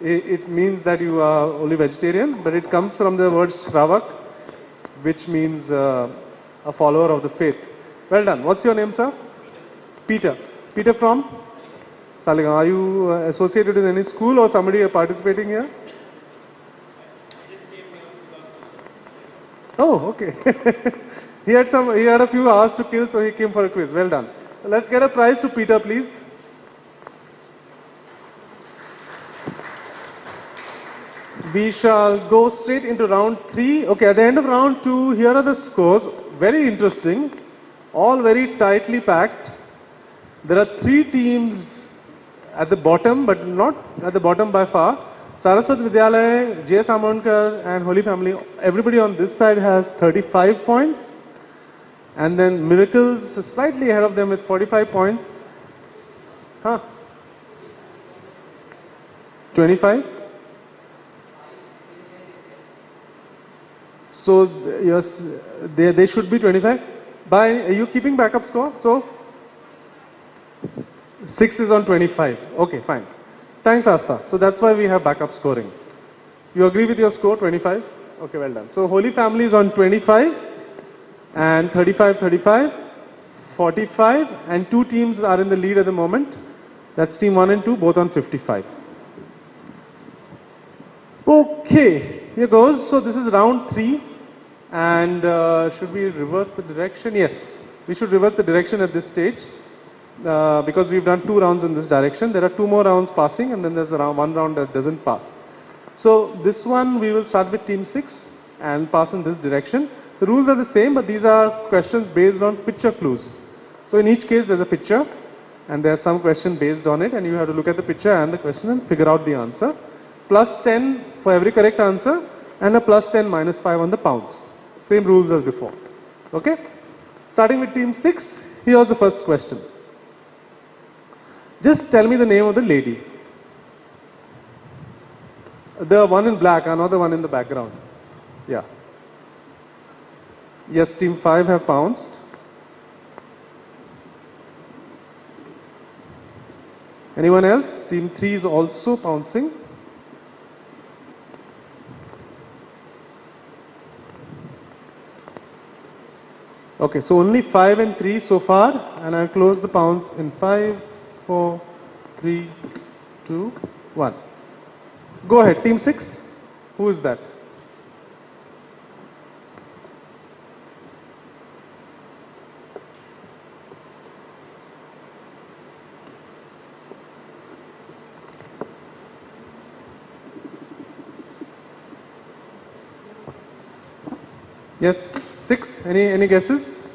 it means that you are only vegetarian, but it comes from the word Shravak, which means a follower of the faith. Well done. What's your name, sir? Peter. Peter from? Saligam. Are you associated with any school or somebody participating here? Oh, okay. he had a few hours to kill, so he came for a quiz. Well done. Let's get a prize to Peter, please. We shall go straight into round 3. Okay, at the end of round 2, here are the scores. Very interesting. All very tightly packed. There are 3 teams at the bottom, but not at the bottom by far. Saraswat Vidyalaya, J.S. Amonkar and Holy Family, everybody on this side has 35 points. And then Miracles slightly ahead of them with 45 points. 25? So, yes, they should be 25. Are you keeping backup score? So, 6 is on 25. Okay, fine. Thanks, Asta. So that's why we have backup scoring. You agree with your score, 25? Okay, well done. So Holy Family is on 25 and 35, 35, 45 and 2 teams are in the lead at the moment. That's team 1 and 2, both on 55. Okay, here goes. So this is round 3 and should we reverse the direction? Yes, we should reverse the direction at this stage. Because we've done 2 rounds in this direction. There are 2 more rounds passing and then there's one round that doesn't pass. So this one we will start with team 6 and pass in this direction. The rules are the same, but these are questions based on picture clues. So in each case there's a picture and there's some question based on it and you have to look at the picture and the question and figure out the answer. Plus 10 for every correct answer and a plus 10 minus 5 on the pounds. Same rules as before. Okay? Starting with team 6, here's the first question. Just tell me the name of the lady. The one in black, another one in the background. Yeah. Yes, team 5 have pounced. Anyone else? Team 3 is also pouncing. Okay, so only 5 and 3 so far, and I'll close the pounce in 5, 4, 3, 2, 1. Go ahead, team 6. Who is that? Yes, 6. Any guesses?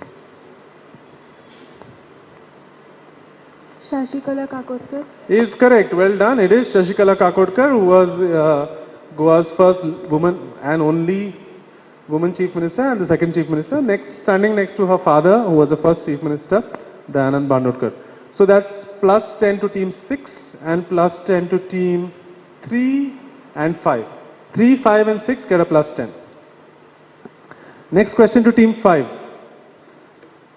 Shashikala Kakodkar.
Is correct. Well done. It is Shashikala Kakodkar, who was Goa's first woman and only woman chief minister and the second chief minister. Standing next to her father, who was the first chief minister, Dayanand Bandodkar. So that's plus 10 to team 6 and plus 10 to team 3 and 5. 3, 5 and 6 get a plus 10. Next question to team 5.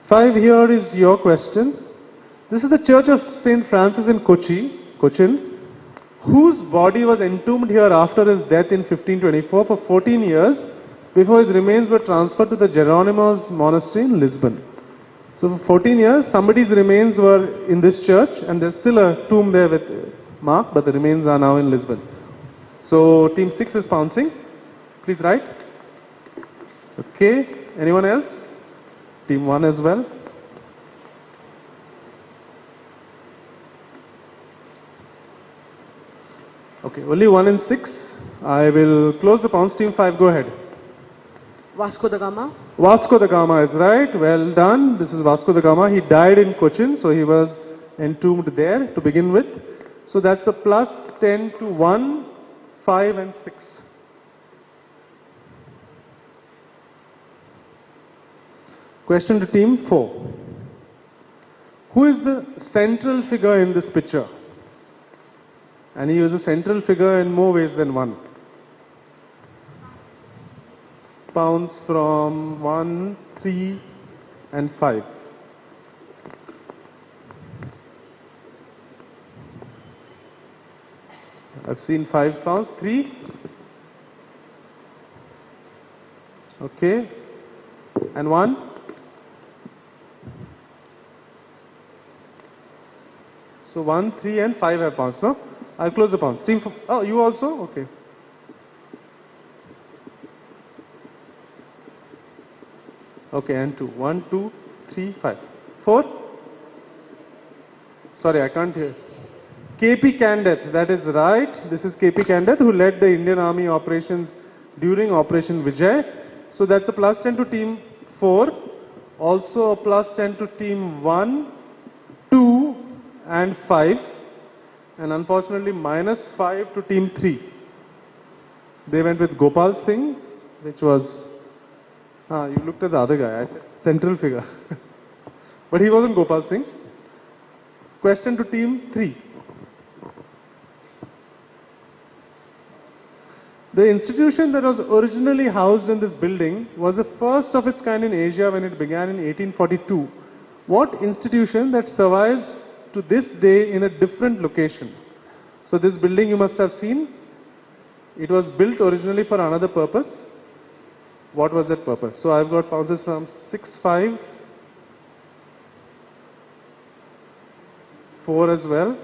5, here is your question. This is the Church of St. Francis in Cochin, whose body was entombed here after his death in 1524 for 14 years before his remains were transferred to the Geronimo's monastery in Lisbon. So for 14 years, somebody's remains were in this church, and there's still a tomb there with mark, but the remains are now in Lisbon. So team 6 is pouncing. Please write. Okay. Anyone else? Team 1 as well. Okay, only 1 and 6. I will close the pounce. Team 5, go ahead.
Vasco da Gama.
Vasco da Gama is right. Well done. This is Vasco da Gama. He died in Cochin, so he was entombed there to begin with. So that's a plus 10 to 1, 5 and 6. Question to team 4. Who is the central figure in this picture? And he is a central figure in more ways than one. Pounds from 1, 3 and 5. I've seen 5 pounds. 3. Okay. And 1. So 1, 3 and 5 have pounds, no? I'll close the pounds. Team 4. Oh, you also? Okay. Okay, and 2. 1, 2, 3, 5. 4? Sorry, I can't hear. KP Kandat, that is right. This is KP Kandat, who led the Indian Army operations during Operation Vijay. So that's a plus 10 to team 4. Also a plus 10 to team 1, 2 and 5. And unfortunately minus 5 to team 3. They went with Gopal Singh, which was, you looked at the other guy, I said central figure. But he wasn't Gopal Singh. Question to team 3. The institution that was originally housed in this building was the first of its kind in Asia when it began in 1842. What institution that survives to this day in a different location? So this building you must have seen. It was built originally for another purpose. What was that purpose? So I've got pounces from 6, 5, 4 as well.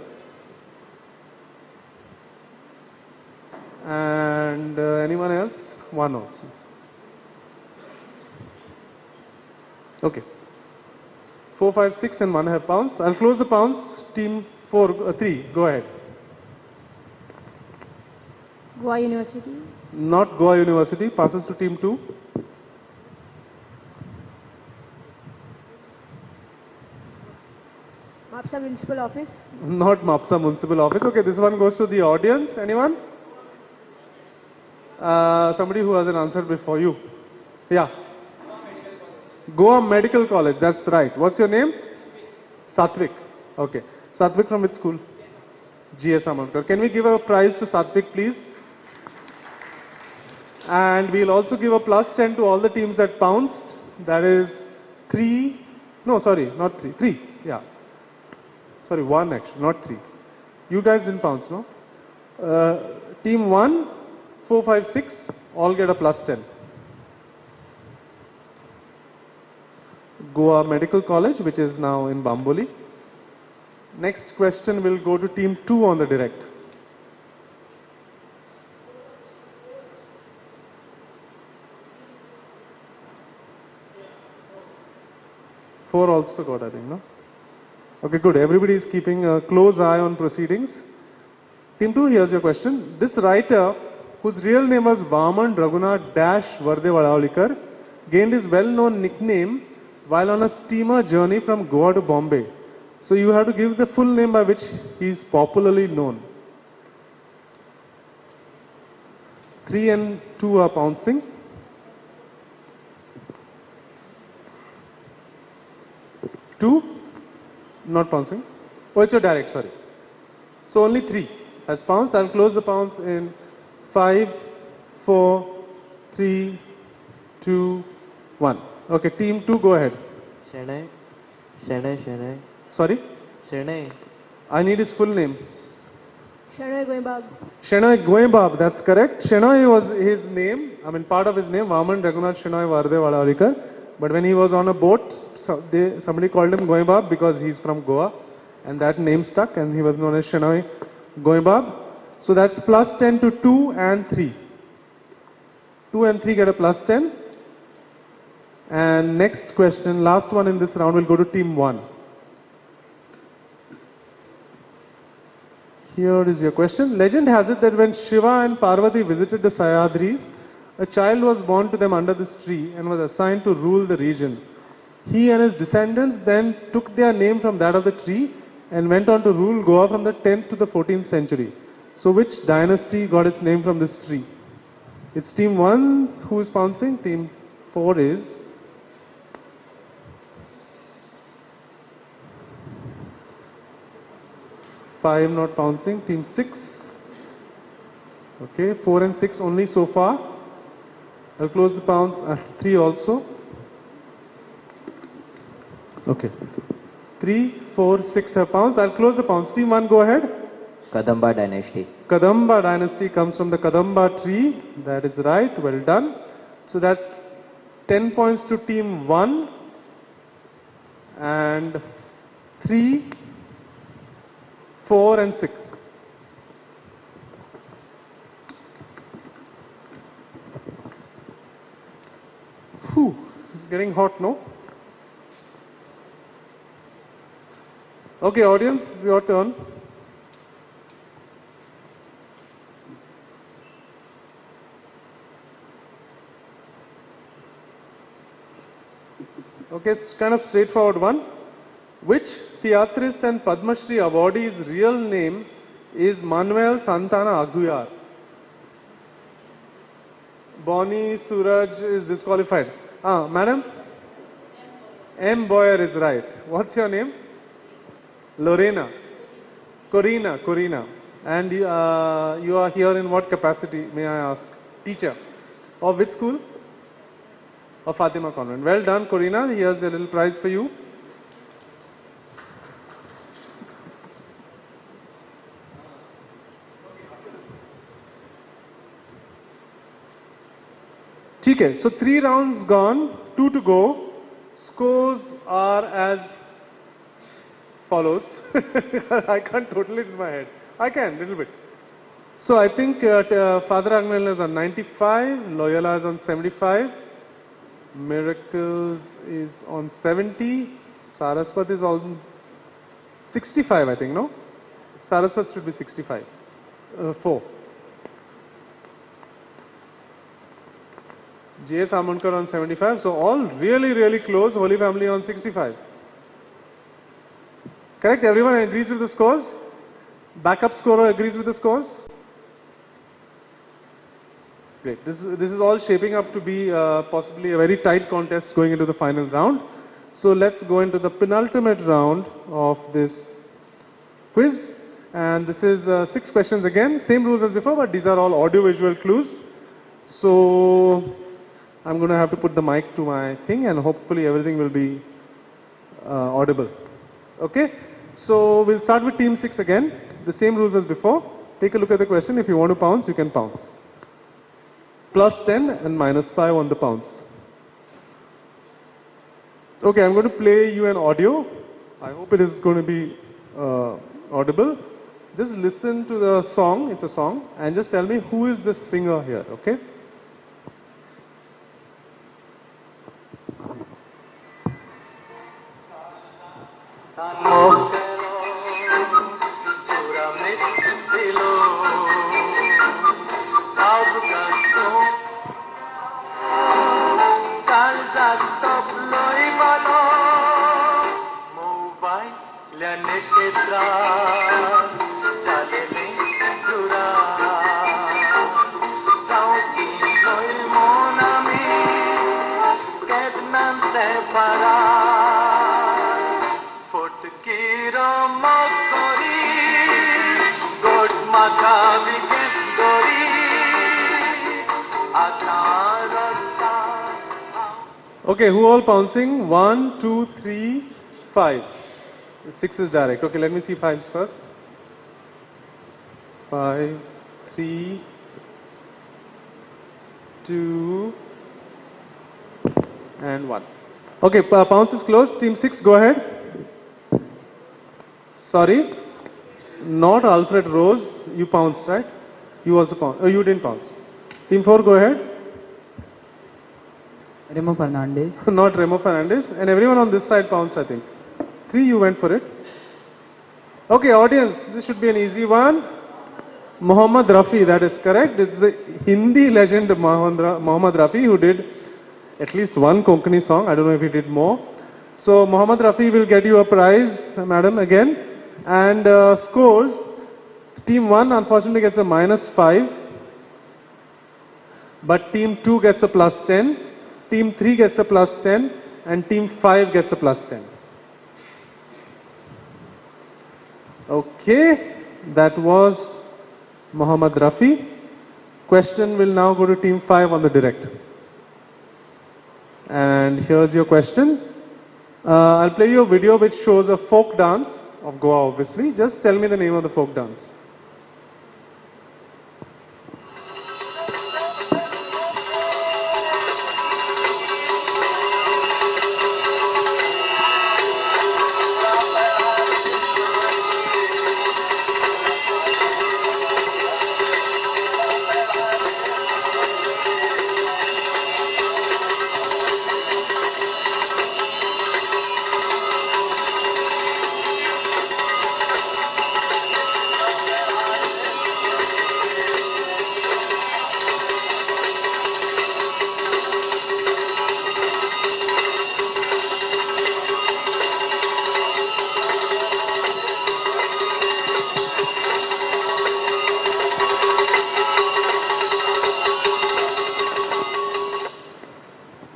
And anyone else? 1 also. Okay. 4, 5, 6 and 1 have pounds. I'll close the pounds. Team 3, go ahead.
Goa University.
Not Goa University. Passes to team 2.
Mapsa Municipal Office.
Not Mapsa Municipal Office. Okay, this one goes to the audience. Anyone? Somebody who has an answer before you. Yeah. Goa Medical College. That's right. What's your name? Satvik. Okay. Satvik from which school? GS Amankar. Can we give a prize to Satvik, please? And we'll also give a plus 10 to all the teams that pounced. That is 3. No, sorry, not 3. 3. Yeah. Sorry, 1 actually, not 3. You guys didn't pounce, no? Team 1, 4, 5, 6, all get a plus 10. Goa Medical College, which is now in Bamboli. Next question will go to team 2 on the direct. Four also got, I think, no? Okay, good. Everybody is keeping a close eye on proceedings. Team 2, here's your question. This writer, whose real name was Vaman Raghunath Dash Varde Vadaulikar, gained his well-known nickname while on a steamer journey from Goa to Bombay. So you have to give the full name by which he is popularly known. 3 and 2 are pouncing. 2, not pouncing. Oh, it's your direct, sorry. So only 3 has pounced. I'll close the pounce in 5, 4, 3, 2, 1. Okay, team 2, go ahead.
Shenai.
Sorry?
Shenai.
I need his full name.
Shanoy Goimbab.
Shenoy Goimbab, that's correct. Shenoy was his name, part of his name, Vaman Raghunath Shenoy Vardewala. But when he was on a boat, somebody called him Goimbab because he's from Goa. And that name stuck and he was known as Shenoy Goimbab. So that's plus 10 to 2 and 3. 2 and 3 get a plus 10. And next question, last one in this round, will go to team 1. Here is your question. Legend has it that when Shiva and Parvati visited the Sayadris, a child was born to them under this tree and was assigned to rule the region. He and his descendants then took their name from that of the tree and went on to rule Goa from the 10th to the 14th century. So which dynasty got its name from this tree? It's team 1 who is pouncing, team 4 is. Five not pouncing, team 6. Okay, 4 and 6 only so far. I'll close the pounce, 3 also. Okay. 3, 4, 6 have pounced. I'll close the pounce. Team 1, go ahead.
Kadamba dynasty.
Kadamba dynasty comes from the Kadamba tree. That is right. Well done. So that's 10 points to team 1 and 3, 4 and 6. Whew, it's getting hot, no? Okay, audience, your turn. Okay, it's kind of straightforward one. Which theatrist and Padma Shri awardee's real name is Manuel Santana Aguiar? Bonnie Suraj is disqualified. Madam? M. Boyer is right. What's your name? Lorena. Corina. And you are here in what capacity, may I ask? Teacher. Of which school? Of Fatima Convent. Well done, Corina. Here's a little prize for you. Okay, so 3 rounds gone, 2 to go. Scores are as follows. I can't totally in my head. I can, little bit. So I think Father Agnel is on 95, Loyola is on 75, Miracles is on 70, Saraswat is on 65, I think, no? Saraswat should be 65. 4. J.S. Amonkar on 75, so all really close, Holy Family on 65. Correct? Everyone agrees with the scores? Backup scorer agrees with the scores? Great. This is all shaping up to be possibly a very tight contest going into the final round. So let's go into the penultimate round of this quiz. And this is 6 questions again. Same rules as before, but these are all audio-visual clues. So I'm going to have to put the mic to my thing and hopefully everything will be audible. Okay? So we'll start with team 6 again. The same rules as before. Take a look at the question. If you want to pounce, you can pounce. Plus 10 and minus 5 on the pounce. Okay, I'm going to play you an audio. I hope it is going to be audible. Just listen to the song. It's a song. And just tell me who is the singer here. Okay? Okay, who all pouncing? 1, 2, 3, 5. 6 is direct. Okay, let me see 5s first. 5, 3, 2, and 1. Okay, pounce is closed. Team 6, go ahead. Sorry, not Alfred Rose. You pounced, right? You also pounced. Oh, you didn't pounce. Team 4, go ahead.
Remo Fernandez.
Not Remo Fernandez. And everyone on this side pounced, I think. 3, you went for it. Okay, audience, this should be an easy one. Mohammad Rafi, that is correct. It's the Hindi legend Mohammad Rafi who did at least one Konkani song. I don't know if he did more. So Mohammad Rafi will get you a prize, madam, again. And scores, team 1 unfortunately gets a -5. But team 2 gets a +10. Team 3 gets a +10. And team 5 gets a +10. Okay, that was Mohammad Rafi. Question will now go to team 5 on the direct. And here's your question. I'll play you a video which shows a folk dance of Goa, obviously. Just tell me the name of the folk dance.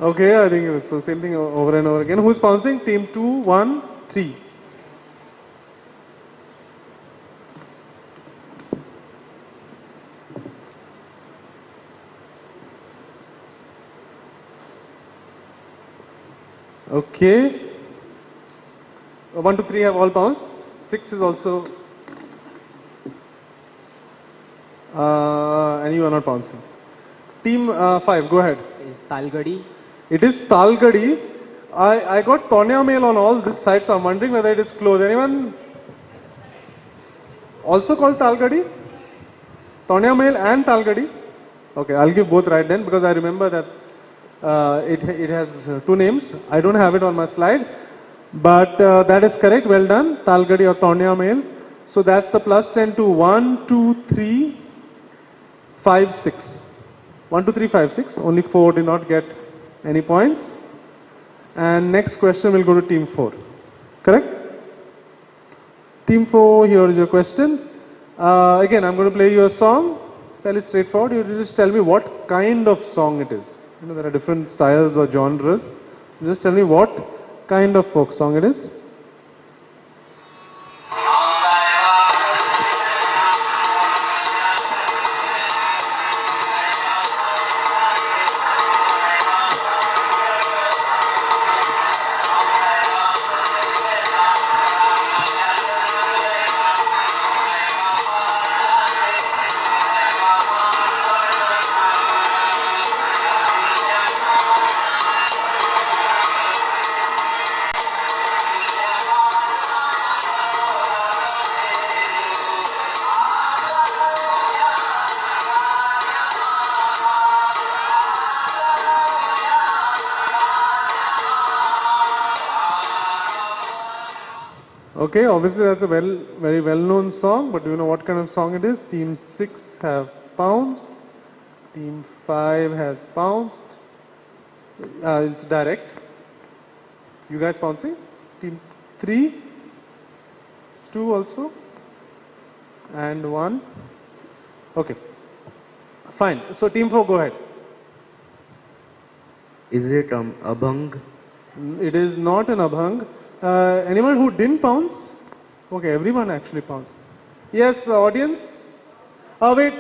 Okay, I think it's the same thing over and over again. Who's pouncing? Team 2, 1, 3. Okay. 1, 2, 3 have all pounced. 6 is also. And you are not pouncing. Team 5, go ahead.
Talgadi.
It is Talgadi. I got Tonya mail on all this side, so I'm wondering whether it is closed. Anyone also called Talgadi? Tonya mail and Talgadi? Okay, I'll give both right then because I remember that it has two names. I don't have it on my slide, but that is correct. Well done, Talgadi or Tonya mail. So that's a +10 to 1, 2, 3, 5, 6. 1, 2, 3, 5, 6. Only 4 did not get any points. And next question will go to team 4. Correct? Team 4, here is your question. Again, I'm going to play you a song. Fairly straightforward. You just tell me what kind of song it is. You know, there are different styles or genres. Just tell me what kind of folk song it is. Okay, obviously that's a very well-known song, but do you know what kind of song it is? Team 6 have pounced. Team 5 has pounced. It's direct. You guys pouncing? Team 3, 2 also, and 1. Okay, fine. So team 4, go ahead.
Is it abhang?
It is not an abhang. Anyone who didn't pounce? Okay, everyone actually pounced. Yes, audience, Oh wait,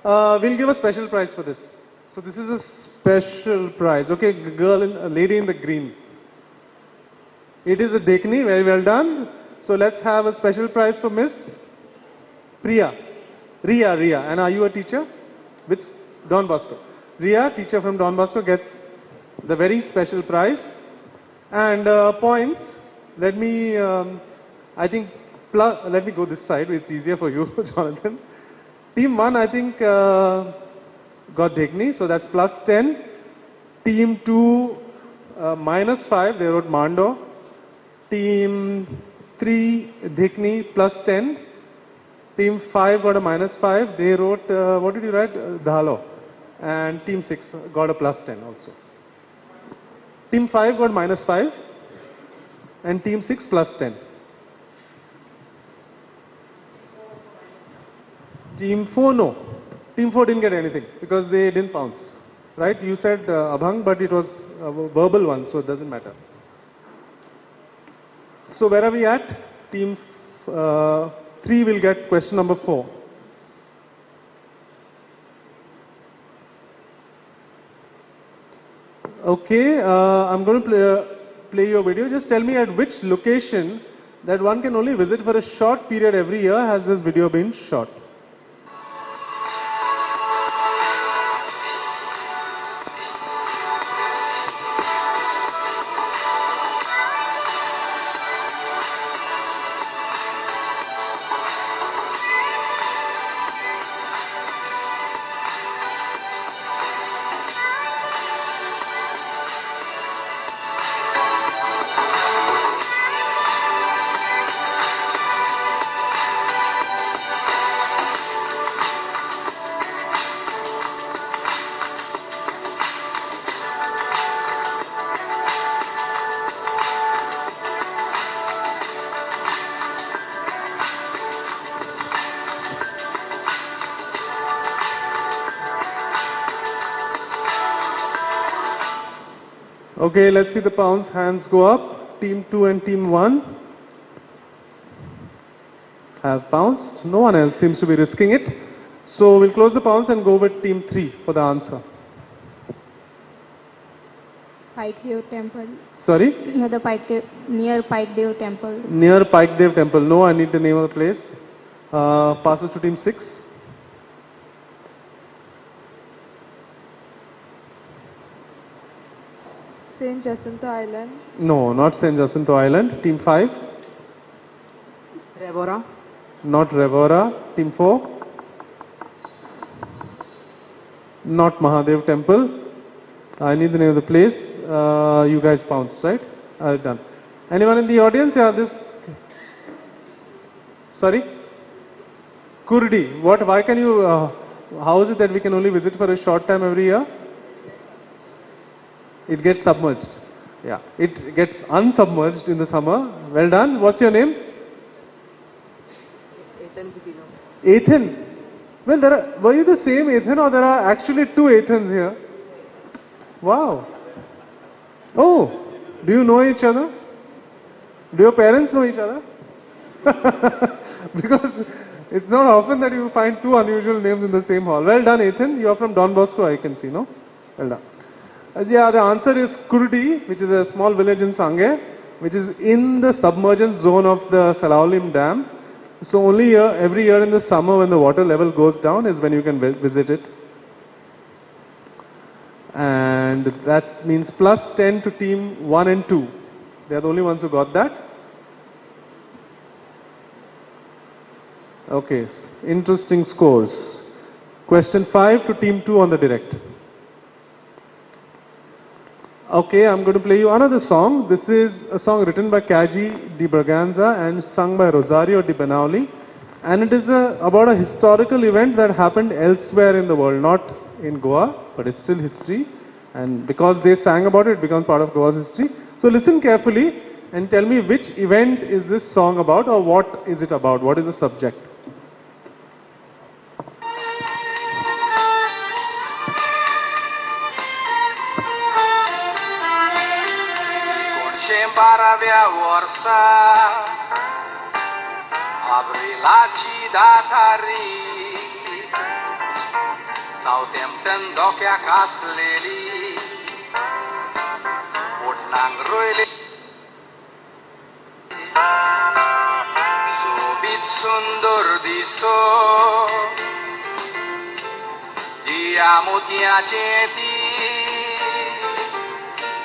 we'll give a special prize for this. So this is a special prize. Okay, girl, a lady in the green. It is a Dekni, very well done. So let's have a special prize for Miss Priya. Ria. And are you a teacher? Which Don Bosco. Ria, teacher from Don Bosco, gets the very special prize. And points, let me, I think, let me go this side, it's easier for you, Jonathan. Team 1, I think, got Dekni, so that's plus 10. Team 2, minus 5, they wrote Mando. Team 3, Dekni, plus 10. Team 5 got a minus 5, they wrote, what did you write? Dhalo. And Team 6 got a plus 10 also. Team 5 got minus 5 and Team 6 plus 10. Team 4, no. Team 4 didn't get anything because they didn't pounce. Right? You said Abhang, but it was a verbal one, so it doesn't matter. So where are we at? Team 3 will get question number 4. Okay, I'm going to play your video. Just tell me at which location that one can only visit for a short period every year has this video been shot. Okay, let's see the pounds. Hands go up. Team 2 and Team 1 have pounced. No one else seems to be risking it. So we'll close the pounds and go with Team 3 for the answer.
Pikedev Temple.
Sorry?
Near Pikedev Temple.
Near Pikedev Temple. No, I need the name of the place. Passes to Team 6.
St. Jacinto Island.
No, not St. Jacinto Island. Team 5.
Revora.
Not Revora. Team 4. Not Mahadev Temple. I need the name of the place. You guys pounced, right? Done. Anyone in the audience? Yeah, this. Sorry? Kurdi. What? Why can you? How is it that we can only visit for a short time every year? It gets submerged. Yeah, it gets unsubmerged in the summer. Well done. What's your name? Ethan. Well, were you the same Ethan or there are actually two Ethans here? Wow. Oh, do you know each other? Do your parents know each other? Because it's not often that you find two unusual names in the same hall. Well done, Ethan. You are from Don Bosco, I can see, no? Well done. Yeah, the answer is Kurdi, which is a small village in Sangay, which is in the submergence zone of the Salaulim Dam. So only every year in the summer when the water level goes down is when you can visit it. And that means plus 10 to team 1 and 2. They are the only ones who got that. Okay, interesting scores. Question 5 to team 2 on the direct. Okay, I'm going to play you another song. This is a song written by Kaji Di Braganza and sung by Rosario Di Benauli. And it is about a historical event that happened elsewhere in the world, not in Goa, but it's still history. And because they sang about it, it becomes part of Goa's history. So listen carefully and tell me which event is this song about or what is it about? What is the subject?
Baravia Warsa Abrilaci Datari Southampton dockea Casleli Portland Royal Sobit Sundor Diso Diamo Tiaceti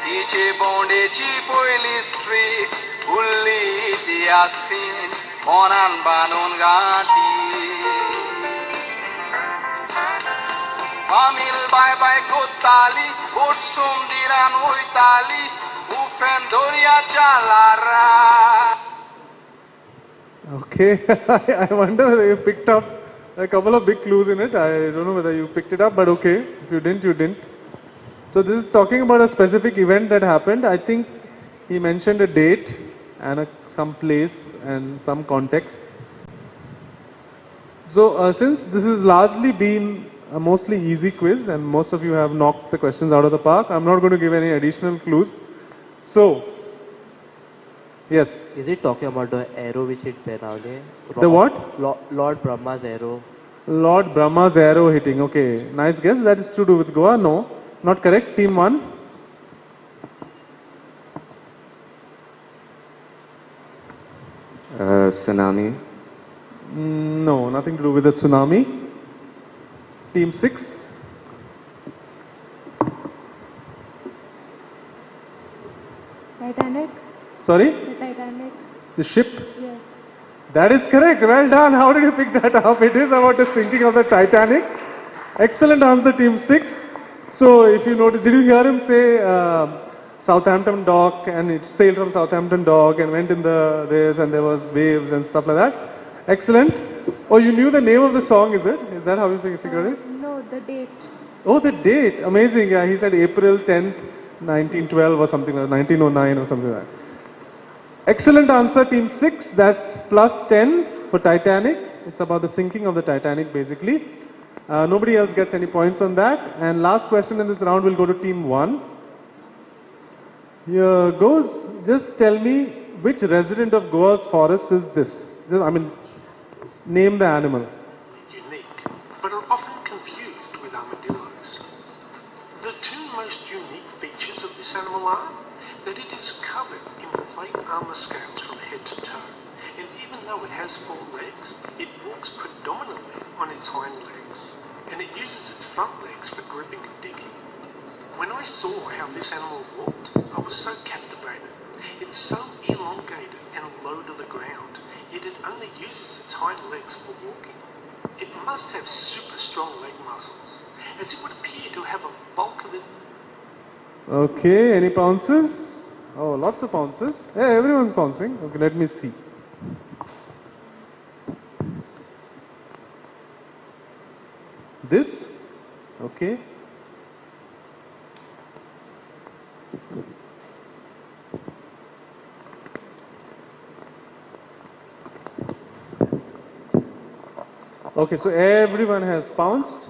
Dice Bonde Cipoili Street Ulli Tiasin Monan Banon Gati Amil bye bye Kotali Utsum Diran Uitali Ufendoria Chalara.
Okay, I wonder whether you picked up a couple of big clues in it. I don't know whether you picked it up, but okay. If you didn't, you didn't. So this is talking about a specific event that happened. I think he mentioned a date and some place and some context. So since this has largely been a mostly easy quiz and most of you have knocked the questions out of the park, I'm not going to give any additional clues. So, yes.
Is it talking about the arrow which hit Benale?
The what?
Lord Brahma's arrow.
Lord Brahma's arrow hitting. Okay, nice guess. That is to do with Goa. No, not correct. Team 1.
Tsunami.
No, nothing to do with the tsunami. Team 6.
Titanic?
Sorry?
The Titanic.
The ship?
Yes.
That is correct. Well done. How did you pick that up? It is about the sinking of the Titanic. Excellent answer, Team 6. So, if you notice, did you hear him say Southampton dock, and it sailed from Southampton dock and went in this, and there was waves and stuff like that? Excellent. Oh, you knew the name of the song, is it? Is that how you figured it?
No, the date.
Oh, the date. Amazing. Yeah, he said April 10th, 1912 or something like that, 1909 or something like that. Excellent answer, Team 6. That's plus 10 for Titanic. It's about the sinking of the Titanic, basically. Nobody else gets any points on that. And last question in this round will go to Team 1. Here goes. Just tell me which resident of Goa's forest is this? I mean, name the animal.
Unique, but are often confused with armadillos. The two most unique features of this animal are that it is covered in plate armor scales from head to toe, and even though it has 4 legs, it walks predominantly on its hind legs, and it uses its front legs for gripping and digging. When I saw how this animal walked, I was so captivated. It's so elongated and low to the ground, yet it only uses its hind legs for walking. It must have super strong leg muscles, as it would appear to have a bulk of it.
Okay, any pounces? Oh, lots of pounces. Hey, everyone's pouncing. Okay, let me see. This? Okay. Okay, so everyone has pounced.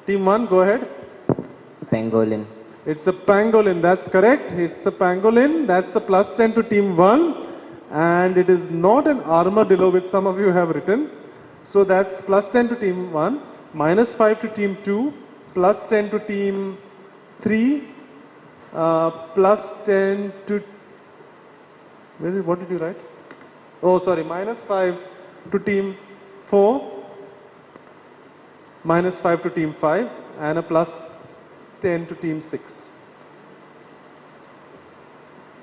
Team 1, go ahead.
Pangolin.
It's a pangolin, that's correct. It's a pangolin. That's a plus 10 to Team 1. And it is not an armadillo, which some of you have written. So that's plus 10 to Team 1, minus 5 to Team 2, plus 10 to Team 3, plus 10 to... What did you write? Oh, sorry, minus 5 to Team 4, minus 5 to Team 5, and a plus 10 to Team 6.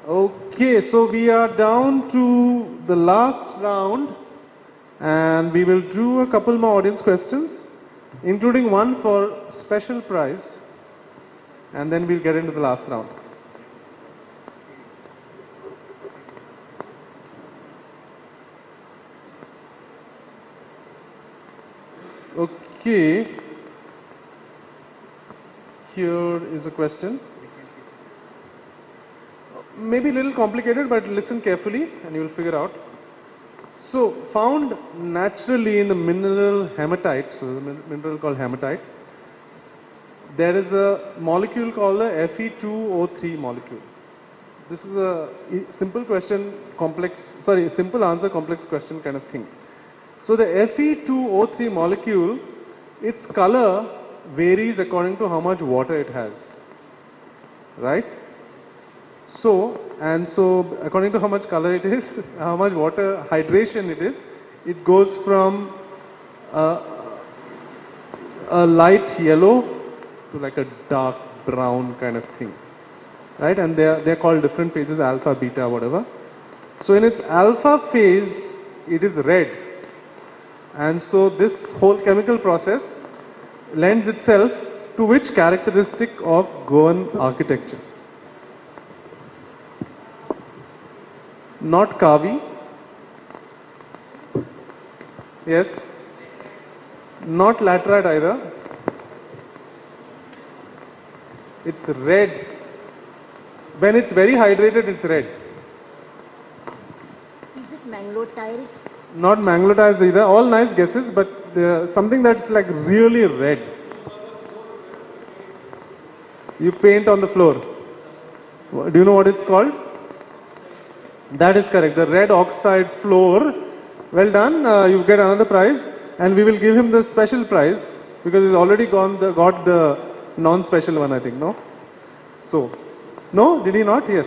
Okay, so we are down to the last round, and we will do a couple more audience questions, including one for special prize, and then we'll get into the last round. Okay, here is a question. Maybe a little complicated, but listen carefully and you will figure out. So, found naturally in the mineral hematite, so the mineral called hematite, there is a molecule called the Fe2O3 molecule. This is a simple question, simple answer, complex question kind of thing. So the Fe2O3 molecule, its color varies according to how much water it has, right? So according to how much color it is, how much water hydration it is, it goes from a light yellow to like a dark brown kind of thing, right? And they're called different phases, alpha, beta, whatever. So in its alpha phase, it is red. And so this whole chemical process lends itself to which characteristic of Goan architecture? Not Kavi. Yes. Not laterite either. It's red. When it's very hydrated, it's red.
Is it mango tiles?
Not manglotiles either. All nice guesses, but something that's like really red. You paint on the floor. Do you know what it's called? That is correct. The red oxide floor. Well done. You get another prize, and we will give him the special prize because he's already got the non-special one, I think. No. So, no, did he not? Yes.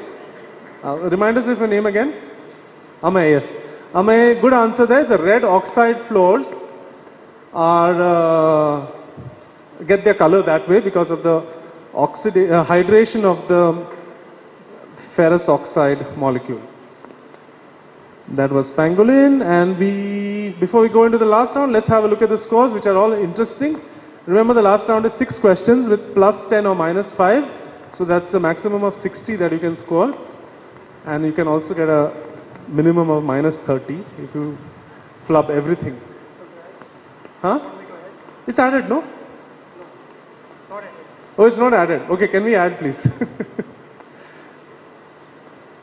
Remind us of your name again. Amay. Yes. Amay, good answer there. The red oxide floors are get their color that way because of the hydration of the ferrous oxide molecule. That was pangolin, and before we go into the last round, let's have a look at the scores, which are all interesting. Remember, the last round is 6 questions with plus 10 or minus 5, so that's a maximum of 60 that you can score, and you can also get a minimum of minus 30 if you flub everything. Huh? It's added, no?
Not added.
Oh, it's not added. Okay, can we add, please?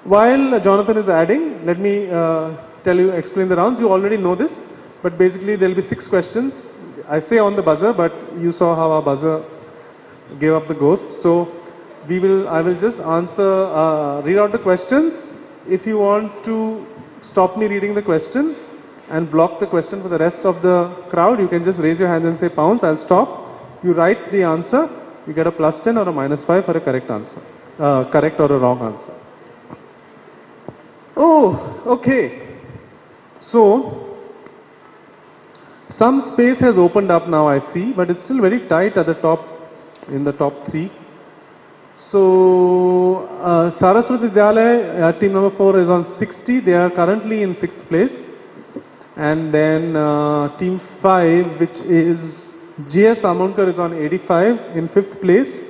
While Jonathan is adding, let me explain the rounds. You already know this, but basically there will be 6 questions. I say on the buzzer, but you saw how our buzzer gave up the ghost. So I will just read out the questions. If you want to stop me reading the question and block the question for the rest of the crowd, you can just raise your hand and say pounds. I'll stop. You write the answer. You get a plus 10 or a minus 5 for a correct answer. Correct or a wrong answer. Oh, okay. So, some space has opened up now, I see, but it's still very tight at the top, in the top 3. So, Saraswati Vidyalaya, team number 4 is on 60. They are currently in 6th place. And then team 5, which is GS Amonkar, is on 85 in 5th place.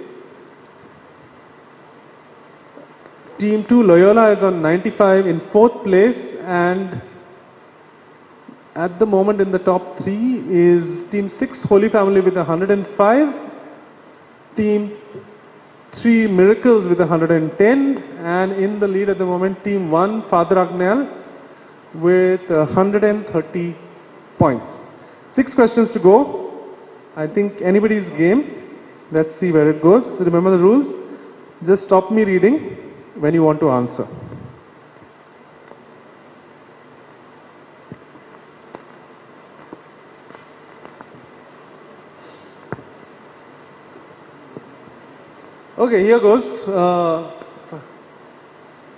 Team 2 Loyola is on 95 in 4th place, and at the moment in the top 3 is Team 6 Holy Family with 105, Team 3 Miracles with 110, and in the lead at the moment Team 1 Father Agnel with 130 points. 6 questions to go. I think anybody's game. Let's see where it goes. Remember the rules. Just stop me reading when you want to answer. Okay, here goes.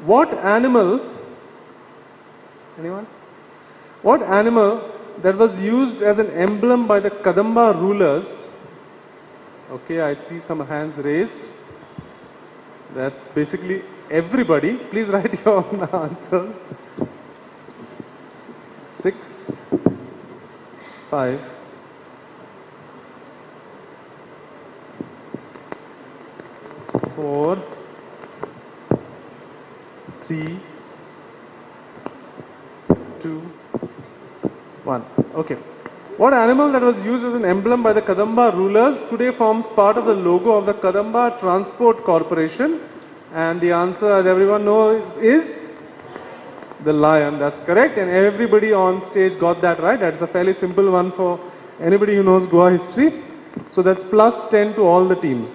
What animal? Anyone? What animal that was used as an emblem by the Kadamba rulers? Okay, I see some hands raised. That's basically everybody. Please write your answers. 6, 5, 4, 3, 2, 1. Okay. What animal that was used as an emblem by the Kadamba rulers today forms part of the logo of the Kadamba Transport Corporation? And the answer, as everyone knows, is the lion. That's correct. And everybody on stage got that right. That's a fairly simple one for anybody who knows Goa history. So that's plus 10 to all the teams.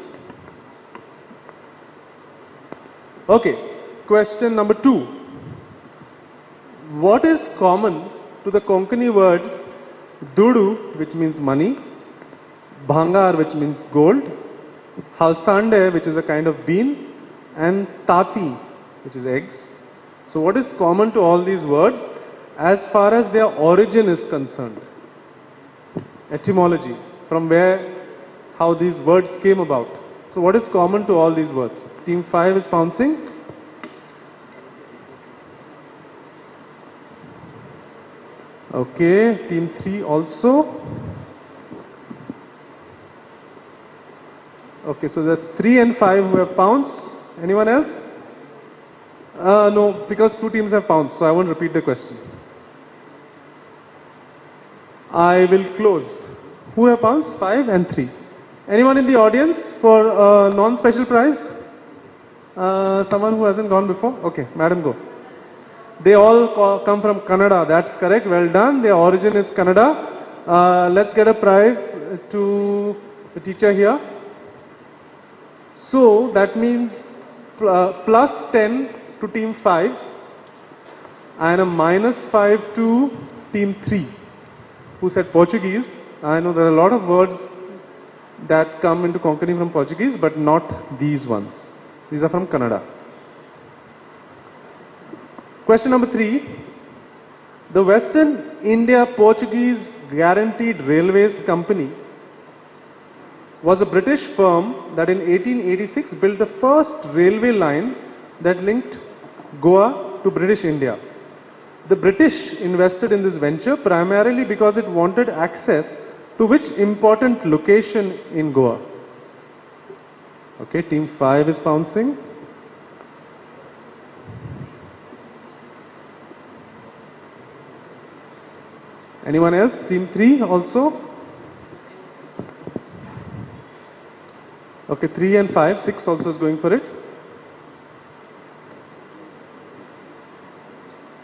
Okay. Question number 2. What is common to the Konkani words Dudu, which means money, Bhangar, which means gold, Halsande, which is a kind of bean, and Tati, which is eggs. So what is common to all these words as far as their origin is concerned? Etymology, from where, how these words came about. So what is common to all these words? Team 5 is bouncing. Okay, team 3 also. Okay, so that's 3 and 5 who have pounced. Anyone else? No, because 2 teams have pounced, so I won't repeat the question. I will close. Who have pounced? 5 and 3. Anyone in the audience for non-special prize? Someone who hasn't gone before? Okay, madam, go. They all come from Kannada, that's correct, well done. Their origin is Kannada. Let's get a prize to the teacher here. So that means plus 10 to team 5 and a minus 5 to team 3 who said Portuguese. I know there are a lot of words that come into Konkani from Portuguese, but not these ones. These are from Kannada. Question number 3. The Western India Portuguese Guaranteed Railways Company was a British firm that in 1886 built the first railway line that linked Goa to British India. The British invested in this venture primarily because it wanted access to which important location in Goa? Okay, team 5 is bouncing. Anyone else? Team 3 also? Okay, 3 and 5, 6 also is going for it.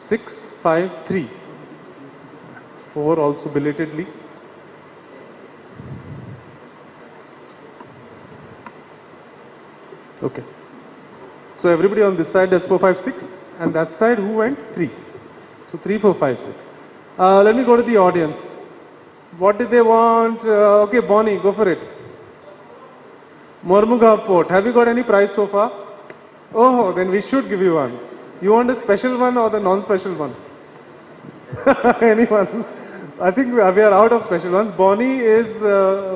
6, 5, 3. 4 also belatedly. Okay. So everybody on this side does 4, 5, 6 and that side who went? 3. So 3, 4, 5, 6. Let me go to the audience. What did they want? Okay, Bonnie, go for it. Mormuga Port. Have you got any prize so far? Oh, then we should give you one. You want a special one or the non-special one? Anyone? I think we are out of special ones. Bonnie is,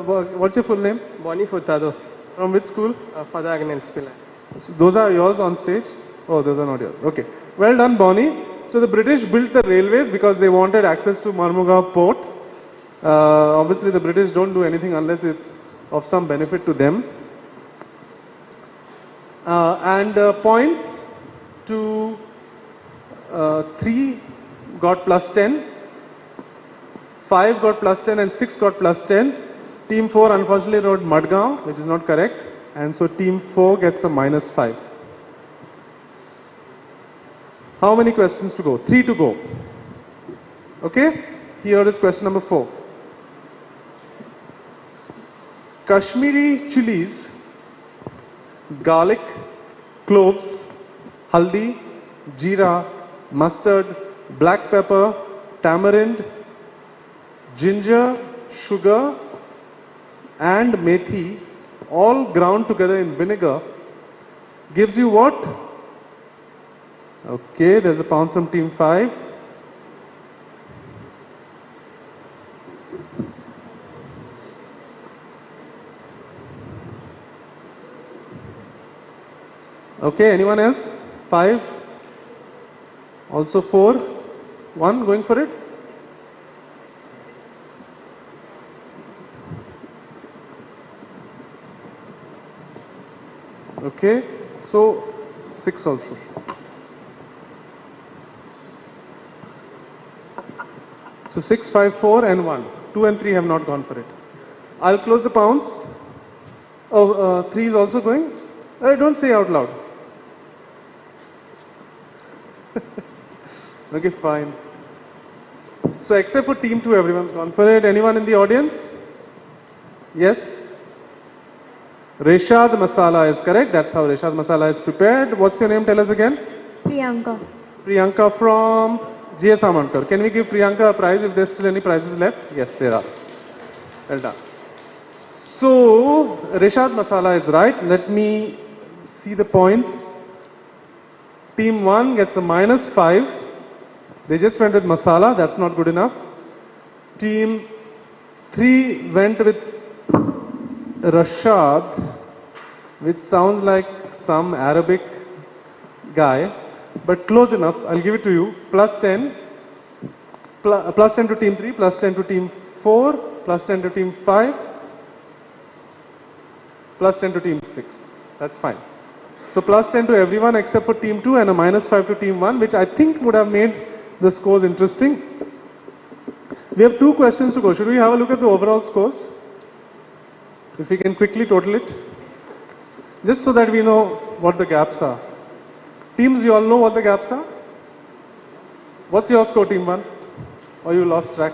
what's your full name?
Bonnie Furtado.
From which school?
Father Agnes Pillai.
So those are yours on stage? Oh, those are not yours. Okay. Well done, Bonnie. So the British built the railways because they wanted access to Mormuga Port. Obviously the British don't do anything unless it's of some benefit to them. Points to 3 got plus 10, 5 got plus 10 and 6 got plus 10. Team 4 unfortunately wrote Madgaon, which is not correct, and so team 4 gets a minus 5. How many questions to go? 3 to go. Okay, here is question number 4. Kashmiri chilies, garlic, cloves, haldi, jeera, mustard, black pepper, tamarind, ginger, sugar and methi all ground together in vinegar gives you what? Okay, there's a pound from team 5. Okay, anyone else? 5. Also 4. 1 going for it? Okay, so 6 also. So 6, 5, 4 and 1. 2 and 3 have not gone for it. I'll close the pounds. Oh, 3 is also going? Don't say out loud. Okay, fine. So except for team 2, everyone's gone for it. Anyone in the audience? Yes? Reshad masala is correct. That's how Reshad masala is prepared. What's your name? Tell us again.
Priyanka.
Priyanka from GS Amankar. Can we give Priyanka a prize if there's still any prizes left? Yes, there are. Well done. So, Rishad Masala is right. Let me see the points. Team 1 gets a -5. They just went with Masala, that's not good enough. Team 3 went with Rashad, which sounds like some Arabic guy, but close enough. I'll give it to you. +10. +10 to team 3, +10 to team 4, +10 to team 5, +10 to team 6. That's fine. So +10 to everyone except for team 2 and a -5 to team 1, which I think would have made the scores interesting. We have 2 questions to go. Should we have a look at the overall scores? If we can quickly total it. Just so that we know what the gaps are. Teams, you all know what the gaps are? What's your score, team 1? Or you lost track?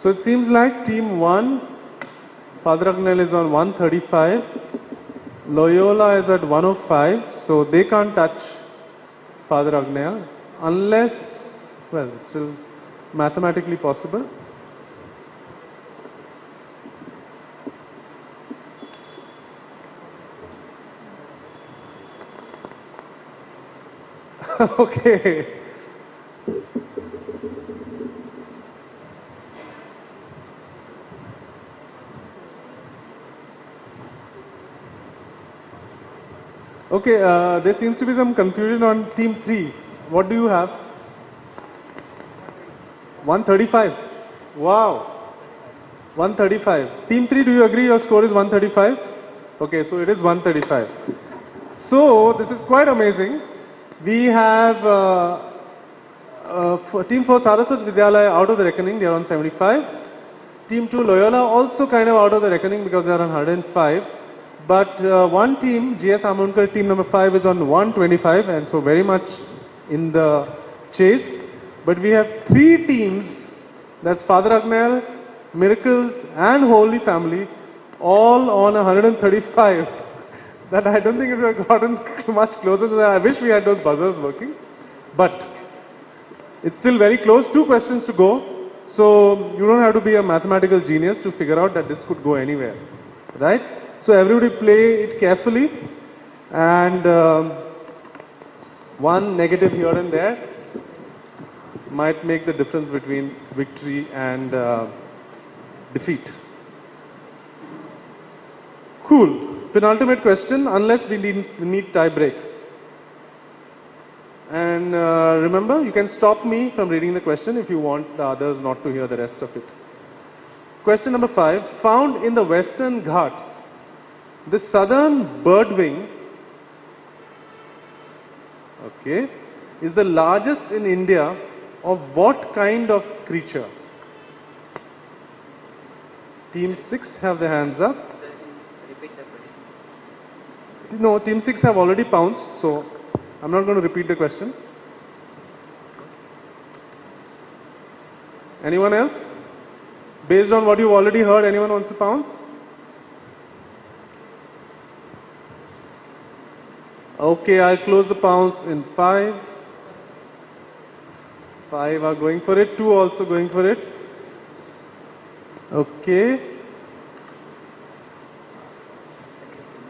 So it seems like team 1, Father Agnel is on 135, Loyola is at 105, so they can't touch Father Agnel unless, well, it's still mathematically possible. Okay. Okay, there seems to be some confusion on team 3. What do you have? 135. Wow. 135. Team 3, do you agree your score is 135? Okay, so it is 135. So, this is quite amazing. We have Team 4 Saraswat Vidyalaya out of the reckoning, they are on 75. Team 2 Loyola also kind of out of the reckoning because they are on 105. But one team, GS Amonkar, team number 5 is on 125 and so very much in the chase. But we have 3 teams, that's Father Agnel, Miracles and Holy Family, all on 135. That I don't think it would have gotten much closer to that. I wish we had those buzzers working. But it's still very close. 2 questions to go. So you don't have to be a mathematical genius to figure out that this could go anywhere. Right? So everybody play it carefully. And one negative here and there might make the difference between victory and defeat. Cool. Penultimate question, unless we need tie breaks. And remember, you can stop me from reading the question if you want the others not to hear the rest of it. Question number 5. Found in the Western Ghats, the southern birdwing, okay, is the largest in India of what kind of creature? Team 6 have their hands up. No, team 6 have already pounced, so I'm not going to repeat the question. Anyone else? Based on what you've already heard, anyone wants to pounce? Okay, I'll close the pounce in 5. 5 are going for it, 2 also going for it. Okay.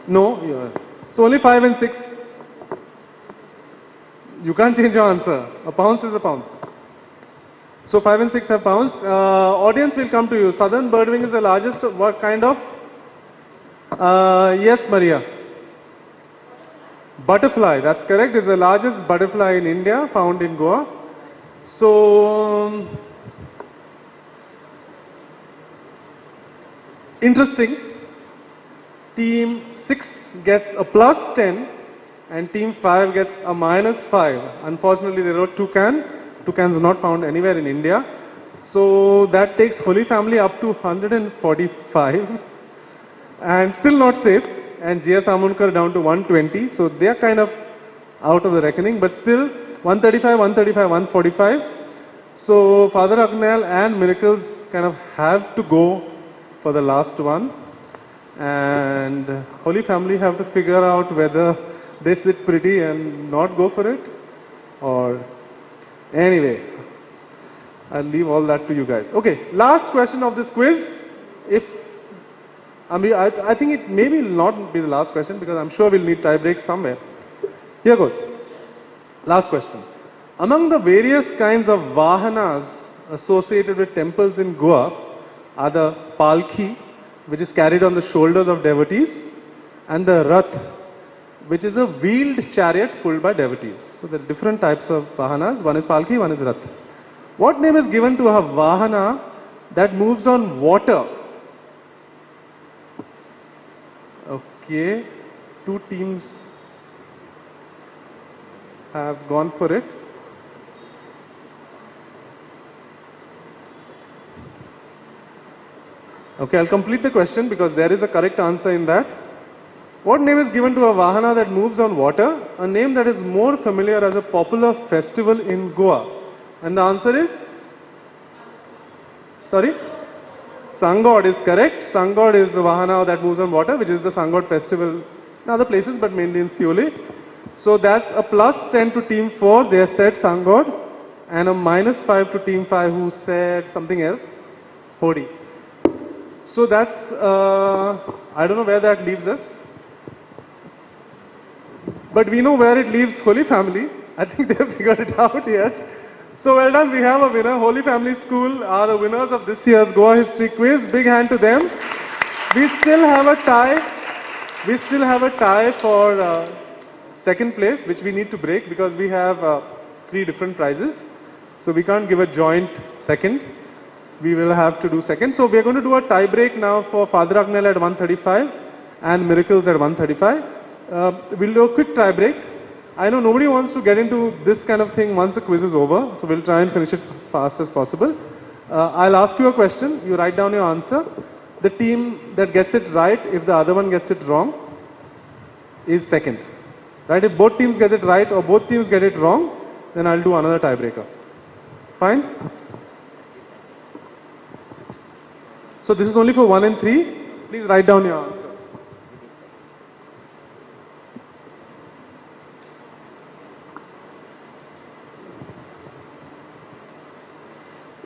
No, yeah. So only 5 and 6. You can't change your answer. A pounce is a pounce. So 5 and 6 have pounced. Audience will come to you. Southern birdwing is the largest. What kind of? Yes, Maria. Butterfly. That's correct. It's the largest butterfly in India, found in Goa. So interesting. Team 6 gets a +10 and team 5 gets a -5. Unfortunately, they wrote toucan. Toucan is not found anywhere in India. So that takes Holy Family up to 145 and still not safe. And GS Amonkar down to 120. So they are kind of out of the reckoning, but still 135, 135, 145. So Father Agnel and Miracles kind of have to go for the last one, and Holy Family have to figure out whether they sit pretty and not go for it, or anyway, I'll leave all that to you guys. Okay, last question of this quiz. I think it may not be the last question because I'm sure we'll need tie breaks somewhere. Here goes. Last question. Among the various kinds of vahanas associated with temples in Goa are the palki, which is carried on the shoulders of devotees, and the rath, which is a wheeled chariot pulled by devotees. So there are different types of vahanas. One is palki, one is rath. What name is given to a vahana that moves on water? Okay, two teams have gone for it. Okay, I'll complete the question because there is a correct answer in that. What name is given to a vahana that moves on water? A name that is more familiar as a popular festival in Goa. And the answer is? Sorry? Sangod is correct. Sangod is the vahana that moves on water, which is the Sangod festival in other places, but mainly in Siole. So that's a plus 10 to team 4. They have said Sangod, and a minus 5 to team 5 who said something else, Hodi. So that's, I don't know where that leaves us. But we know where it leaves Holy Family. I think they have figured it out, yes. So well done, we have a winner. Holy Family School are the winners of this year's Goa History Quiz. Big hand to them. We still have a tie. We still have a tie for second place, which we need to break because we have 3 different prizes. So we can't give a joint second. We will have to do second. So we are going to do a tie break now for Father Agnel at 135 and Miracles at 135. We'll do a quick tie break. I know nobody wants to get into this kind of thing once the quiz is over, so we'll try and finish it fast as possible. I'll ask you a question, you write down your answer. The team that gets it right, if the other one gets it wrong, is second. Right? If both teams get it right or both teams get it wrong, then I'll do another tiebreaker. Fine? So this is only for 1 and 3. Please write down your answer.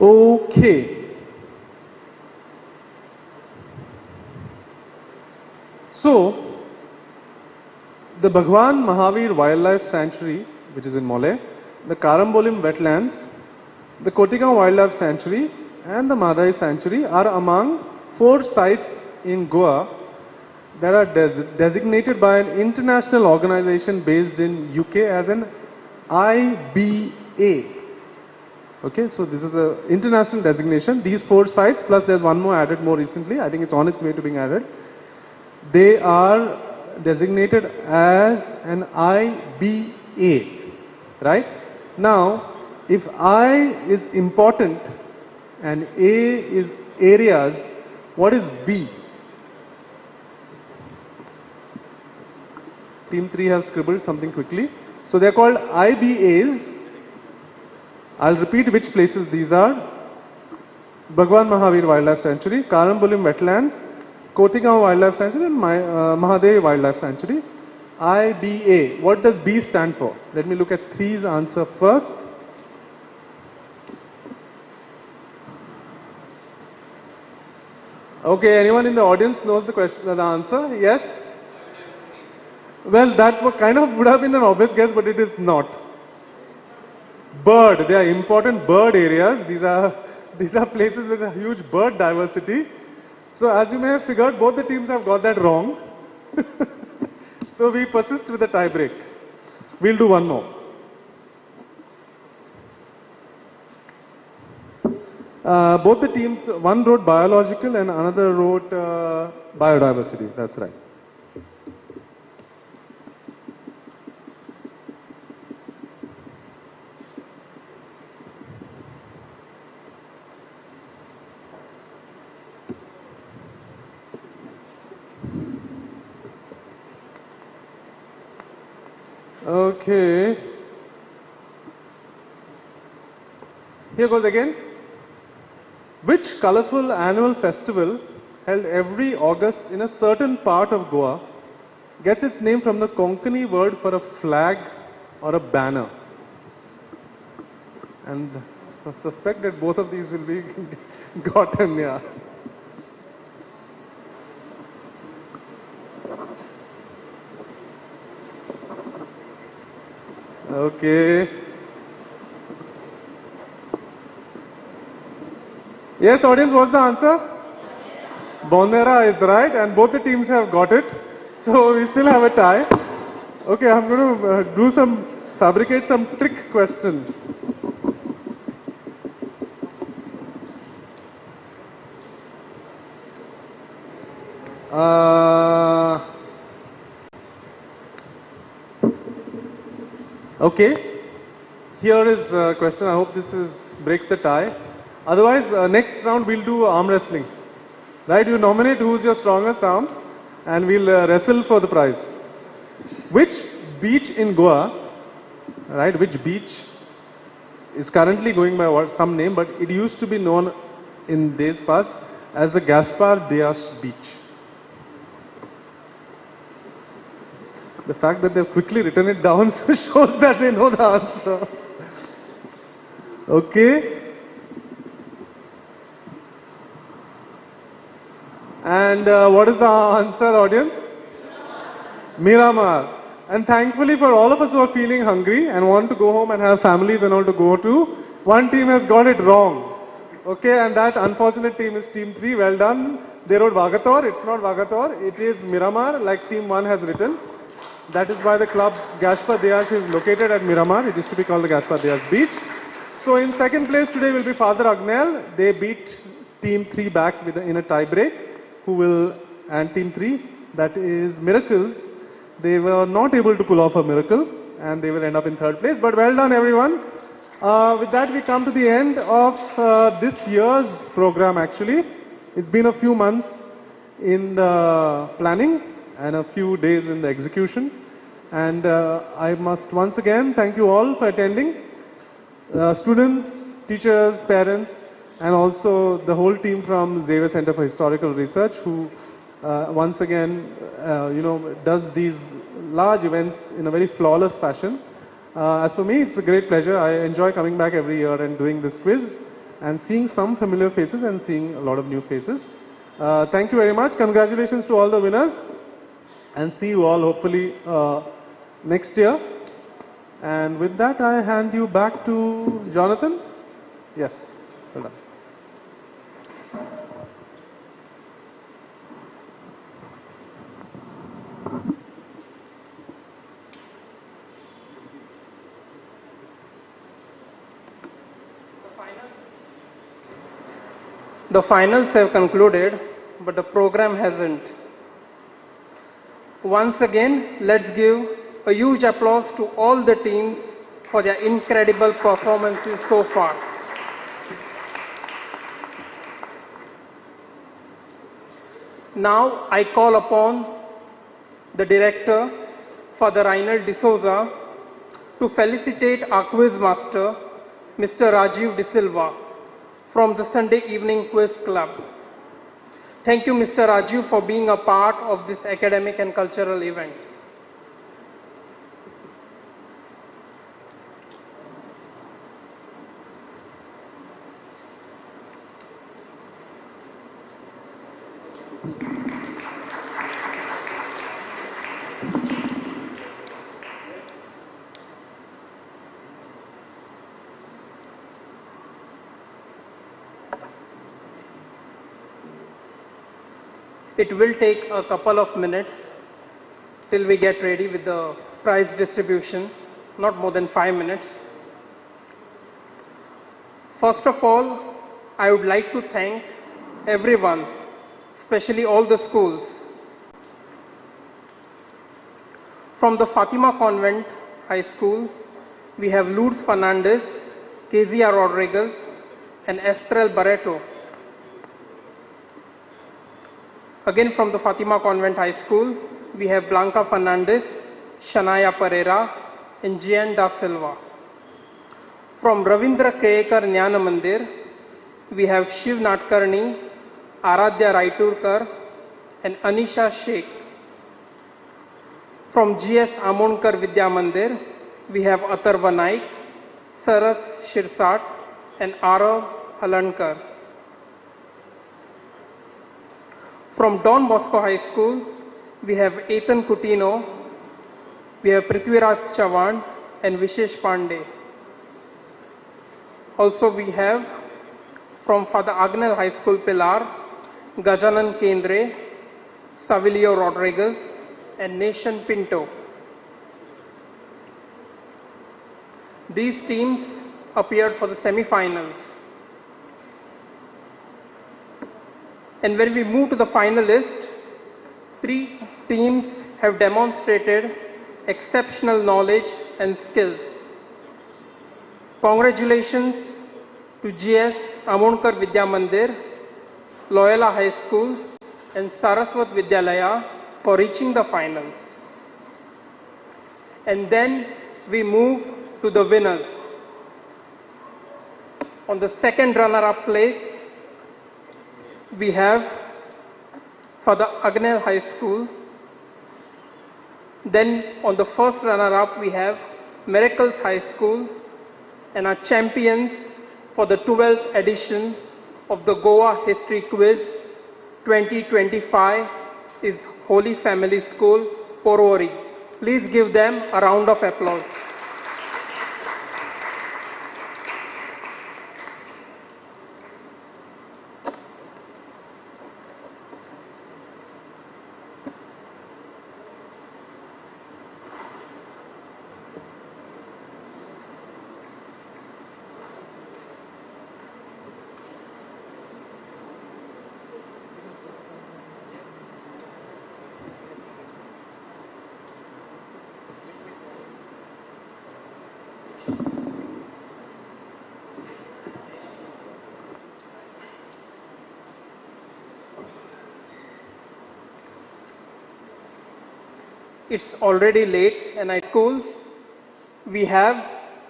Okay. So, the Bhagwan Mahavir Wildlife Sanctuary, which is in Mole, the Karambolim Wetlands, the Kotigaon Wildlife Sanctuary, and the Madai Sanctuary are among 4 sites in Goa that are designated by an international organization based in UK as an IBA. Okay, so this is an international designation. These 4 sites, plus there's one more added more recently. I think it's on its way to being added. They are designated as an IBA, right? Now, if I is important and A is areas, what is B? Team 3 have scribbled something quickly. So they are called IBAs. I'll repeat which places these are. Bhagwan Mahavir Wildlife Sanctuary, Karambolim Wetlands, Kotigaon Wildlife Sanctuary and Mahadev Wildlife Sanctuary. IBA. What does B stand for? Let me look at 3's answer first. Okay, anyone in the audience knows the question, the answer? Yes? Well, that kind of would have been an obvious guess, but it is not. Bird, they are important bird areas. These are places with a huge bird diversity. So as you may have figured, both the teams have got that wrong. So we persist with the tie break. We'll do one more. Both the teams, one wrote biological and another wrote biodiversity. That's right. Okay. Here goes again. Which colorful annual festival held every August in a certain part of Goa gets its name from the Konkani word for a flag or a banner? And I suspect that both of these will be gotten, yeah. Okay. Yes, audience, what's the answer? Bondera is right, and both the teams have got it. So we still have a tie. Okay, I'm going to fabricate some trick question. Okay, here is a question. I hope this breaks the tie. Otherwise, next round we'll do arm wrestling. Right, you nominate who's your strongest arm and we'll wrestle for the prize. Which beach in Goa, right, which beach is currently going by some name, but it used to be known in days past as the Gaspar Dias beach. The fact that they've quickly written it down shows that they know the answer. Okay. And what is the answer, audience? Miramar. And thankfully for all of us who are feeling hungry and want to go home and have families and all to go to, one team has got it wrong. Okay, and that unfortunate team is Team 3. Well done. They wrote Vagator. It's not Vagator. It is Miramar, like Team 1 has written. That is why the club Gaspar Dias is located at Miramar. It used to be called the Gaspar Dias Beach. So in second place today will be Father Agnel. They beat Team 3 back in a tie break. And Team 3, that is Miracles. They were not able to pull off a miracle and they will end up in third place. But well done, everyone. With that, we come to the end of this year's program, actually. It's been a few months in the planning and a few days in the execution. And I must once again thank you all for attending. Students, teachers, parents, and also the whole team from Xavier Center for Historical Research, who once again, does these large events in a very flawless fashion. As for me, it's a great pleasure. I enjoy coming back every year and doing this quiz and seeing some familiar faces and seeing a lot of new faces. Thank you very much. Congratulations to all the winners, and see you all hopefully next year. And with that, I hand you back to Jonathan. Yes, well done.
The finals have concluded, but the program hasn't. Once again, let's give a huge applause to all the teams for their incredible performances so far. Now I call upon the director, Father Reinald D'Souza, to felicitate our quiz master, Mr. Rajiv De Silva, from the Sunday Evening Quiz Club. Thank you, Mr. Rajiv, for being a part of this academic and cultural event. It will take a couple of minutes till we get ready with the prize distribution, not more than 5 minutes. First of all, I would like to thank everyone, especially all the schools. From the Fatima Convent High School, we have Lourdes Fernandez, Kezia Rodriguez, and Estrel Barreto. Again from the Fatima Convent High School, we have Blanca Fernandez, Shania Pereira, and Gian Da Silva. From Ravindra Krekar Jnana Mandir, we have Shiv Natkarni, Aradhya Raiturkar, and Anisha Sheikh. From GS Amonkar Vidya Mandir, we have Atharva Naik, Saras Shirsat, and Arav Halankar. From Don Bosco High School, we have Ethan Kutino, we have Prithviraj Chavan, and Vishesh Pandey. Also we have from Father Agnel High School Pilar, Gajanan Kendre, Savilio Rodriguez, and Nation Pinto. These teams appeared for the semi-finals. And when we move to the finalists, 3 teams have demonstrated exceptional knowledge and skills. Congratulations to GS Amonkar Vidya Mandir, Loyola High School, and Saraswat Vidyalaya for reaching the finals. And then we move to the winners. On the second runner-up place, we have Father Agnel High School. Then on the first runner-up, we have Miracles High School, and our champions for the 12th edition of the Goa History Quiz 2025 is Holy Family School, Porvorim. Please give them a round of applause. It's already late, and at schools we have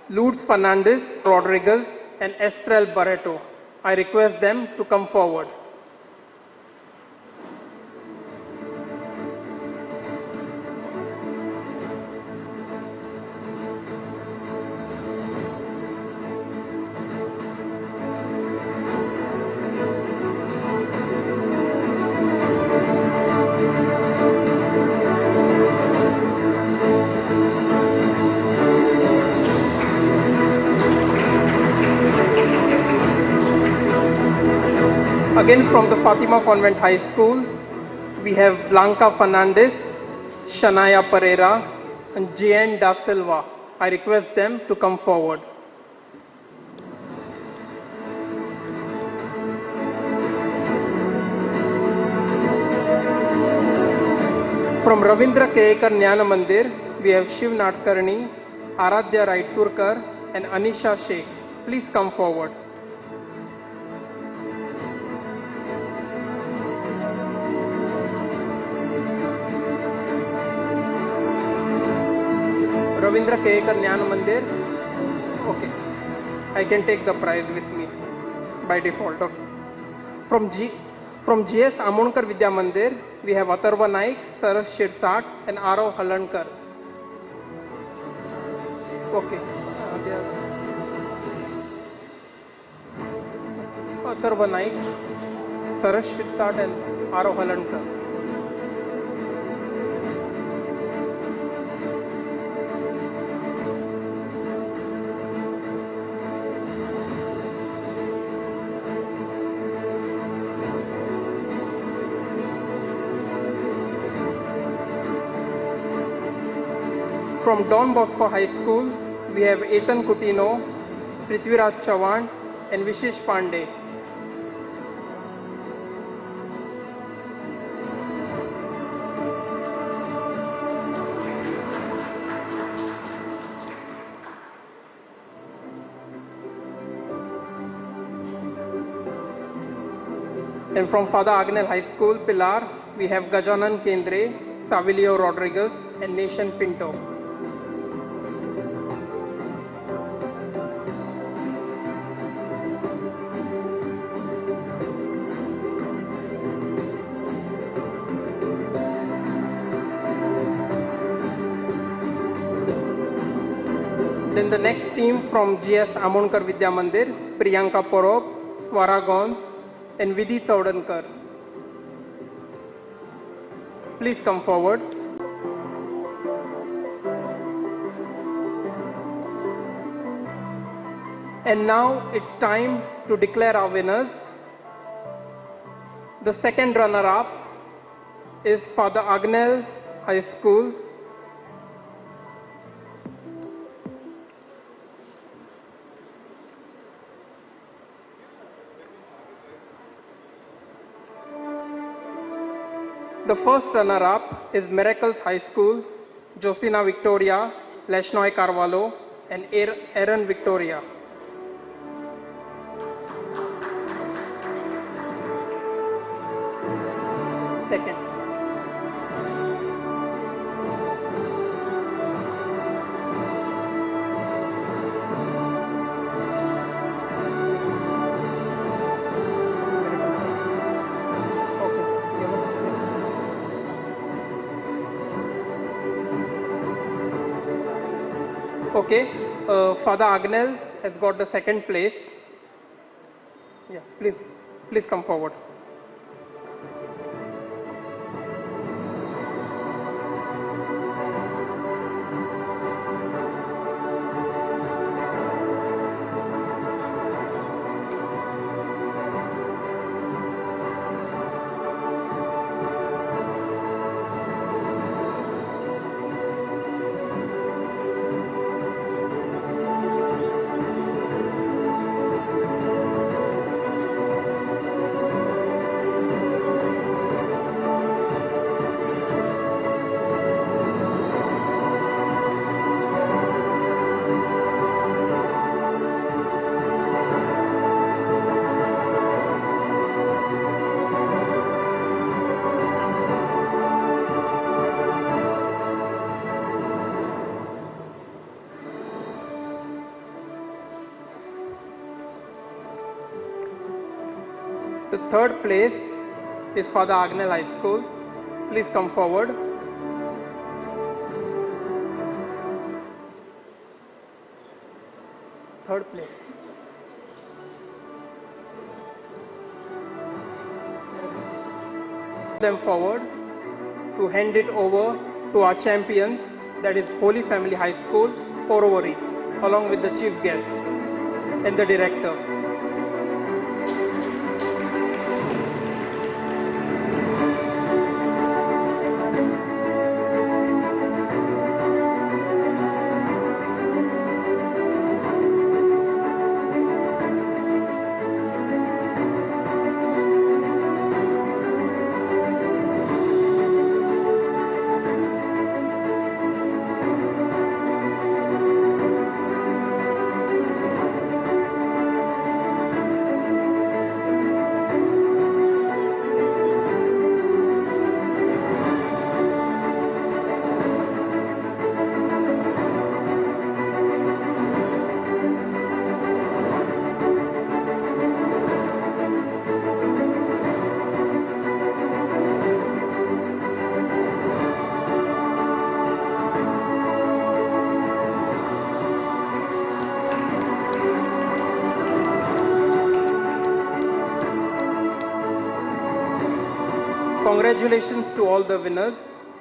Lourdes Fernandez, Rodriguez, and Estrel Barreto. I request them to come forward. Again from the Fatima Convent High School, we have Blanca Fernandez, Shania Pereira, and Jean Da Silva. I request them to come forward. From Ravindra Krekar Jnana Mandir, we have Shiv Natkarni, Aradhya Raiturkar, and Anisha Sheikh. Please come forward. Ravindra Krekar Jnana Mandir. Okay, I can take the prize with me by default. Okay. From GS Amonkar Vidya Mandir, we have Atharva Naik, Saras Shirsat, and Arav Halankar. Okay. Atharva Naik, Saras Shirsat, and Arav Halankar. From Don Bosco High School, we have Ethan Kutino, Prithviraj Chavan, and Vishesh Pandey. And from Father Agnel High School, Pilar, we have Gajanan Kendre, Savilio Rodriguez, and Nation Pinto. Then the next team from GS Amonkar Vidya Mandir, Priyanka Porop, Swara Gons, and Vidhi Chaudankar. Please come forward. And now it's time to declare our winners. The second runner-up is Father Agnel High School. The first runner-up is Miracles High School, Josina Victoria, Leshnoi Carvalho, and Aaron Victoria. Second. Okay, Father Agnel has got the second place. Yeah, please come forward. The third place is Father Agnel High School. Please come forward. Third place. Them forward to hand it over to our champions, that is Holy Family High School, Porvorim, along with the chief guest and the director. Congratulations to all the winners.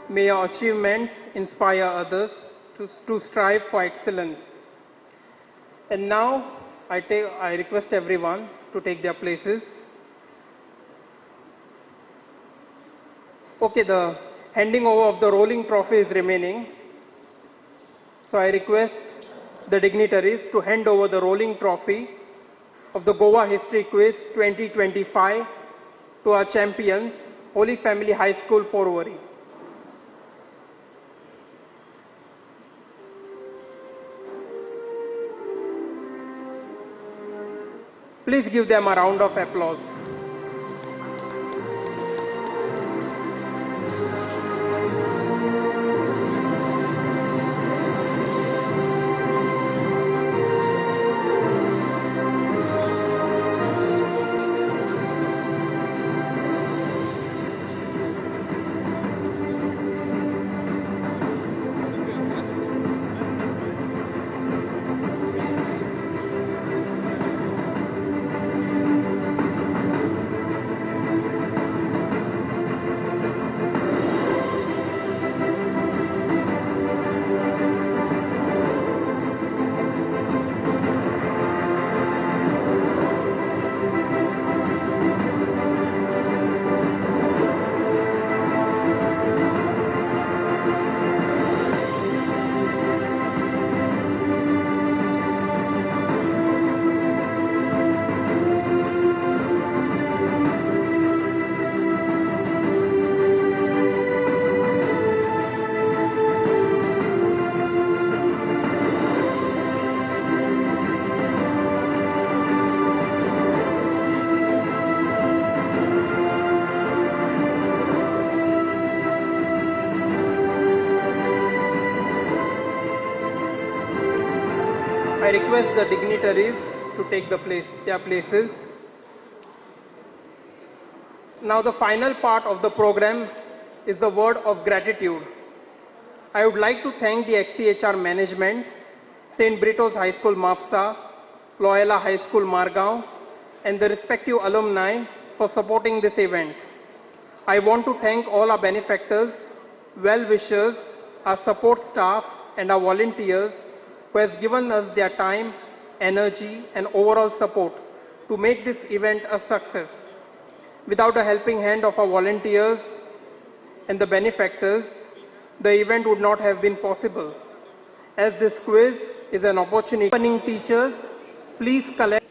May your achievements inspire others to strive for excellence. And now I request everyone to take their places. Okay, the handing over of the rolling trophy is remaining. So I request the dignitaries to hand over the rolling trophy of the Goa History Quiz 2025 to our champions, Holy Family High School, Porvorim. Please give them a round of applause. I request the dignitaries to take their places. Now the final part of the program is the word of gratitude. I would like to thank the XCHR management, St. Brito's High School Mapsa, Loyola High School Margao, and the respective alumni for supporting this event. I want to thank all our benefactors, well-wishers, our support staff, and our volunteers who has given us their time, energy, and overall support to make this event a success. Without the helping hand of our volunteers and the benefactors, the event would not have been possible. As this quiz is an opportunity, teachers, please collect